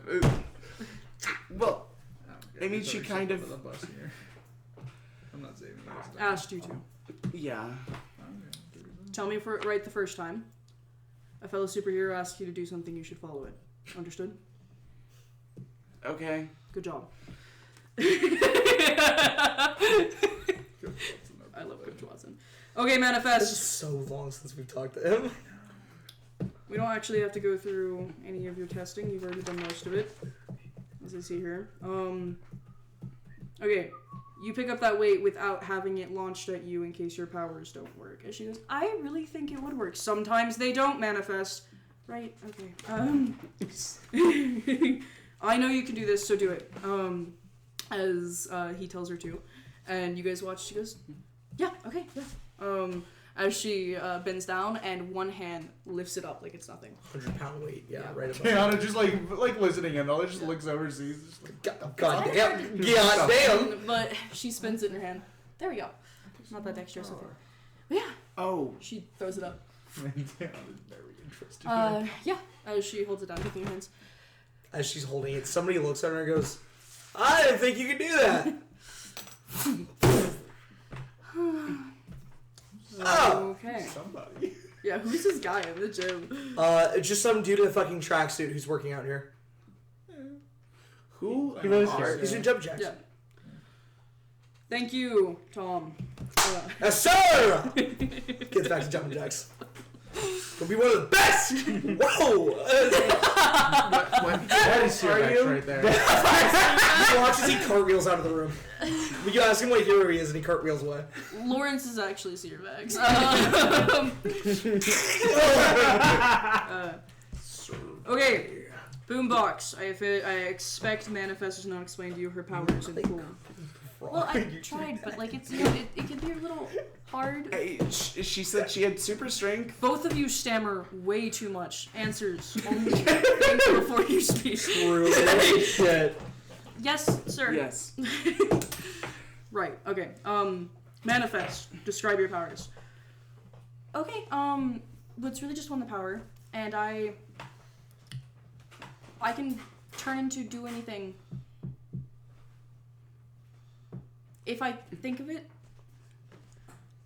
Well, I mean, she kind of. The bus here. I'm not saving this. Asked you to. Yeah. Tell me for right the first time. A fellow superhero asks you to do something, you should follow it. Understood? Okay. Good job. I love Coach Watson. Okay, It's Manifest. so long since we've talked to him. We don't actually have to go through any of your testing. You've already done most of it. As I see here. Okay. You pick up that weight without having it launched at you in case your powers don't work. And she goes, I really think it would work. Sometimes they don't Manifest. Right? Okay. I know you can do this, so do it. As he tells her to. And you guys watch, she goes, yeah, okay, yeah. as she bends down and one hand lifts it up like it's nothing. 100-pound weight. Yeah, right above. Kiana just like listening and all just looks over, sees, just like, God damn. God damn. But she spins it in her hand. There we go. Not that dexterous with it. But yeah, Oh, she throws it up. Kiana's very interested. Yeah, as she holds it down with your hands. As she's holding it, somebody looks at her and goes, I didn't think you could do that. Oh. Okay. Somebody. Yeah, who's this guy in the gym? Just some dude in a fucking tracksuit who's working out here. who He lives are- here. He's doing jump jacks. Yeah. Thank you, Tom. Yes, sir! Gets back to jumping jacks. Gonna be one of the best! Whoa! That is your back right there. He watches, he cartwheels out of the room. We ask him what hero he is, and he cartwheels away. Lawrence is actually Seer Bags. Okay, Boombox. I expect Manifest does not explain to you her powers in cool. Well, I tried, but like it can be a little hard. Hey, she said she had super strength. Both of you stammer way too much. Answers only think before you speak. Truly. Shit. Yes, sir. Yes. Right. Okay. Manifest. Describe your powers. Okay. But it's really just one power, and I can turn into do anything if I think of it,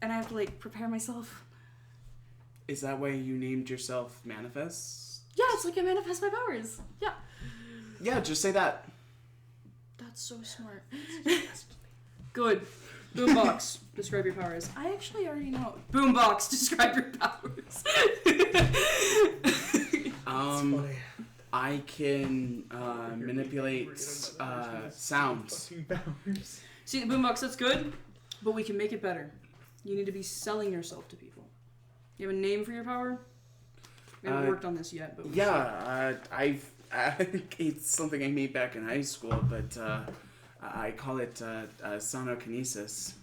and I have to like prepare myself. Is that why you named yourself Manifest? Yeah, it's like I manifest my powers. Yeah. Yeah, just say that. That's so smart. Good. Boombox, describe your powers. I actually already know. Boombox, describe your powers. Funny. I can manipulate sounds. See, the boombox, that's good, but we can make it better. You need to be selling yourself to people. You have a name for your power? We haven't worked on this yet, but it's something I made back in high school, but I call it sonokinesis.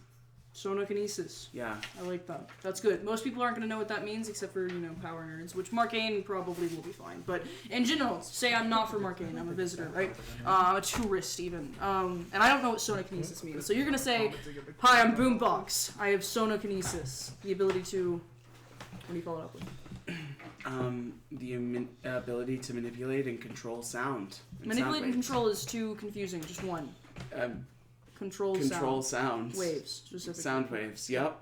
Sonokinesis. Yeah. I like that. That's good. Most people aren't going to know what that means except for, power nerds, which Marcainne probably will be fine. But in general, say I'm not from Marcainne, I'm a visitor, right? I'm a tourist even. And I don't know what sonokinesis means. So you're going to say, hi, I'm Boombox. I have sonokinesis. The ability to... What do you follow it up with? The ability to manipulate and control sound. Manipulate and control is too confusing. Just one. Control sound. Waves, specifically. Sound waves, yep.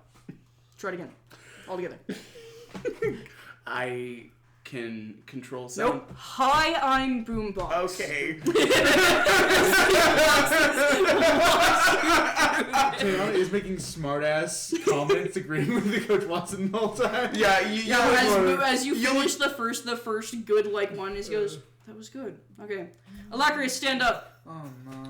Try it again. All together. I can control sound. Nope. Hi, I'm Boombox. Okay. Kiana is making smart-ass comments agreeing with the Coach Watson the whole time. Yeah, as you finish the first good one, he goes, that was good. Okay. Alacrius, stand up. Oh no.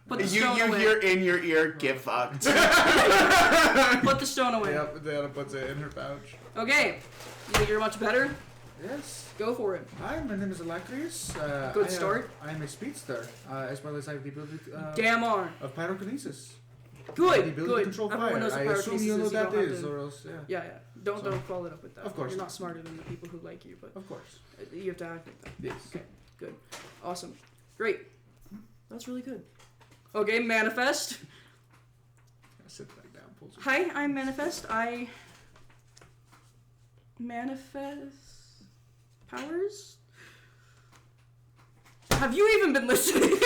Put the stone away. hear in your ear, get fucked. Put the stone away. Yep, Diana puts it in her pouch. Okay. You think you're much better? Yes. Go for it. Hi, my name is Alacrius. Good start. I am a speedster, as well as I have the ability Damn on. of pyrokinesis. The Good. ability to Good. control Everyone fire. knows I what assume pyrokinesis you know is. what that don't is, have to- or else, yeah. Yeah. Don't follow it up with that. Of course You're not. not smarter than the people who like you, but Of course. you have to act like that. Yes. Okay. Good. Awesome. Great. That's really good. Okay, Manifest. Sit back down. Pull some. Hi, I'm Manifest. I manifest powers? Have you even been listening?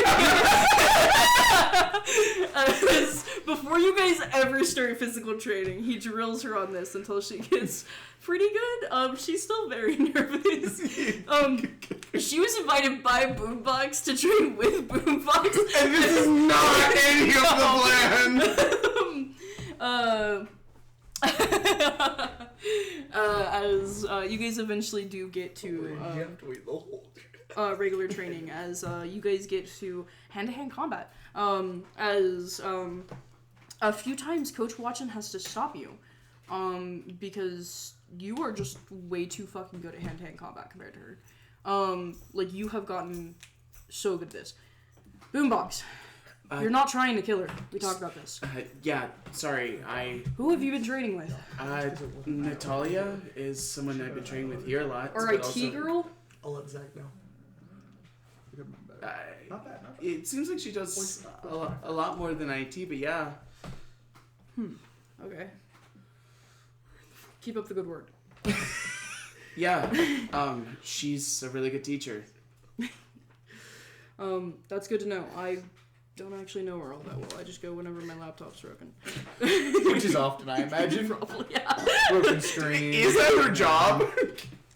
Before you guys ever start physical training, he drills her on this until she gets pretty good. She's still very nervous. She was invited by Boombox to train with Boombox. And this is not any of the plan. As you guys eventually do get to You have to wait the whole regular training, as you guys get to hand-to-hand combat. A few times Coach Watson has to stop you, because you are just way too fucking good at hand-to-hand combat compared to her. You have gotten so good at this. Boombox. You're not trying to kill her. We talked about this. Yeah, sorry. Who have you been training with? Natalia is someone I've been training with here a lot. Or but IT also, girl? I'll let Zach know. Not bad. It seems like she does a lot more than IT, but yeah. Okay. Keep up the good work. Yeah, she's a really good teacher. That's good to know. I don't actually know her all that well. I just go whenever my laptop's broken. Which is often, I imagine. Probably, yeah. Broken screen. Is that her job?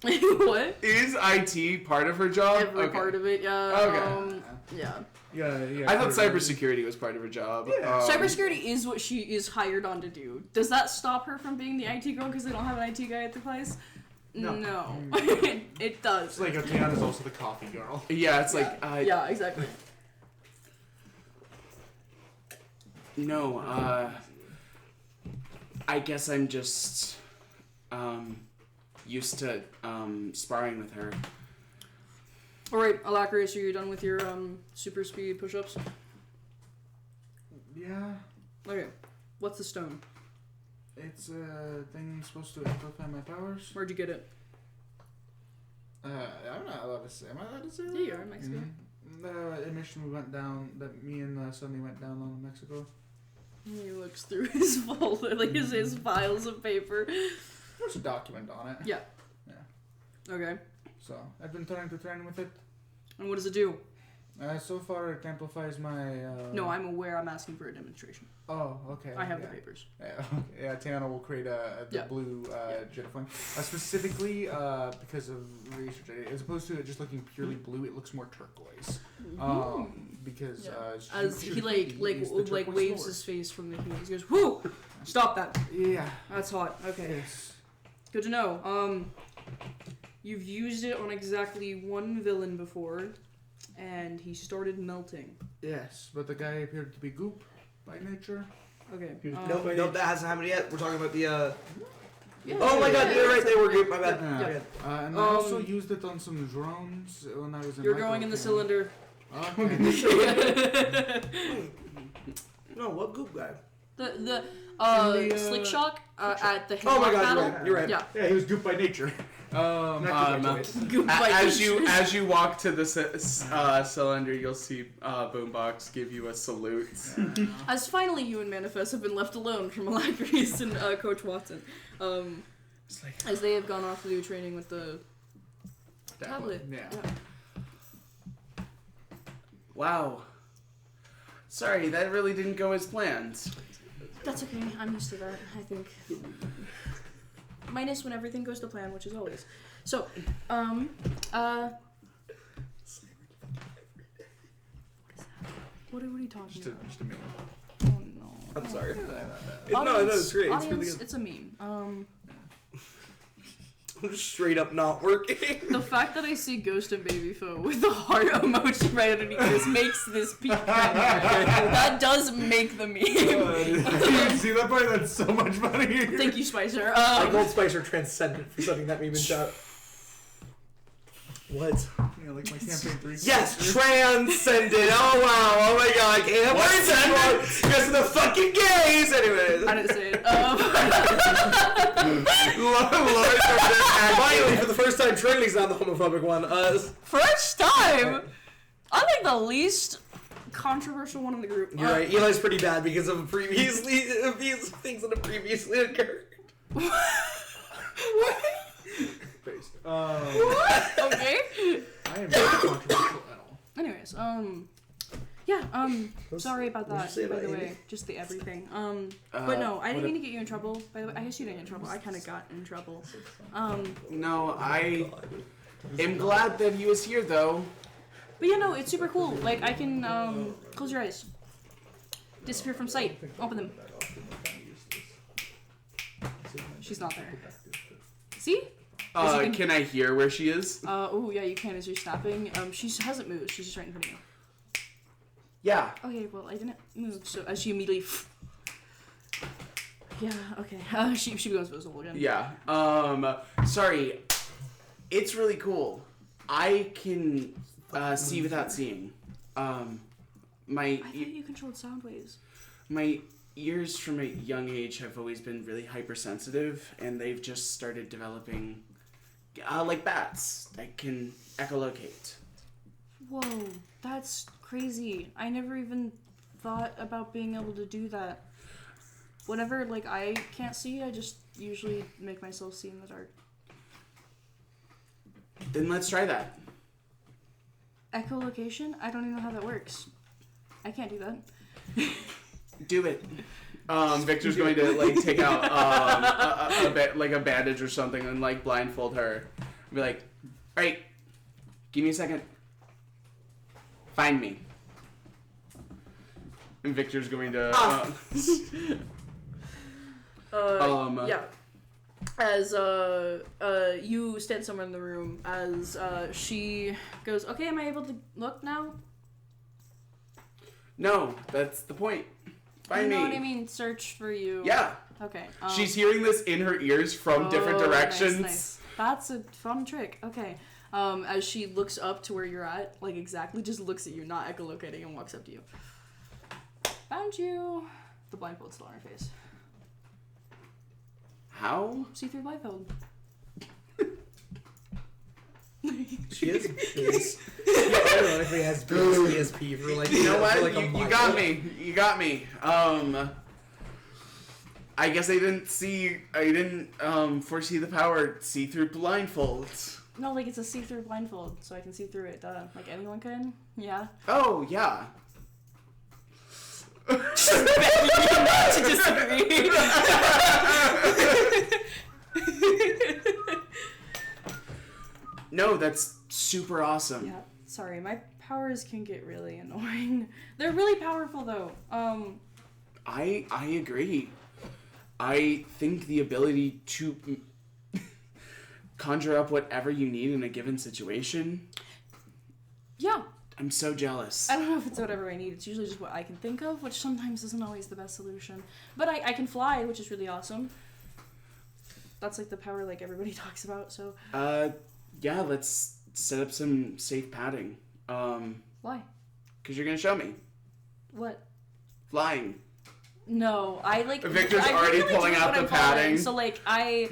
What? Is IT part of her job? Every part of it, yeah. Okay. Yeah. Yeah. I thought cybersecurity was part of her job. Yeah. Cybersecurity is what she is hired on to do. Does that stop her from being the IT girl because they don't have an IT guy at the place? No. It does. It's like Tiana's also the coffee girl. Yeah, it's like yeah, exactly. no. I guess I'm just used to sparring with her. Alright, Alacrius, are you done with your super speed push-ups? Yeah. Okay. What's the stone? It's a thing supposed to amplify my powers. Where'd you get it? I'm not allowed to say. Am I allowed to say that? Yeah, you are in Mexico. The mission we went down, that me and Sonny went down on in Mexico. He looks through his folder, like his piles of paper. There's a document on it. Yeah. Yeah. Okay. So, I've been trying to train with it. And what does it do? So far, it amplifies my... No, I'm aware. I'm asking for a demonstration. Oh, okay. I have yeah. the papers. Yeah, Tiana will create the blue jet flame. Specifically, because of research, as opposed to it just looking purely blue, it looks more turquoise. Because as he like waves sword. his face from the heat, he goes, "Whoo! Stop that! Yeah. That's hot." Okay. Yes. Good to know. You've used it on exactly one villain before, and he started melting. Yes, but the guy appeared to be goop by nature. Okay. Nope, that hasn't happened yet. We're talking about the. Yeah, Oh my god, you're right. They were good. My bad. Yeah. My bad. And I also used it on some drones when I was in. You're going in the cylinder. Okay. No, what goop guy? The Slick Shock at the Oh my headlock god, battle. you're right. Yeah. Yeah, he was goop by nature. Goop by nature. As you walk to the cylinder, you'll see Boombox give you a salute. As finally human manifests have been left alone from Alacrius and Coach Watson, as they have gone off to do training with the tablet. Yeah. Wow. Sorry, that really didn't go as planned. That's okay. I'm used to that. I think. Minus when everything goes to plan, which is always. So, what are you talking about? Just a minute. Oh no. I'm sorry. Audience, it's great. It's Audience, really good. it's a meme. I'm just straight up not working. The fact that I see Ghost and Babyfo with the heart emoji right underneath this makes this peak. That does make the meme. You see that part? That's so much funny. Thank you, Spicer. Like Old Spice are transcendent for setting that meme in chat. What? Yeah, like my campaign 3. Yes, transcendent. Oh wow. Oh my god. I can't believe it. Because of the fucking gays. Anyways. I didn't say it. Finally, for the first time, Trinity's not the homophobic one. First time. I think the least controversial one in the group. You're right. Eli's pretty bad because of these things that have previously occurred. Okay. I am not controversial at all. Anyways, yeah, sorry about What'd you that, say by about the Amy? way. Just the everything. But no, I didn't mean to get you in trouble, by the way. I guess you didn't get in trouble. I kind of got in trouble. No, I am glad that he was here, though. But yeah, no, it's super cool. Like, I can, close your eyes. Disappear from sight. Open them. She's not there. See? Can I hear where she is? Oh yeah, you can as you're snapping. She hasn't moved. She's just right in front of you. Yeah. Okay, well, I didn't move, so as she immediately... Yeah, okay. She becomes visible again. Yeah. Sorry. It's really cool. I can see without seeing. my thought you controlled sound waves. my ears from a young age have always been really hypersensitive, and they've just started developing, like bats, that can echolocate. Whoa, that's crazy. I never even thought about being able to do that. Whenever, like, I can't see, I just usually make myself see in the dark. Then let's try that. Echolocation? I don't even know how that works. I can't do that. Do it. Victor's going to like take out a bandage or something and like blindfold her. And be like, all right, give me a second. Find me. And Victor's going to. Yeah. As you stand somewhere in the room, as she goes, okay, am I able to look now? No, that's the point. Find me. You know what I mean? Search for you. Yeah. Okay. She's hearing this in her ears from different directions. Nice. That's a fun trick. Okay. As she looks up to where you're at, like exactly, just looks at you, not echolocating, and walks up to you. Found you. The blindfold's still on her face. How? See-through blindfold. She has base. Ironically, has base PSP for like. You know what? For like a You month. got me. You got me. I guess I didn't foresee the power see-through blindfolds. No, like it's a see-through blindfold, so I can see through it. Like anyone can. Yeah. Oh yeah. Not to disagree. No, that's super awesome. Yeah. Sorry, my powers can get really annoying. They're really powerful though. I agree. I think the ability to conjure up whatever you need in a given situation. Yeah. I'm so jealous. I don't know if it's whatever I need. It's usually just what I can think of, which sometimes isn't always the best solution. But I can fly, which is really awesome. That's like the power like everybody talks about, so. Yeah, let's set up some safe padding. Why? Because you're going to show me. What? Flying. No, I like. Victor's I already really pulling do out what the I'm calling, padding. So like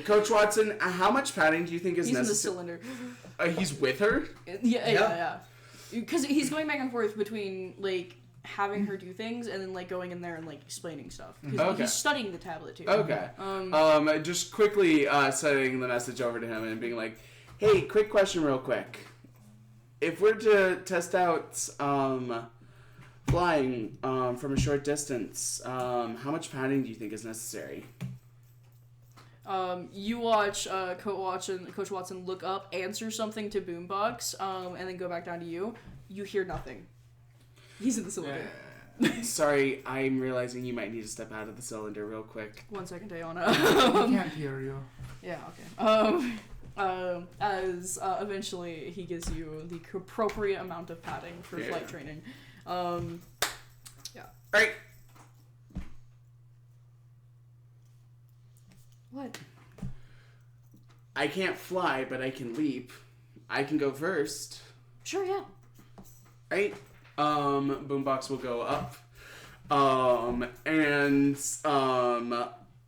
Coach Watson, how much padding do you think is he's necessary? in the cylinder. He's with her? Yeah. Because he's going back and forth between like having her do things and then like going in there and like explaining stuff. Because Okay. he's studying the tablet too. Okay. Just quickly sending the message over to him and being like, hey, quick question real quick. If we're to test out flying from a short distance, how much padding do you think is necessary? You watch Coach Watson look up, answer something to Boombox, and then go back down to you. You hear nothing. He's in the cylinder. Sorry, I'm realizing you might need to step out of the cylinder real quick. 1 second, Diana. I can't hear you. Yeah, okay. As eventually he gives you the appropriate amount of padding for flight training. Yeah. Alright. What? I can't fly, but I can leap. I can go first. Sure, yeah. Right? Boombox will go up. And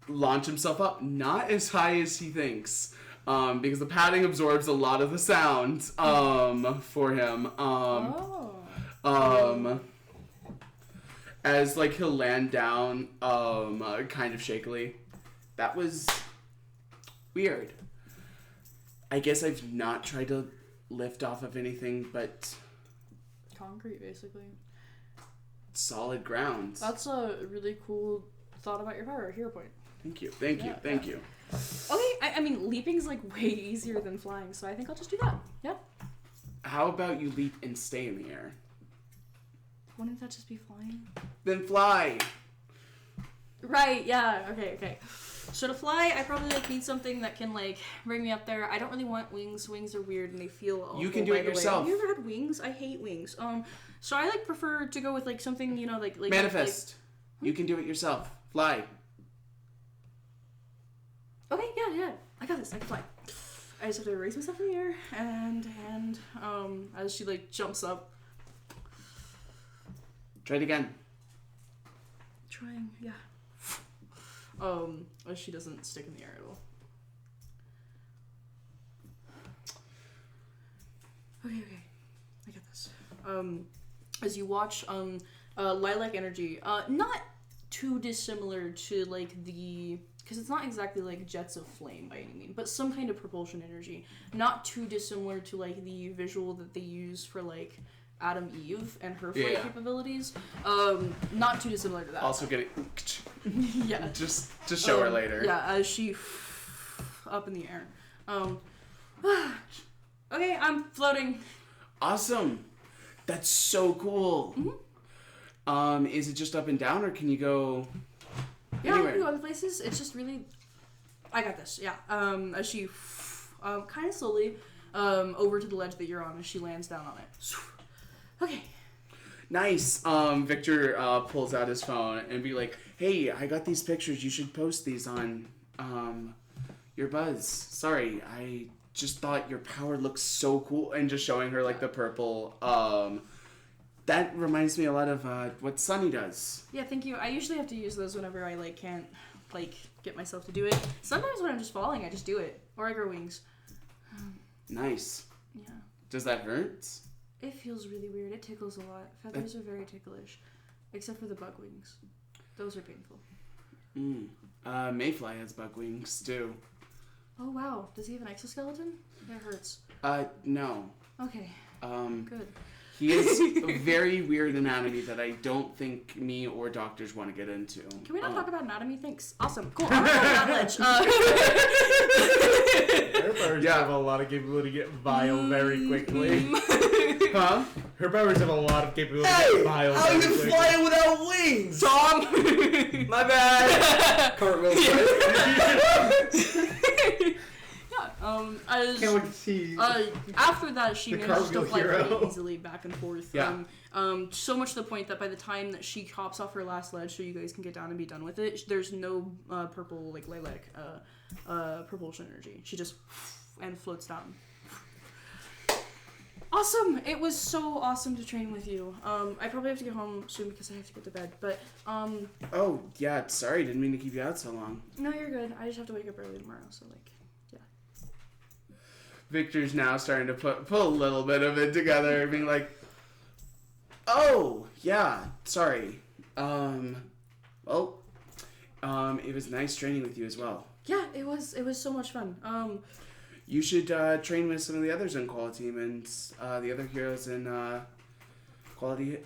launch himself up. Not as high as he thinks. Because the padding absorbs a lot of the sound for him. As like he'll land down kind of shakily. That was weird. I guess I've not tried to lift off of anything but Concrete, basically. solid ground. That's a really cool thought about your power. Hero point. Thank you. Okay, I mean, leaping's like way easier than flying, so I think I'll just do that. Yeah. How about you leap and stay in the air? Wouldn't that just be flying? Then fly. Right, yeah, okay. So to fly, I probably like need something that can like bring me up there. I don't really want wings. Wings are weird and they feel awful. You can do it by the way. yourself. Have you ever had wings? I hate wings. So I like prefer to go with like something, you know, like Manifest. You can do it yourself. Fly. Okay, yeah. I got this. I can fly. I just have to raise myself in the air and as she like jumps up. Try it again. Trying, yeah. She doesn't stick in the air at all. Okay. I got this. As you watch, lilac energy, not too dissimilar to, like, because it's not exactly, like, jets of flame by any means, but some kind of propulsion energy. Not too dissimilar to, like, the visual that they use for, like, Adam Eve and her flight capabilities. Not too dissimilar to that. Also get it. Yeah. Just to show her later. Yeah, as she up in the air. Okay, I'm floating. Awesome. That's so cool. Mm-hmm. Is it just up and down, or can you go Yeah, anywhere? I can go other places. It's just really... I got this, yeah. As she kind of slowly over to the ledge that you're on as she lands down on it. Okay. Nice. Victor pulls out his phone and be like, hey, I got these pictures. You should post these on your Buzz. Sorry, I just thought your power looks so cool. And just showing her, like, the purple. That reminds me a lot of what Sunny does. Yeah, thank you. I usually have to use those whenever I, like, can't, like, get myself to do it. Sometimes when I'm just falling, I just do it. Or I grow wings. Nice. Yeah. Does that hurt? It feels really weird. It tickles a lot. Feathers are very ticklish. Except for the bug wings. Those are painful. Mayfly has bug wings, too. Oh, wow. Does he have an exoskeleton? That hurts. No. Okay. Good. He has a very weird anatomy that I don't think me or doctors want to get into. Can we not talk about anatomy? Thanks. Awesome. Cool. I'm gonna go down ledge. Her powers have a lot of capability to get vile very quickly. Huh? Her powers have a lot of capability to get vile How are very you quickly. flying without wings? Tom! My bad. Cartwheel. As, Can't wait to see. after that, she The manages to cartwheel fly hero. pretty easily back and forth. Yeah. So much to the point that by the time that she hops off her last ledge, so you guys can get down and be done with it, there's no purple, like, lilac propulsion energy. She just and floats down. Awesome! It was so awesome to train with you. I probably have to get home soon because I have to get to bed. But Oh, yeah, sorry, didn't mean to keep you out so long. no, you're good. I just have to wake up early tomorrow, so like. Victor's now starting to put a little bit of it together, being like, oh, yeah, sorry. Well, it was nice training with you as well. Yeah, it was so much fun. You should train with some of the others in Quality Team and the other heroes in Quality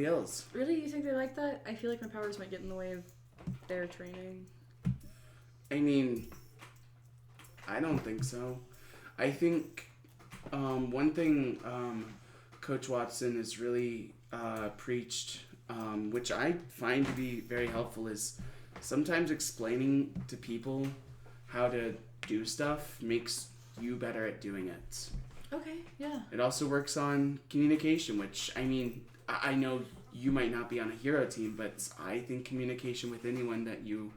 Hills. Really, you think they like that? I feel like my powers might get in the way of their training. I mean, I don't think so. I think one thing Coach Watson has really preached, which I find to be very helpful, is sometimes explaining to people how to do stuff makes you better at doing it. Okay, yeah. It also works on communication, which, I mean, I know you might not be on a hero team, but I think communication with anyone that you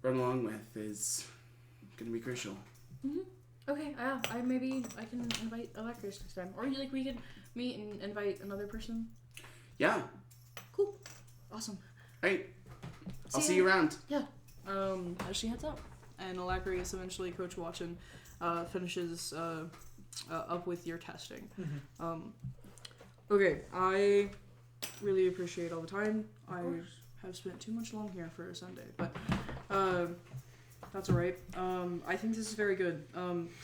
run along with is going to be crucial. Mm-hmm. Okay, maybe I can invite Alexis next time. Or like we could meet and invite another person. Yeah. Cool. Awesome. Right. I'll see you around. Yeah. As she heads out. And Alacrius eventually, Coach Watson, finishes up with your testing. Mm-hmm. Okay, I really appreciate all the time. I have spent too much long here for a Sunday, but that's alright. I think this is very good.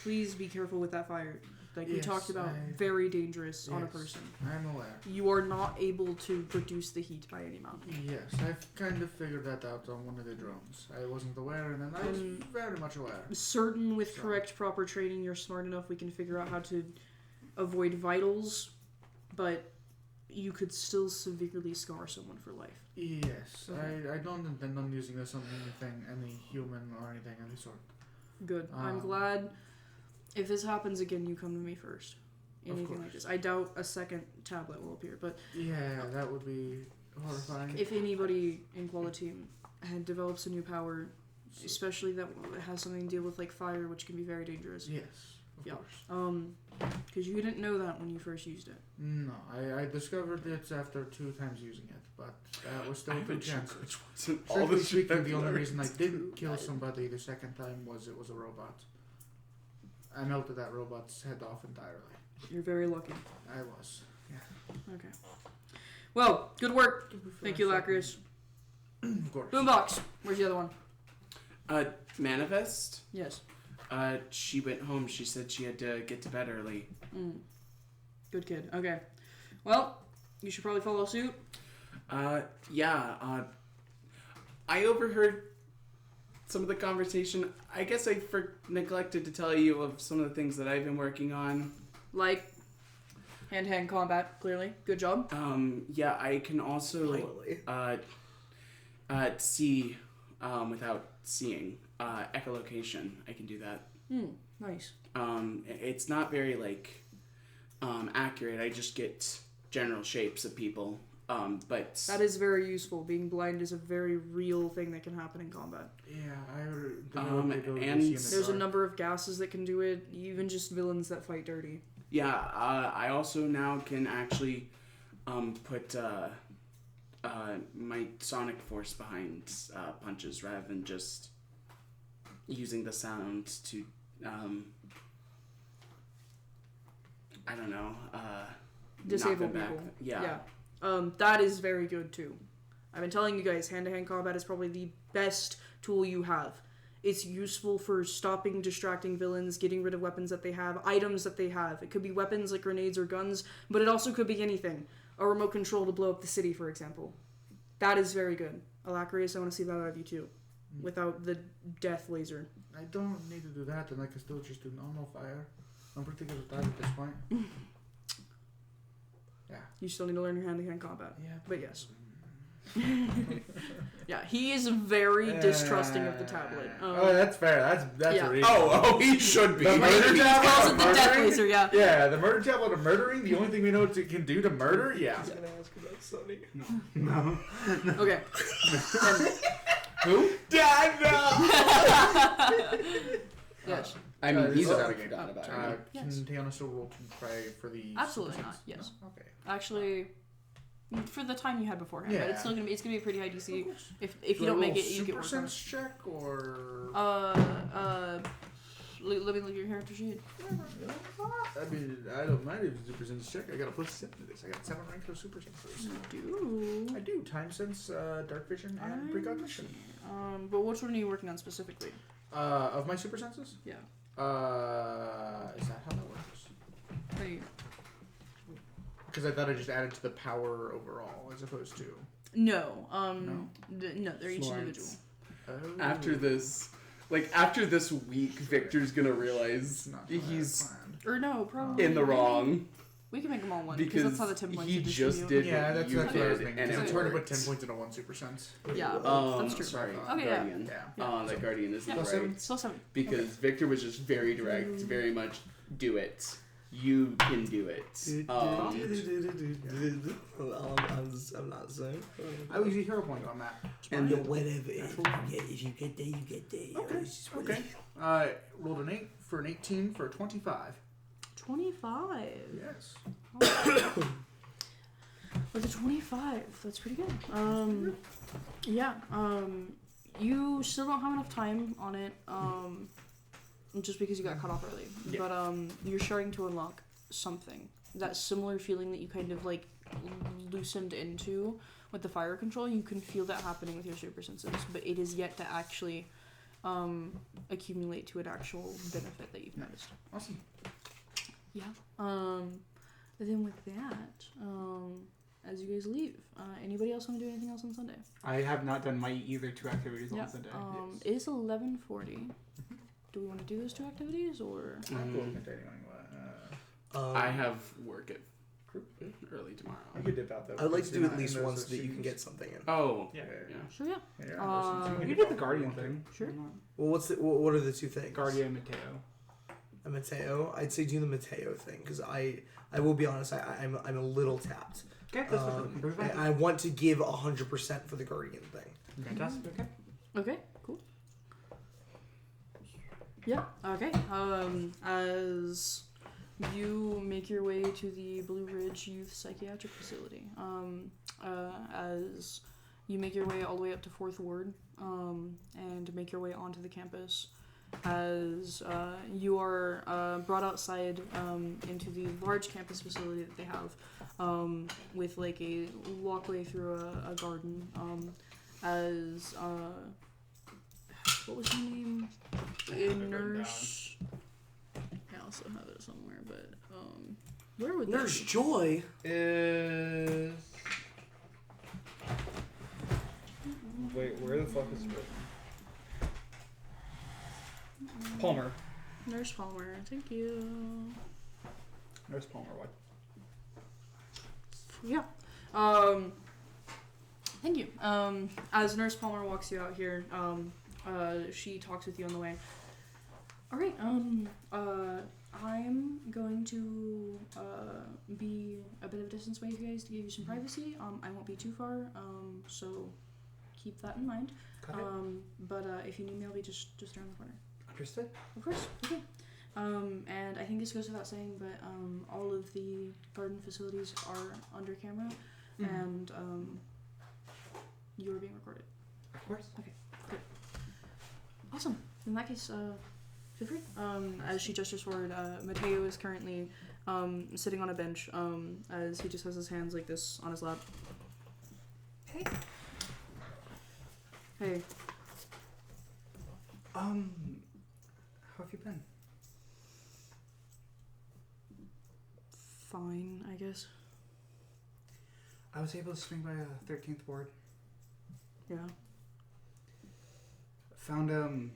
Please be careful with that fire. Like we talked about, very dangerous on a person. I'm aware. You are not able to reduce the heat by any amount. Yes, I've kind of figured that out on one of the drones. I wasn't aware, and then I was very much aware. Certain with correct, proper training, you're smart enough, we can figure out how to avoid vitals, but you could still severely scar someone for life. Yes, Okay. I don't intend on using this on anything, any human or anything of the sort. Good. I'm glad. If this happens again, you come to me first. Anything like this. I doubt a second tablet will appear, but Yeah, that would be horrifying. if anybody in Quality develops a new power, especially that has something to deal with like fire, which can be very dangerous, Yes. Of Yeah. course. Because you didn't know that when you first used it. No, I discovered it after 2 times using it, but that was I still 2 haven't checked chances. which wasn't all Strictly the shit speaking, I've the only learned. reason I didn't kill somebody the second time was it was a robot. I melted that robot's head off entirely. You're very lucky. I was. Okay. Well, good work. Thank you, Lacris. Of course. Boombox. Where's the other one? Manifest. Yes. She went home. She said she had to get to bed early. Good kid. Okay. Well, you should probably follow suit. Yeah. I overheard some of the conversation. I guess I neglected to tell you of some of the things that I've been working on. Like hand-to-hand combat, clearly. Good job. Yeah, I can also Finally. see without seeing. Echolocation. I can do that. Nice. It's not very accurate. I just get general shapes of people. But That is very useful. Being blind is a very real thing that can happen in combat. Yeah, I developed the ability and to see in the There's a dark. number of gases that can do it, even just villains that fight dirty. yeah, I also now can actually put my sonic force behind punches rather than just using the sound to I don't know Disable knock them people. back. Yeah. That is very good too. I've been telling you guys, hand-to-hand combat is probably the best tool you have. It's useful for stopping, distracting villains, getting rid of weapons that they have, items that they have. It could be weapons like grenades or guns, but it also could be anything. A remote control to blow up the city, for example. That is very good. Alacrius, I want to see that out of you too. Without the death laser. I don't need to do that, and I can still just do normal fire. I'm pretty good at that at this point. Yeah. You still need to learn your hand-to-hand combat. Yeah. But yes. Yeah, he is very distrusting of the tablet. Oh, that's fair. That's yeah. a reason. Oh, he should be. The murder He tablet calls of it the death murdering? laser, yeah. Yeah, the murder tablet of murdering. The only thing we know it can do to murder. Yeah. I was gonna ask about Sonny. No. Okay. Who? Dad, no! Yes. I mean, he's Uh, about to get done about it. Can Yes. Teona still roll to try for the? Absolutely super not, sense? yes. No? Okay. Actually, for the time you had beforehand, but Yeah. it's still gonna be a pretty high DC. Of course. If Do you I don't roll make it, you get super worse on it. sense check or? Let me look at your character sheet. I mean, I don't mind if it's a super sense check. I got a +7 to this. I got 7 rank for super senses. You I do time sense, dark vision, and precognition. But which one are you working on specifically? Of my super senses? Yeah. Is that how that works? Hey. Because I thought I just added to the power overall as opposed to. No. No? No, they're each Florence. individual. Oh. After this week, Victor's gonna realize It's not what I he's planned. Or no, probably in the wrong We can make them all one because that's how the 10 points he are just distributed. did Yeah, what that's you what I was did, thinking. and It's it hard to put worked. 10 points into 1 super sense. Yeah, that's true. Sorry, Okay, yeah. Guardian. Yeah. That Guardian is Yeah. right. +7? Still 7. Because Victor was just very direct, very much, do it. You can do it. I'm not saying. I would use a hero point on that. And Yo, whatever. If you get there, you get there. Okay, It's just okay. Rolled an 8 for an 18 for a 25. 25. Yes. With a 25, that's pretty good. Yeah. You still don't have enough time on it. Just because you got cut off early. Yeah. But you're starting to unlock something. That similar feeling that you kind of like loosened into with the fire control. You can feel that happening with your super senses, but it is yet to actually accumulate to an actual benefit that you've noticed. Awesome. Yeah. But then with that, as you guys leave, anybody else want to do anything else on Sunday? I have not done my either 2 activities Yeah. on Sunday. It is 11:40. Do we want to do those 2 activities or? I'm cool with continuing. I have work at early I tomorrow. could dip out though. I'd like to because do you're at not least in those one so that you can scenes. get something in. Oh, Yeah. yeah. Sure, yeah. Yeah, you're not in those scenes. You You can did the all Guardian one thing. Sure. Well, what are the two things? Guardian Mateo. A Mateo. I'd say do the Mateo thing because I will be honest. I'm a little tapped. Okay, that's I want to give 100% for the Guardian thing. fantastic. Okay. Okay, cool. Yeah. Okay. As you make your way to the Blue Ridge Youth Psychiatric Facility, as you make your way all the way up to Fourth Ward, and make your way onto the campus, as you are brought outside into the large campus facility that they have, with like a walkway through a garden, as what was her name? A nurse. I also have it somewhere, but where would Nurse that be? Joy. Is wait, where the fuck is it? Palmer. Nurse Palmer. Thank you. Nurse Palmer. What? Yeah. Thank you. As Nurse Palmer walks you out here, she talks with you on the way. All right. I'm going to be a bit of a distance away, you guys, to give you some privacy. I won't be too far. So keep that in mind. Got it. But if you need me, I'll be just around the corner. Understood. Of course. Okay. And I think this goes without saying, but all of the garden facilities are under camera, and you are being recorded. Of course. Okay, good. Awesome. In that case, feel free. As she gestures forward, Mateo is currently sitting on a bench, as he just has his hands like this on his lap. Hey. Hey. How have you been? Fine, I guess. I was able to swing by 13th Ward. Yeah. Found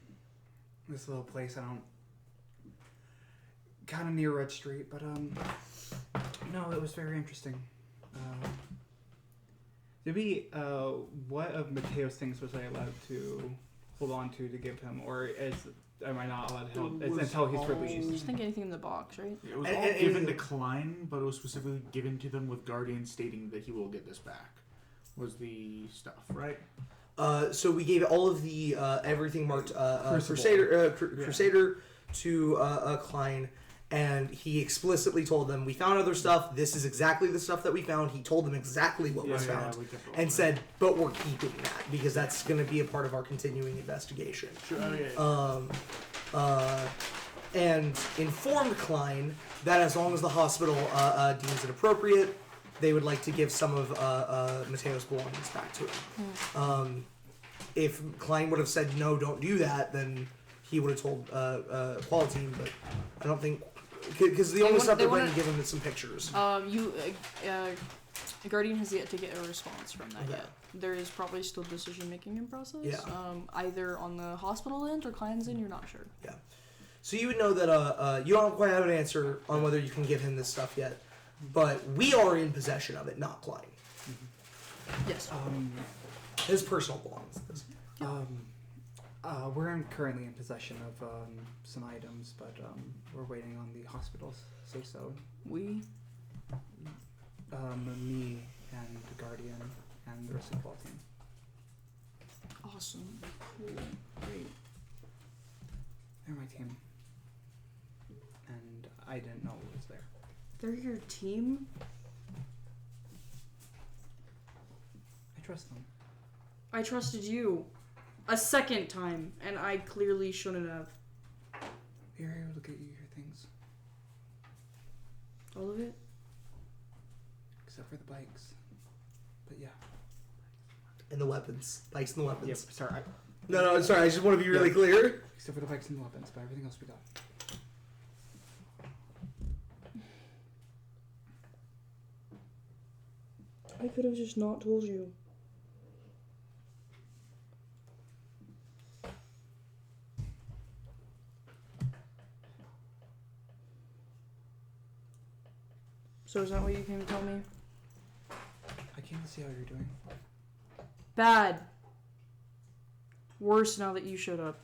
this little place. Kind of near Red Street, but no, it was very interesting. Did we? What of Mateo's things was I allowed to hold on to give him, or am I not allowed to help? It was Until he's all- released. Just think anything in the box, right? It was And- all and- given to Klein, but it was specifically given to them with Guardian stating that he will get this back. Was the stuff, right? So we gave all of the everything marked Crucible. Crusader to Klein, and he explicitly told them, "We found other stuff. This is exactly the stuff that we found." He told them exactly what was found, we kept all and that. said, "But we're keeping that because that's going to be a part of our continuing investigation." Sure, oh, yeah. And informed Klein that as long as the hospital deems it appropriate, they would like to give some of Mateo's belongings back to him. If Klein would have said no, don't do that, then he would have told Quality, but I don't think, because the only want- stuff they they're going wanna- to give him is some pictures. Guardian has yet to get a response from that Okay. yet. There is probably still decision making in process. Yeah. Either on the hospital end or Klein's end, you're not sure. So you would know that you don't quite have an answer on whether you can give him this stuff yet, but we are in possession of it, not Klein. Yes. His personal belongings. We're currently in possession of some items, but we're waiting on the hospitals say so. We. Me and the Guardian and the rest of the ball team. Awesome. Cool. Great. They're my team. And I didn't know it was there. They're your team? I trust them. I trusted you. A second time, and I clearly shouldn't have. They were able to get you your things, All of it? except for the bikes. But yeah. And the weapons. Bikes and the weapons. Yep. Sorry. No, sorry, I just want to be really clear. Except for the bikes and the weapons, but everything else we got. I could have just not told you. So is that what you came to tell me? I came to see how you're doing. Bad. Worse now that you showed up.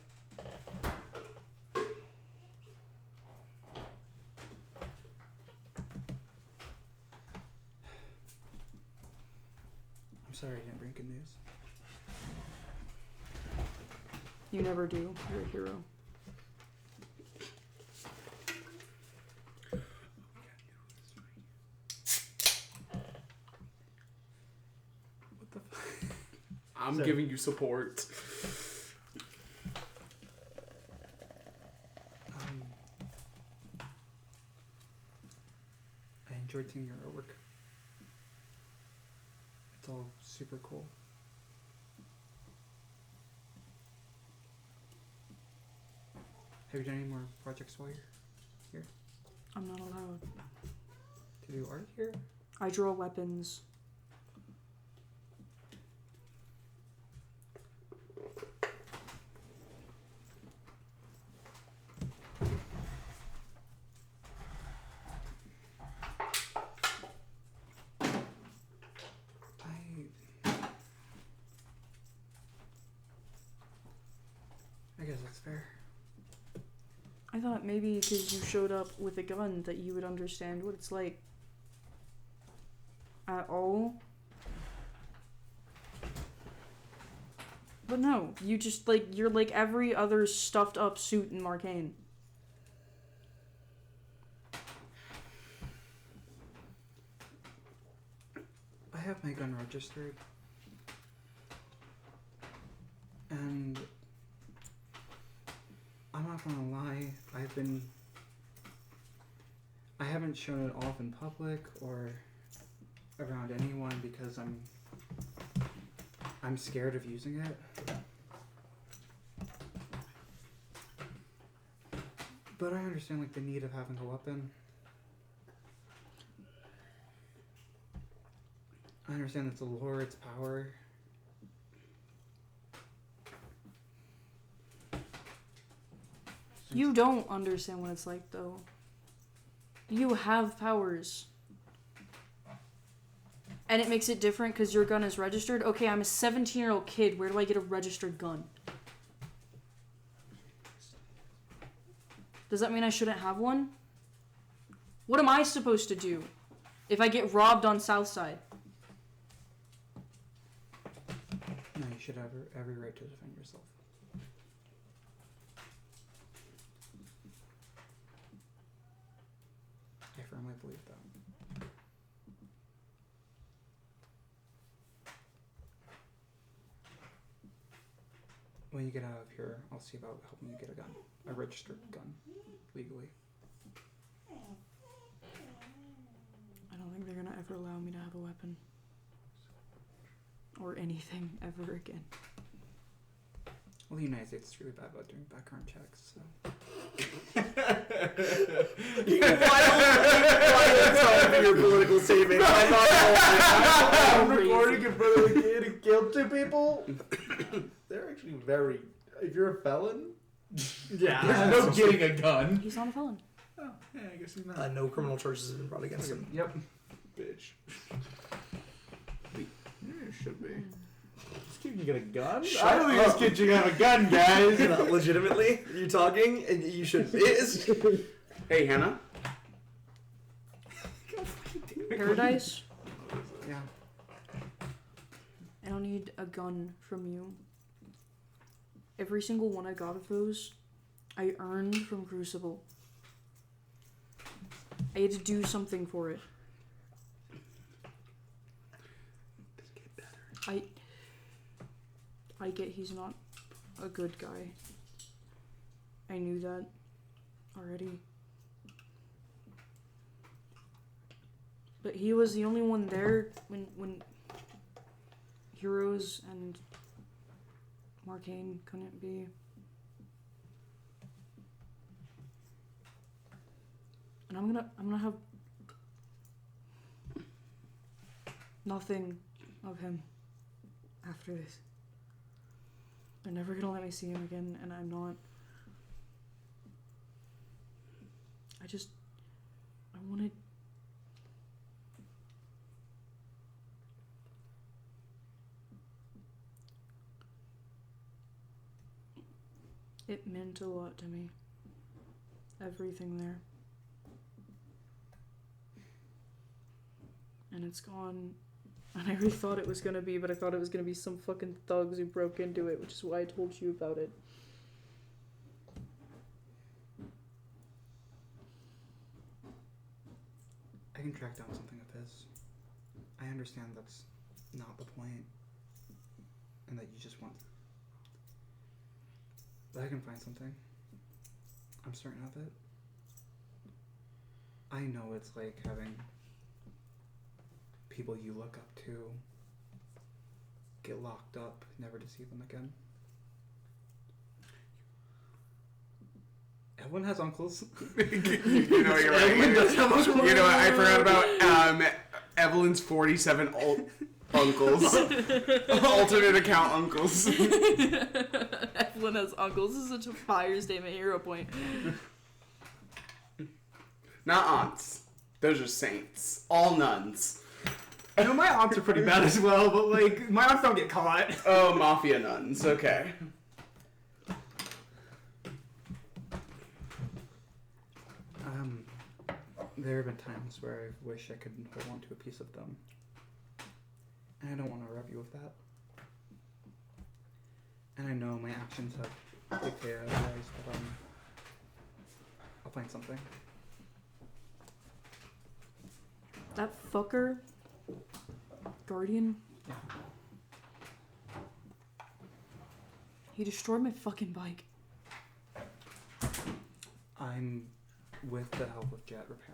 I'm sorry I didn't bring good news. You never do. You're a hero. I'm So- giving you support. I enjoyed seeing your artwork. It's all super cool. Have you done any more projects while you're I'm not allowed. to do art here? I draw weapons. I guess that's fair. I thought maybe because you showed up with a gun that you would understand what it's like. At all. But no, you just you're like every other stuffed up suit in Marcainne. I have my gun registered. And I'm not gonna lie, I haven't shown it off in public or around anyone because I'm scared of using it. But I understand the need of having a weapon. I understand its allure, its power. You don't understand what it's like though. You have powers. And it makes it different because your gun is registered. Okay, I'm a 17-year-old kid. Where do I get a registered gun? Does that mean I shouldn't have one? What am I supposed to do if I get robbed on Southside? No, you should have every right to defend yourself. I firmly believe that. When you get out of here, I'll see about helping you get a gun. A registered gun. Legally. I don't think they're gonna ever allow me to have a weapon. Or anything ever again. Well, the United States is really bad about doing background checks, so. Why your political statement? I'm not gonna lie. I'm recording in front of the kid who killed 2 people. They're actually very. If you're a felon, Yeah, there's no getting getting a gun. He's not a felon. Oh, yeah, I guess he's not. No criminal charges have been brought against him. Yep. Bitch. Yeah, it should be. This kid can get a gun? I don't think this kid should have a gun, guys. Legitimately, you talking, and you should. Hey, Hannah. Paradise? Yeah. I don't need a gun from you. Every single one I got of those, I earned from Crucible. I had to do something for it. I get he's not a good guy. I knew that already. But he was the only one there when Heroes and Marcainne couldn't be. And I'm gonna have nothing of him after this. They're never gonna let me see him again, and I'm not. I wanted. It meant a lot to me. Everything there. And it's gone. And I really thought it was gonna be, but I thought it was gonna be some fucking thugs who broke into it, which is why I told you about it. I can track down something of his. I understand that's not the point. and that you just want. That I can find something. I'm certain of it. I know it's like having people you look up to get locked up, never to see them again. Everyone has uncles. You know, you're right. You know, I forgot about Evelyn's 47 uncles. Alternate account uncles. Evelyn has uncles. This is such a fire statement. Hero point. Not aunts. Those are saints. All nuns. I know my aunts are pretty bad as well, but like my aunts don't get caught. Oh, mafia nuns. Okay. There have been times where I wish I could hold on to a piece of them. And I don't want to rob you of that. And I know my actions have dictated otherwise, but I'll find something. That fucker, Guardian. Yeah. He destroyed my fucking bike. I'm with the help of Jet repairing.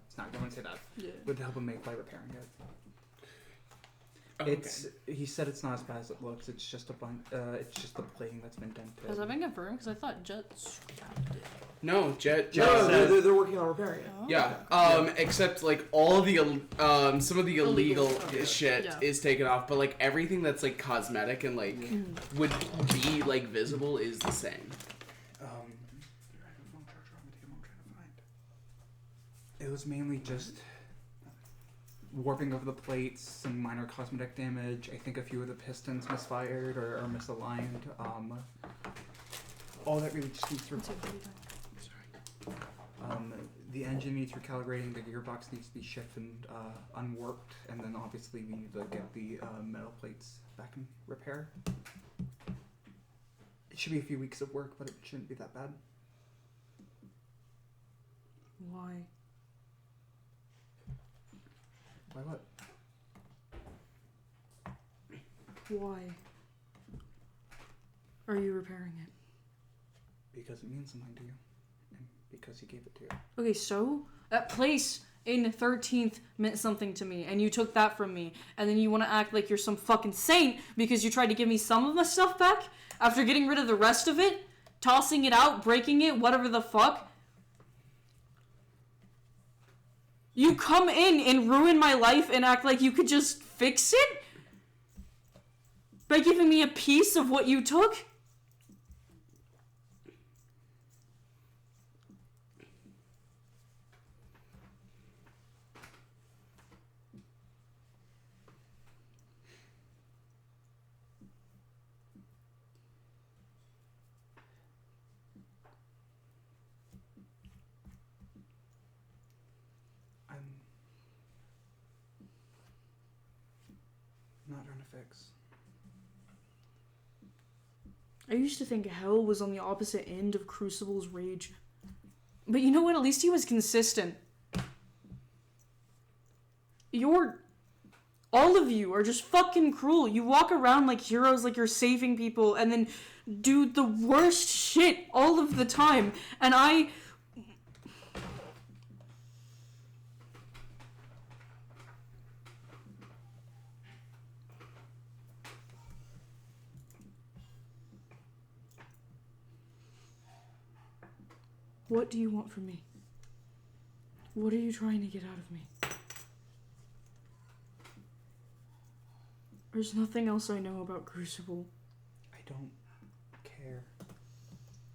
It's not. I wouldn't say that. Yeah. With the help of Mayfly repairing it. Okay. It's. He said it's not as bad as it looks. It's just a bunch. It's just the plating that's been dented. Has that been confirmed? Because I thought Jet scrapped it. No, Jet. No, said- they're working on repairing it. Oh. Yeah. Except like all the some of the illegal Illegal. shit Yeah. is taken off, but like everything that's like cosmetic and like would be like visible is the same. It was mainly just warping of the plates, some minor cosmetic damage. I think a few of the pistons misfired or misaligned. All that really just needs to. The engine needs recalibrating. The gearbox needs to be shifted and unwarped, and then obviously we need to get the metal plates back in repair. It should be a few weeks of work, but it shouldn't be that bad. Why? Why what? Why? Are you repairing it? Because it means something to you, and because he gave it to you. Okay, so that place in 13th meant something to me, and you took that from me, and then you want to act like you're some fucking saint because you tried to give me some of my stuff back after getting rid of the rest of it, tossing it out, breaking it, whatever the fuck. You come in and ruin my life and act like you could just fix it? By giving me a piece of what you took? I'm not trying to fix. I used to think hell was on the opposite end of Crucible's rage. But you know what? At least he was consistent. All of you are just fucking cruel. You walk around like heroes, like you're saving people, and then do the worst shit all of the time. And What do you want from me? What are you trying to get out of me? There's nothing else I know about Crucible. I don't care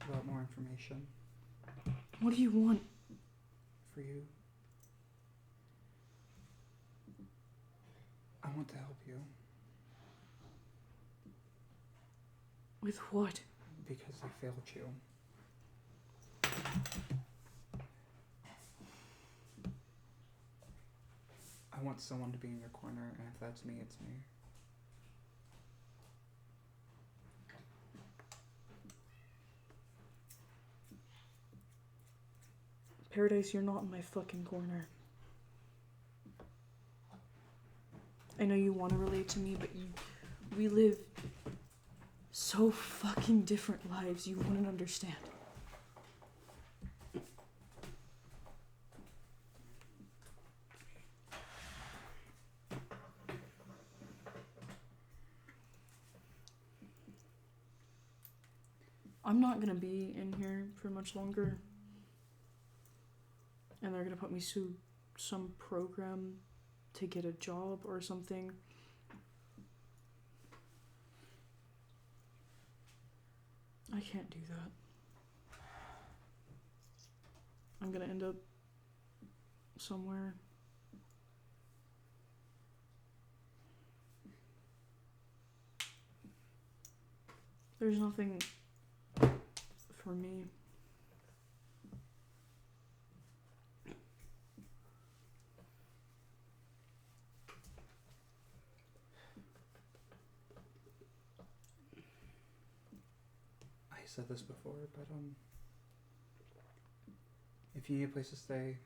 about more information What do you want? for you. I want to help you With what? because I failed you. I want someone to be in your corner, and if that's me, it's me. Paradise, you're not in my fucking corner. I know you want to relate to me, but we live so fucking different lives you wouldn't understand. I'm not gonna be in here for much longer. And they're gonna put me through some program to get a job or something. I can't do that. I'm gonna end up somewhere. There's nothing for me. I said this before, but if you need a place to stay,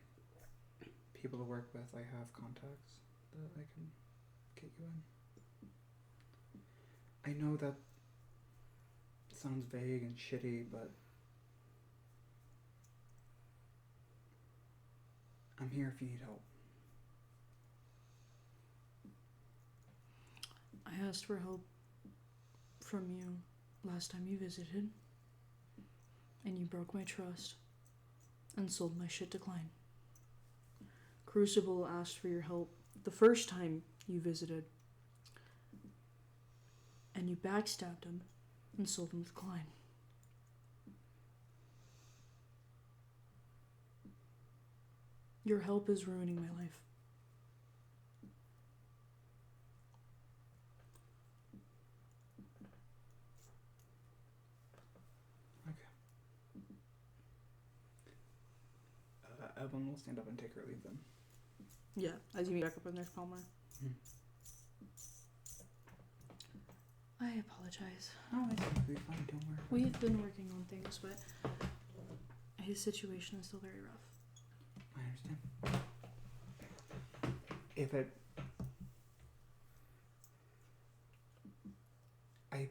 people to work with, I have contacts that I can get you in. I know that sounds vague and shitty, but I'm here if you need help. I asked for help from you last time you visited, and you broke my trust and sold my shit to Klein. Crucible asked for your help the first time you visited, and you backstabbed him and sold him to Klein. Your help is ruining my life. Evelyn will stand up and take her leave then. Yeah, as you meet back up with Nurse Palmer. I apologize. No, it's completely fine, don't worry. We've been working on things, but his situation is still very rough. I understand. If it... I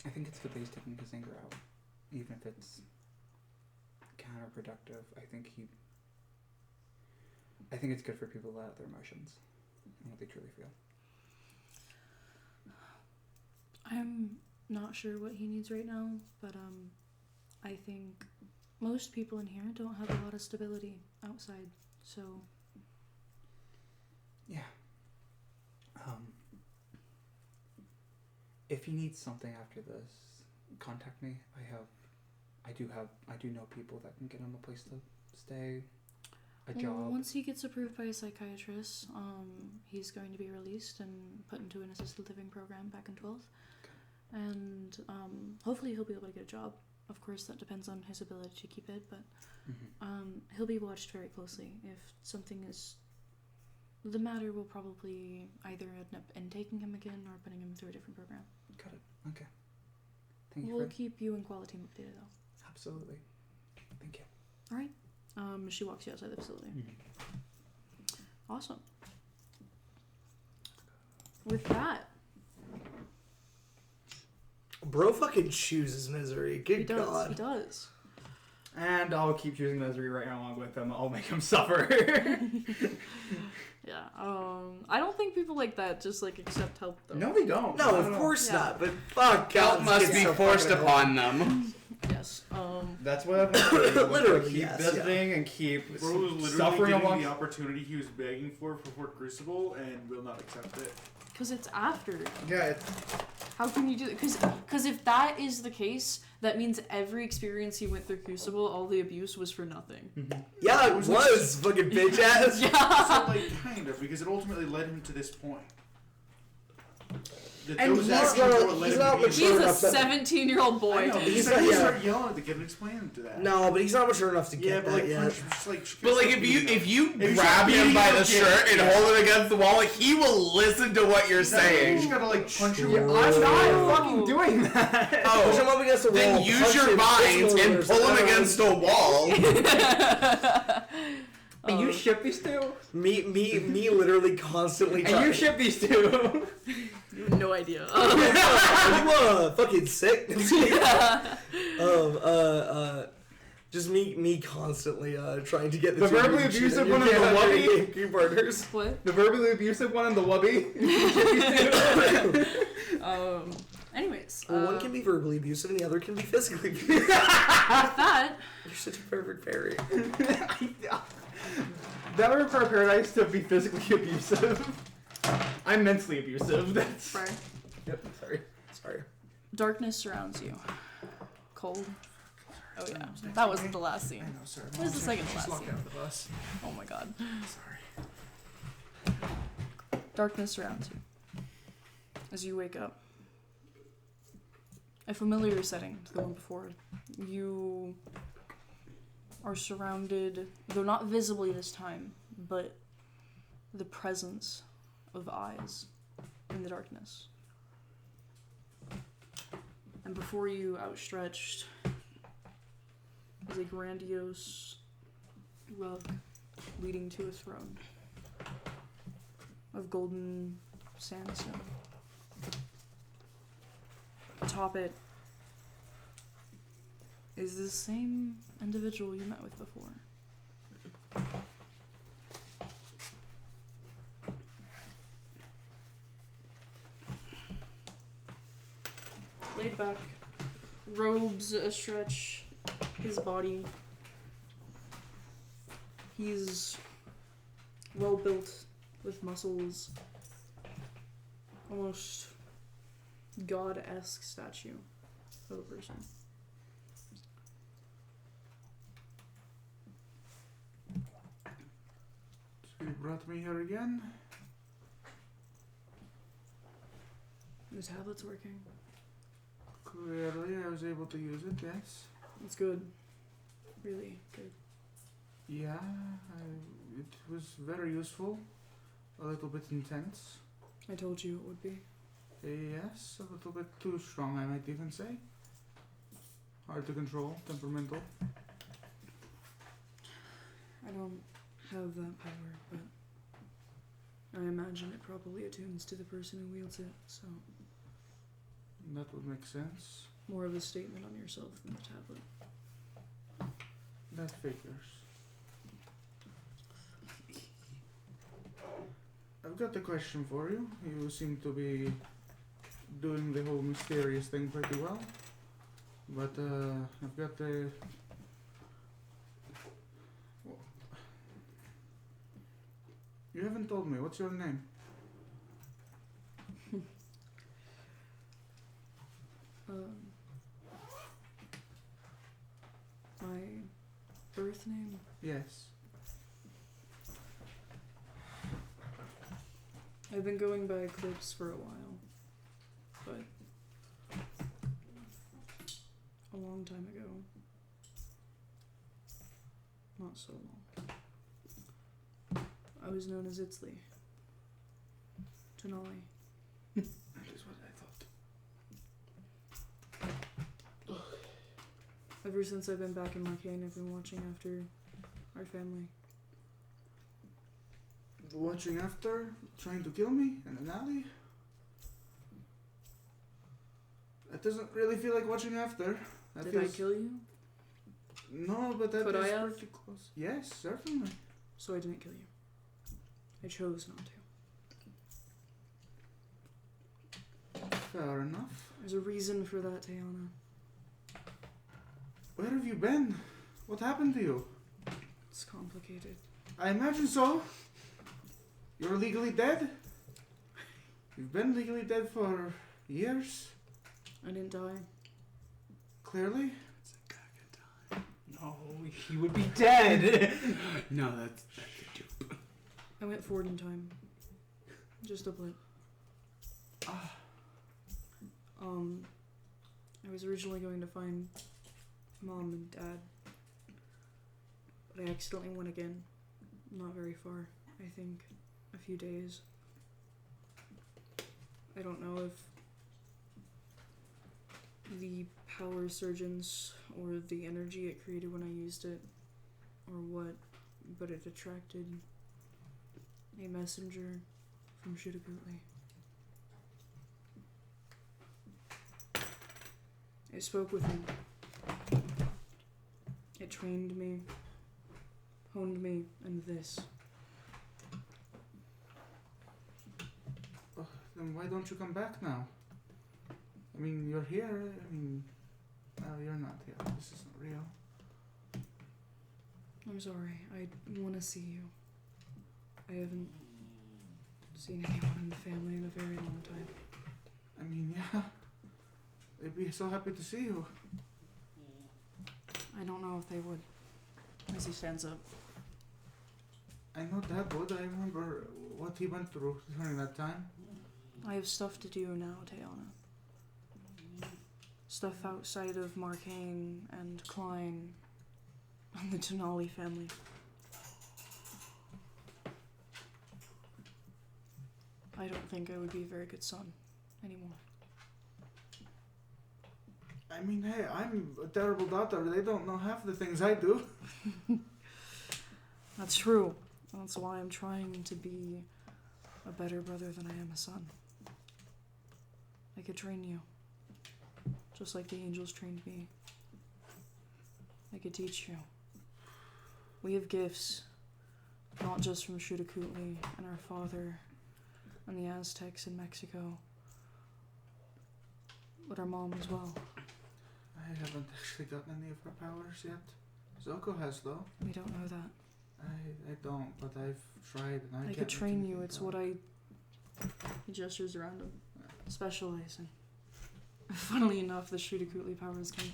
think it's good that he's taking his anger out. Even if it's counterproductive, I think it's good for people to let out their emotions and what they truly feel. I'm not sure what he needs right now, but I think most people in here don't have a lot of stability outside, so Yeah. If you need something after this, contact me. I do know people that can get him a place to stay, a job. Once he gets approved by a psychiatrist, he's going to be released and put into an assisted living program back in 12th. Okay. And hopefully he'll be able to get a job. Of course, that depends on his ability to keep it, but he'll be watched very closely. If something is the matter, will probably either end up intaking him again or putting him through a different program. Got it. Okay. Thank you. We'll keep you and Quality team updated though. Absolutely. Thank you. All right. She walks you outside the facility. Awesome. With that, Bro fucking chooses misery. Good he does. God. He does. And I'll keep choosing misery right along with him. I'll make him suffer. Yeah. I don't think people like that just like accept help though. No, they don't. No, of course Yeah. not. But fuck, God, Help must be so forced fucking upon them. Yes. That's what I'm doing. Literally, keep yes, visiting and keep Bro was literally suffering getting along. the opportunity he was begging for Fort Crucible and will not accept it. Because it's after. Yeah, it's, How can you do it? Because if that is the case, that means every experience he went through Crucible, all the abuse was for nothing. Yeah, it was fucking bitch ass. Yeah. So, like, kind of, because it ultimately led him to this point. That And those he's actions not- were what led he's him not to be mature He's a enough that- 17-year-old boy. I know, dude. he's He's like, not- you yeah. start yelling at the kid and explain him to that. No, but he's not mature enough to Yeah, get but that like, yet. just like, But like if you If grab you're him by the beating your shirt kid, and hold him against the wall, he will listen to what you're you saying. just gotta like punch him. I'm not fucking doing that. Push him up against the wall. Then use punch your him, vines pistol and pull him against a wall. And you ship these two? Me literally constantly And you ship these two? have no idea. Whoa, fucking sick. Yeah. Just me constantly trying to get The verbally abusive one and the wubby? game partners. What? The verbally abusive one and the wubby. Anyways. Well, one can be verbally abusive and the other can be physically abusive. With that, You're such a perfect fairy. That would require Paradise to be physically abusive. I'm mentally abusive. That's. Brian, Yep. Sorry. darkness surrounds you. Cold. Oh yeah, that wasn't the last I scene. know, sorry. What is the second She's last locked scene? out of the bus. Oh my god. Sorry. Darkness surrounds you. As you wake up. A familiar setting to the one before. You are surrounded, though not visibly this time, but the presence of eyes in the darkness. And before you, outstretched, is a grandiose rug leading to a throne of golden sandstone. Atop it is the same individual you met with before. Laid back, robes stretch his body. He's well built with muscles, almost god-esque statue of a person. So you brought me here again? The tablet's working. Clearly, I was able to use it, yes. It's good. Really good. Yeah, it was very useful. A little bit intense. I told you it would be. Yes, a little bit too strong, I might even say. Hard to control, temperamental. I don't have that power, but I imagine it probably attunes to the person who wields it, so That would make sense. more of a statement on yourself than the tablet. That figures. I've got a question for you. You seem to be doing the whole mysterious thing pretty well. But I've got a... You haven't told me. What's your name? My birth name? Yes. I've been going by Eclipse for a while, but a long time ago. Not so long. I was known as Itzli. Tenali. That is what I thought. Ever since I've been back in Marcainne, I've been watching after our family. Watching after? Trying to kill me in an alley? That doesn't really feel like watching after. That Did I kill you? No, but that Could is I have? pretty close. Yes, certainly. So I didn't kill you. I chose not to. Fair enough. There's a reason for that, Tayana. Where have you been? What happened to you? It's complicated. I imagine so. You're legally dead? You've been legally dead for years, I didn't die. clearly. No, he would be dead. No, that's a dupe. I went forward in time. Just a blip. I was originally going to find Mom and Dad, but I accidentally went again. Not very far, I think. A few days. I don't know if the power surgeons or the energy it created when I used it or what, but it attracted a messenger from Shutagutli. I spoke with him. It trained me, honed me, and this. Then why don't you come back now? I mean, you're here. I mean, you're not here. This isn't real. I'm sorry. I want to see you. I haven't seen anyone in the family in a very long time. I mean, yeah. They'd be so happy to see you. I don't know if they would. As he stands up. I know Dad would. I remember what he went through during that time. I have stuff to do now, Tayana. Stuff outside of Marcainne and Klein and the Denali family. I don't think I would be a very good son anymore. I mean, hey, I'm a terrible daughter. They don't know half the things I do. That's true. That's why I'm trying to be a better brother than I am a son. I could train you, just like the angels trained me. I could teach you. We have gifts, not just from Shudakutli and our father and the Aztecs in Mexico, but our mom as well. I haven't actually gotten any of her powers yet. Zoko has, though. We don't know that. I don't, but I've tried and I I can't could train make you. anything It's go. what I... He gestures around him. Specialize in. Funnily enough, the Shudakutli powers came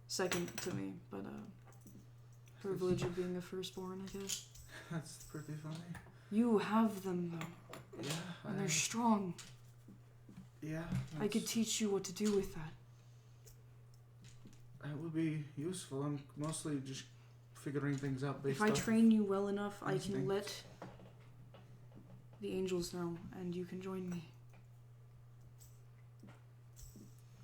second to me, but privilege of being a firstborn, I guess. That's pretty funny. You have them though, Yeah, and they're strong. yeah. I could teach you what to do with that. That would be useful. I'm mostly just figuring things out based If I off train you well enough, I can instinct. let the angels know, and you can join me.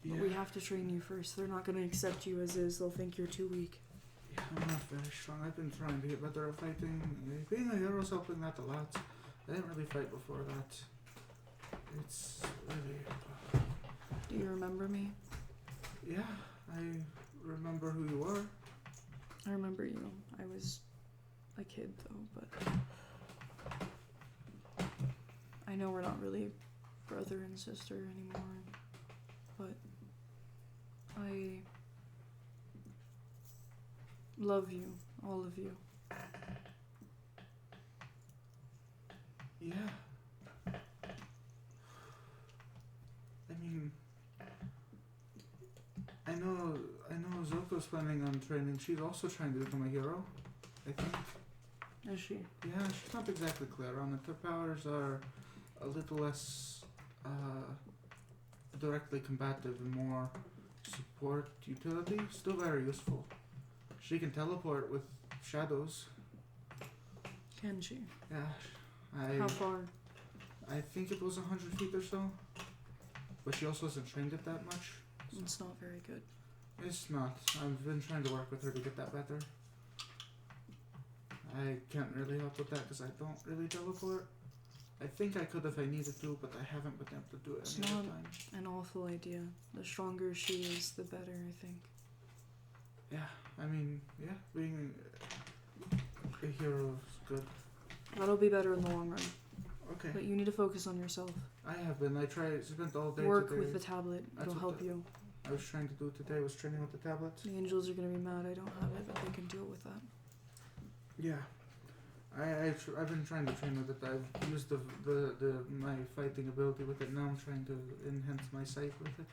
Yeah. But we have to train you first. They're not going to accept you as is. They'll think you're too weak. Yeah, I'm not very strong. I've been trying to get better at fighting. Being a hero's helping that a lot. I didn't really fight before that. It's really... Do you remember me? yeah, I remember who you were. I remember you. I was a kid though, but I know we're not really brother and sister anymore, but I love you, all of you. Yeah. I mean, I know Zoko's planning on training. She's also trying to become a hero, I think. Is she? Yeah, she's not exactly clear on it. Her powers are a little less directly combative and more support utility. Still very useful. She can teleport with shadows. Can she? Yeah, How far? I think it was 100 feet or so. But she also hasn't trained it that much. It's not very good. It's not. I've been trying to work with her to get that better. I can't really help with that because I don't really teleport. I think I could if I needed to, but I haven't been able to do it It's any other not- time. An awful idea. The stronger she is, the better, I think. Yeah, I mean, yeah, being a hero is good. That'll be better in the long run. Okay, But you need to focus on yourself. I have been. I spent all day Work today. with the tablet. That's It'll what help the- you. I was trying to do today was training with the tablets. The angels are gonna be mad I don't have it, but they can deal with that. Yeah, I've been trying to train with it. I've used my fighting ability with it. Now I'm trying to enhance my sight with it.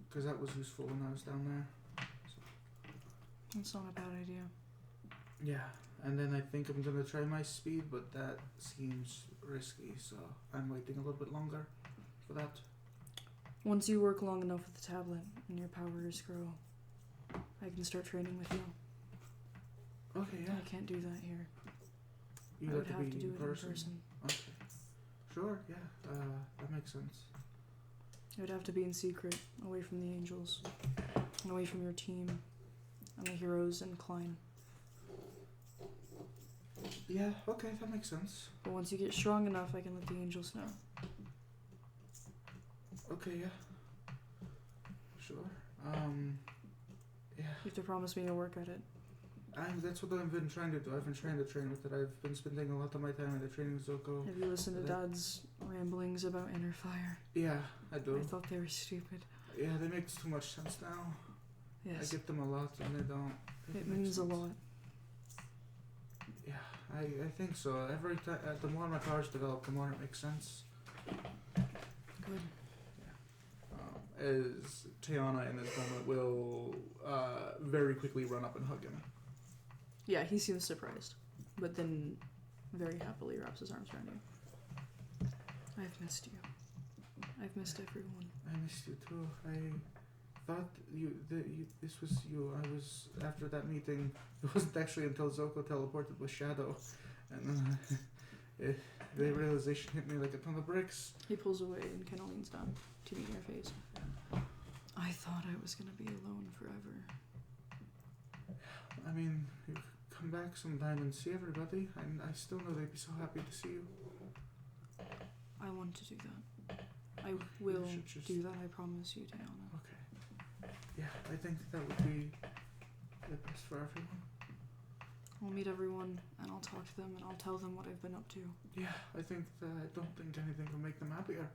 Because that was useful when I was down there. That's not a bad idea. Yeah, and then I think I'm gonna try my speed, but that seems risky, so I'm waiting a little bit longer for that. Once you work long enough with the tablet and your powers grow, I can start training with you. Okay, yeah. I can't do that here. You I would have be to do it in person. Okay. Sure, yeah. That makes sense. It would have to be in secret, away from the angels, and away from your team, and the heroes and Klein. Yeah, okay, that makes sense. But once you get strong enough, I can let the angels know. Okay, yeah. Yeah. You have to promise me you'll work at it. That's what I've been trying to do. I've been trying to train with it. I've been spending a lot of my time in the training Zoko. Have you listened to Dad's ramblings about inner fire? Yeah, I do. I thought they were stupid. Yeah, they make too much sense now. Yes. I get them a lot and they don't. It make means a sense. lot. Yeah, I think so. Every time, the more my powers develop, the more it makes sense. Good. As Tiana in this moment will very quickly run up and hug him. Yeah, he seems surprised, but then very happily wraps his arms around you. I've missed you. I've missed everyone. I missed you too. I thought this was you. I was after that meeting. It wasn't actually until Zoko teleported with Shadow, and the realization hit me like a ton of bricks. He pulls away and kind of leans down to meet your face. I thought I was gonna be alone forever. I mean, you come back sometime and see everybody. I still know they'd be so happy to see you. I want to do that. I will should just- do that, I promise you, Diana. Okay. Yeah, I think that would be the best for everyone. I'll meet everyone and I'll talk to them and I'll tell them what I've been up to. Yeah, I think that I don't think anything will make them happier.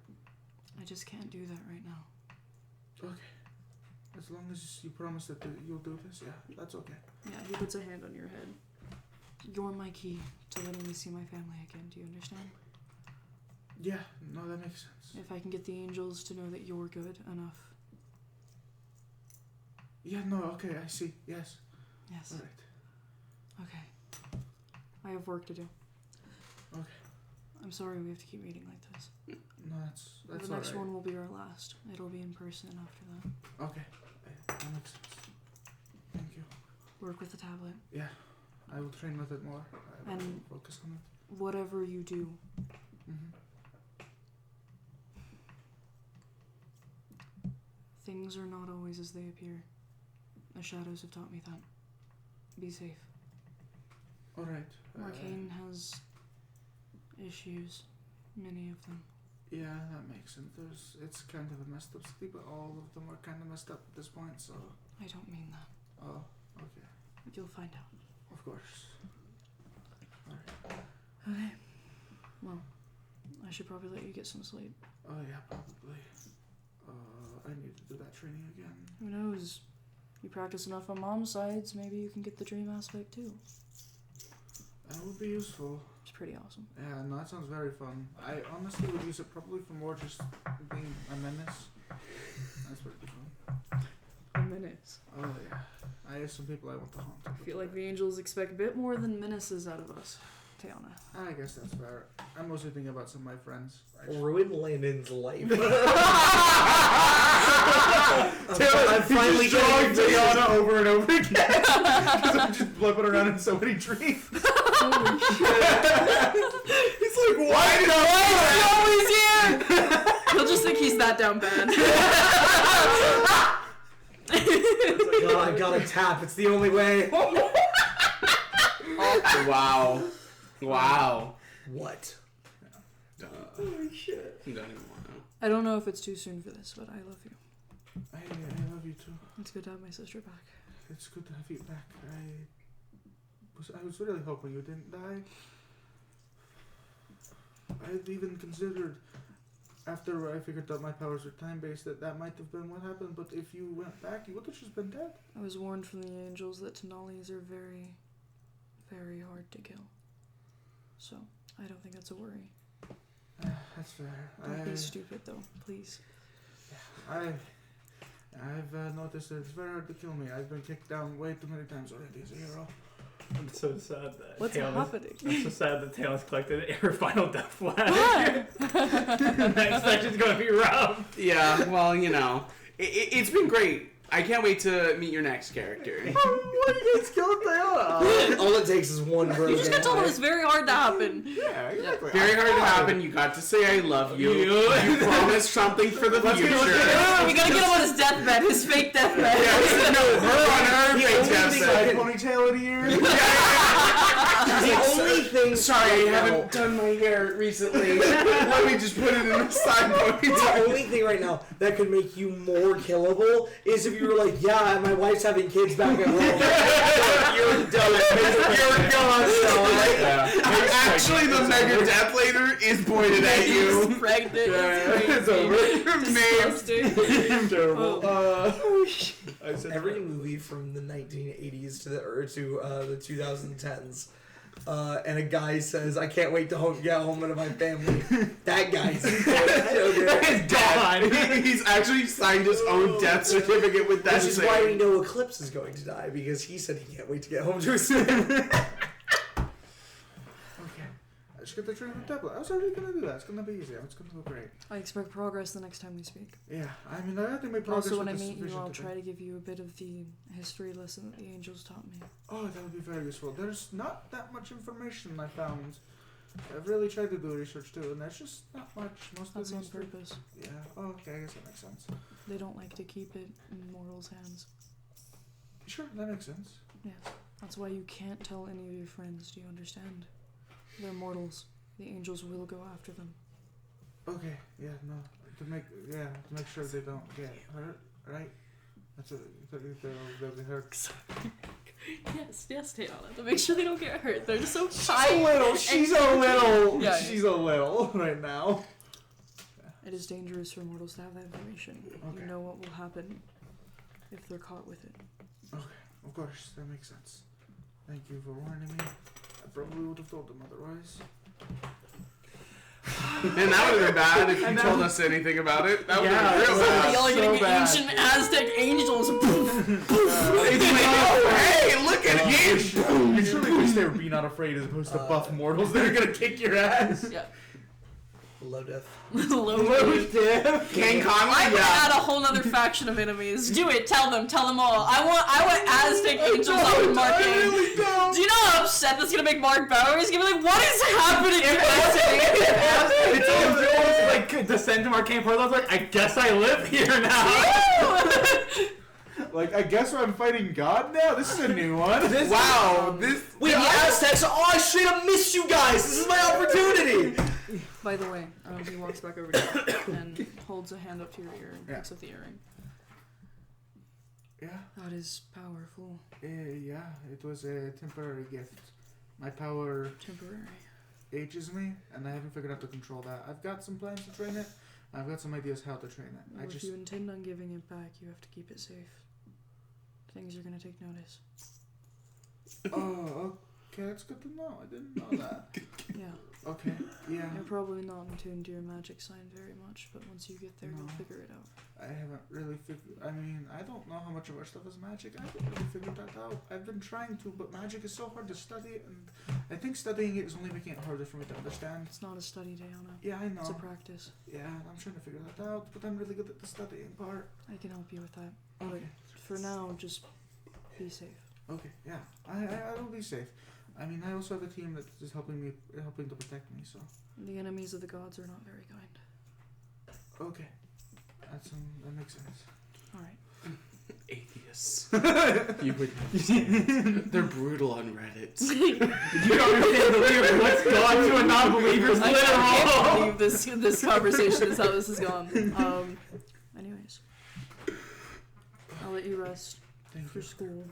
I just can't do that right now. Okay. As long as you promise that you'll do this, yeah, that's okay. Yeah, he puts a hand on your head. You're my key to letting me see my family again, do you understand? Yeah, no, that makes sense. If I can get the angels to know that you're good enough. Yeah, no, okay, I see, yes. Yes. Alright. Okay. I have work to do. Okay. I'm sorry we have to keep meeting like this. No, that's The next alright. one will be our last. It'll be in person after that. Okay, that makes sense. Thank you. Work with the tablet. Yeah, I will train with it more. I will And- focus on it. Whatever you do, Mm-hmm. things are not always as they appear. The shadows have taught me that. Be safe. Alright. Marcainne has issues. Many of them. Yeah, that makes sense. It's kind of a messed up city, but all of them are kind of messed up at this point, so... I don't mean that. Oh, okay. You'll find out. Of course. Alright. Okay. Well, I should probably let you get some sleep. Oh, yeah, probably. I need to do that training again. Who knows? You practice enough on mom's sides, maybe you can get the dream aspect too. That would be useful. It's pretty awesome. Yeah, no, that sounds very fun. I honestly would use it probably for more just being a menace. That's pretty fun. A menace. Oh, yeah. I have some people I want to haunt. I feel like the angels expect a bit more than menaces out of us. Tiana. I guess that's fair. I'm mostly thinking about some of my friends. Ruin Landon's life. I'm finally drawing Tiana over and over again. Because I'm just flipping around in so many dreams. Holy shit. He's like, why did I He's always here! He'll just think he's that down bad. Oh, I gotta tap. It's the only way. Wow. Wow. What? Holy shit. I don't even want to know. I don't know if it's too soon for this, but I love you. I love you too. It's good to have my sister back. It's good to have you back. I was really hoping you didn't die. I had even considered, after I figured out my powers are time-based, that might have been what happened, but if you went back, you would have just been dead. I was warned from the angels that Tenalis are very, very hard to kill. So, I don't think that's a worry. That's fair. Don't be stupid, though, please. I've noticed that it's very hard to kill me. I've been kicked down way too many times already as a hero. I'm so sad that What's happening? I'm so sad that Taylor's collected her final death flag. Next section's gonna be rough. Yeah, well, you know, it's been great. I can't wait to meet your next character. Why you guys killed Diana? All it takes is one broken You just got told eye. it's very hard to happen. Yeah, exactly. Very hard to happen. You got to say I love you. You promised something for the future. We gotta get him on his deathbed, his fake deathbed. Yeah, no, her on her The fake only thing deathbed. Ponytail in here. The only thing. Sorry, I right now- haven't done my hair recently. Let me just put it in a side The ponytail. only thing right now that could make you more killable is if you were like, yeah, my wife's having kids back at home. You're done. You're gone. Actually, the mega death later is pointed at you. He's pregnant. It's over. Disgusting. Terrible. I said Every movie from the 1980s to the 2010s, and a guy says, "I can't wait to get home to my family." That guy's Gone. He's actually signed his own death certificate with that. Which is why we know Eclipse is going to die, because he said he can't wait to get home to his family. okay. I just get the train from tablet. I was already gonna do that. It's gonna be easy. It's gonna go great. I expect progress the next time we speak. Yeah. I mean, I think my progress. Also, when I with this meet you, vision I'll today. try to give you a bit of the history lesson that the angels taught me. Oh, that would be very useful. There's not that much information I found. I've really tried to do research too, and there's just not much. Most That's of on these. purpose. Yeah. Oh, okay. I guess that makes sense. They don't like to keep it in mortals' hands. Sure, that makes sense. Yeah. That's why you can't tell any of your friends. Do you understand? They're mortals. The angels will go after them. Okay. Yeah. No. To make sure they don't get hurt. Right. That's they'll be hurt. Yes, Tayana. To make sure they don't get hurt. They're so She's tiny. a little. Yeah, She's a little right now. It is dangerous for mortals to have that information. Okay. You know what will happen if they're caught with it. Of course, that makes sense. Thank you for warning me. I probably would have told them otherwise. And that would have been bad if you told us anything about it. That would have been real bad. Y'all are so getting bad. ancient Aztec angels. It's like, oh, hey, look at him! You truly wish they were be not afraid as opposed to buff mortals that are gonna kick your ass. Yeah. Low death. Low death. King Kong, I'm gonna yeah. add a whole nother faction of enemies. Do it. Tell them all. I want Aztec angels up in Marcainne. really don't. Do you know how upset that's gonna make Mark Bauer? He's gonna be like, what is happening to Aztec? It's almost like descend to Marcainne portal. I was like, I guess I live here now. Like, I guess I'm fighting God now? This is a new one. Wow, this. Wait, the Aztecs! Oh, I straight up missed you guys! This is my opportunity! By the way, he walks back over to you and holds a hand up to your ear and Yeah. picks up the earring. Yeah, That is powerful. yeah, it was a temporary gift. My power Temporary. ages me, and I haven't figured out to control that. I've got some plans to train it. I've got some ideas how to train it. Well, if you intend on giving it back, you have to keep it safe. Things are gonna take notice. Oh, okay, that's good to know. I didn't know that. Yeah. Okay, yeah. You're probably not in tune to your magic sign very much, but once you get there, you'll No. figure it out. I haven't really figured. I mean, I don't know how much of our stuff is magic. I haven't really figured that out. I've been trying to, but magic is so hard to study, and I think studying it is only making it harder for me to understand. It's not a study, Diana. Yeah, I know. It's a practice. Yeah, and I'm trying to figure that out, but I'm really good at the studying part. I can help you with that. Okay. For now, just be safe. Okay. Yeah. I will be safe. I mean, I also have a team that is helping to protect me. So. The enemies of the gods are not very kind. Okay. That makes sense. All right. Atheists. You would. They're brutal on Reddit. You don't understand the way of what's gone to a non-believer's I literal. can't believe this conversation is how this has gone. Anyways, I'll let you rest Thank for you. school.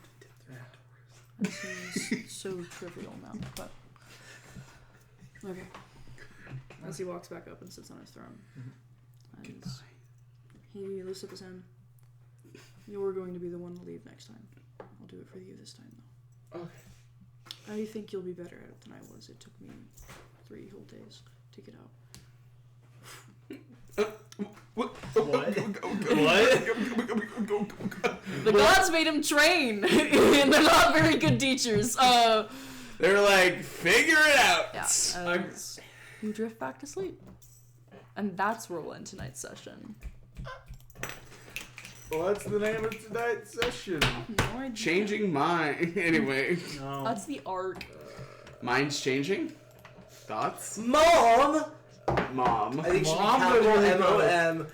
Yeah. It seems so trivial now, but okay. As he walks back up and sits on his throne, and Goodbye. he lifts up his hand. You're going to be the one to leave next time. I'll do it for you this time, though. Okay. I think you'll be better at it than I was. It took me 3 whole days to get out. What? The gods made him train, and they're not very good teachers. They're like, figure it out. Yeah. You drift back to sleep, and that's where we'll end tonight's session. What's the name of tonight's session? No idea. Changing mind. Anyway, No. That's the arc. mind's changing. Thoughts, Mom! Mom? I think she Mom, capital but really M-O-M,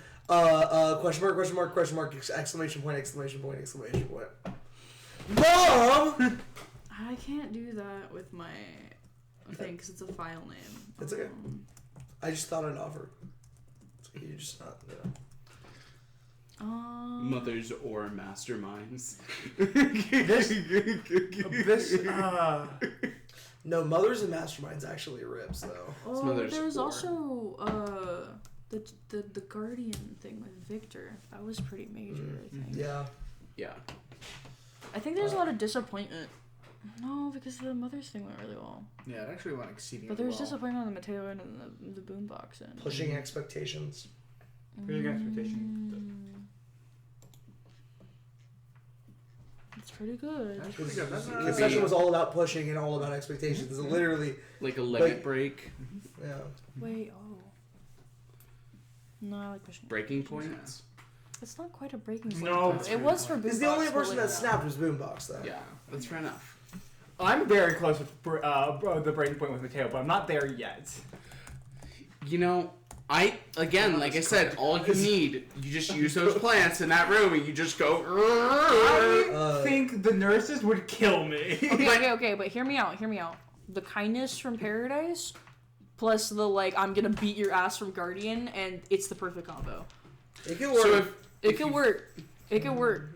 question mark, exclamation point, exclamation point, exclamation point. Mom! I can't do that with my thing because it's a file name. It's okay. I just thought I'd offer. You're just not, Mothers or masterminds. No, Mothers and Masterminds actually rips, though. Oh, Mother's there's or. also the Guardian thing with Victor. That was pretty major, I think. Yeah. Yeah. I think there's a lot of disappointment. No, because the Mother's thing went really well. Yeah, it actually went exceedingly But there was well. disappointment on the Mateo end and the boombox end. Pushing expectations. Pushing expectations. It's pretty good. That's pretty good. That's The session was all about pushing and all about expectations. Literally, Like a limit Like- break. yeah. Wait, No, I like pushing. Breaking points. It's not quite a breaking point. No, though. it's It was for boombox. Because the only but, person like, that snapped was Boombox, though. Yeah, that's fair enough. I'm very close with the breaking point with Mateo, but I'm not there yet. You know, like I said, all you need, you just use those plants in that room and you just go. I think the nurses would kill me. Okay, but hear me out. The kindness from Paradise, plus the I'm gonna beat your ass from Guardian, and it's the perfect combo. It can work. So It could work.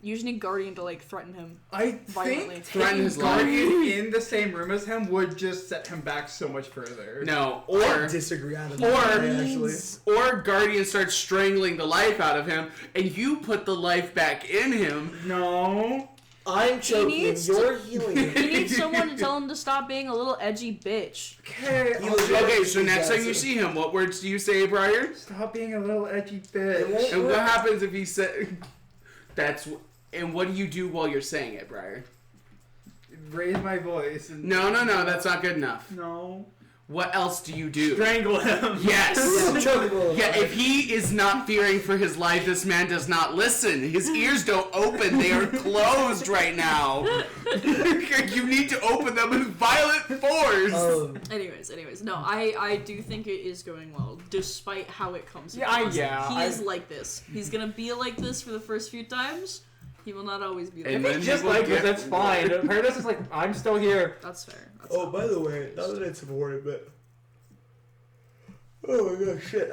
You just need Guardian to threaten him. I Violently. think Threaten his Guardian in the same room as him would just set him back so much further. No, I or disagree on it. or actually. or Guardian starts strangling the life out of him, and you put the life back in him. No. I'm choking. needs You're healing. He needs someone to tell him to stop being a little edgy bitch. Okay. He legit- Okay, so next time you Yes. see him, what words do you say, Briar? Stop being a little edgy It won't- bitch. And what happens if he said? And what do you do while you're saying it, Briar? Raise my voice. And No, that's not good enough. No. What else do you do? Strangle him. Yes. Yeah, chokeable. Yeah, if he is not fearing for his life, this man does not listen. His ears don't open. They are closed right now. You need to open them with violent force. Anyways, no, I do think it is going well, despite how it comes Yeah, across. yeah, He is like this. He's gonna be like this for the first few times. He will not always be like And If this. then it's just he will like this, get that's fine. Paradise is I'm still here. That's fair. Oh, by the way, not that it's important, but oh my gosh, shit.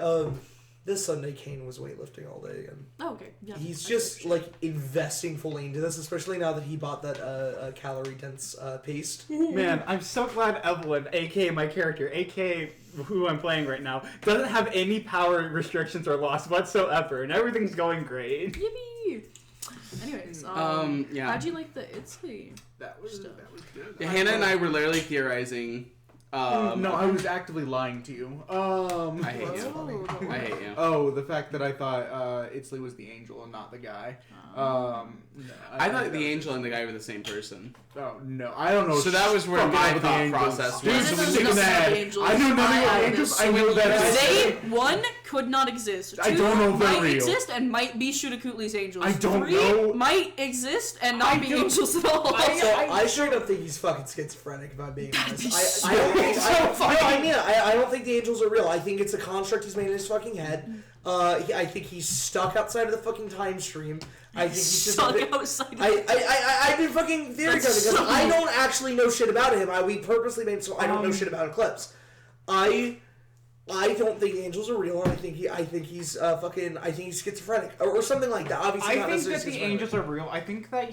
This Sunday, Kane was weightlifting all day again. Oh, okay. Yeah. He's I just get it. investing fully into this, especially now that he bought that calorie dense paste. Man, I'm so glad Evelyn, aka my character, aka who I'm playing right now, doesn't have any power restrictions or loss whatsoever, and everything's going great. Yippee! Anyways, yeah. how'd you like the Italy? That was Stuff. good. Yeah, Hannah and I were literally theorizing. No, I was actively lying to you. I hate That's you. funny. I hate you. Oh, the fact that I thought Itzley was the angel and not the guy. No, I thought that the was angel just- and the guy were the same person. Oh no, I don't know. So that was where fuck my all the thought angels. process Dude, was. so This when is you not mad, the angels. I know nothing about I angels. I am know that. They, one, could not exist. Two, I don't know if they're might real. exist and might be Shudakutli's angels. I don't Three, know. might exist and not I be don't- angels at all. So I straight up think he's fucking schizophrenic, if I'm being That'd be honest. so I don't think, funny. I don't think the angels are real. I think it's a construct he's made in his fucking head. I think he's stuck outside of the fucking time stream. I think he's just Stuck a bit- outside. I've been fucking theory That's because so I don't actually know shit about him. We purposely made so I don't know shit about Eclipse. I don't think the angels are real, and I think he's schizophrenic or something like that. Obviously, I not think necessarily that the schizophrenic. angels are real. I think that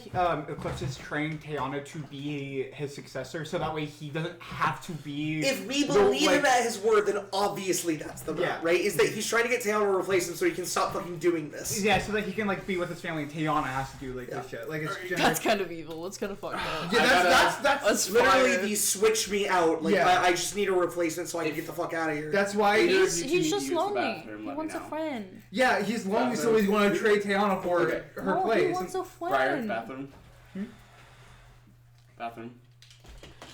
Eclipse has trained Tayana to be his successor, so that way he doesn't have to be. If we the, believe like- him at his word, then obviously that's the route, Yeah. right? Is that he's trying to get Taylor to replace him so he can stop fucking doing this. Yeah, so that he can be with his family, and Tayana has to do this Yeah. shit. Like it's That's kind of evil. It's kind of fucked up. Yeah, that's That's Literally, fire. the switch me out. Like Yeah. I just need a replacement so I can get the fuck out of here. that's why. Either of He's you two need to just use the lonely. bathroom, He let me wants a know. friend. Yeah, he's lonely, so he's going to trade Tayana for Okay. her No, place. he wants a Briar, friend. bathroom. Bathroom.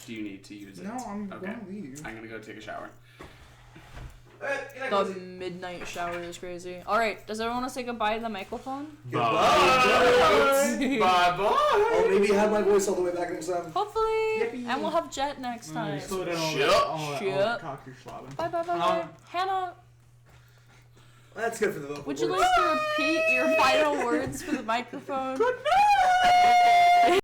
Do you need to use it? No, I'm Okay. gonna leave. I'm gonna go take a shower. The midnight shower is crazy. All right, does everyone want to say goodbye to the microphone? Bye bye. Oh, maybe have my voice all the way back next time. Hopefully, Yippee. and we'll have Jet next time. Slow down Shit. all Shit. that cock you're slobbing. Bye bye bye bye. Hannah, That's good for the vocal would you cords. like to repeat your final words for the microphone? Good night.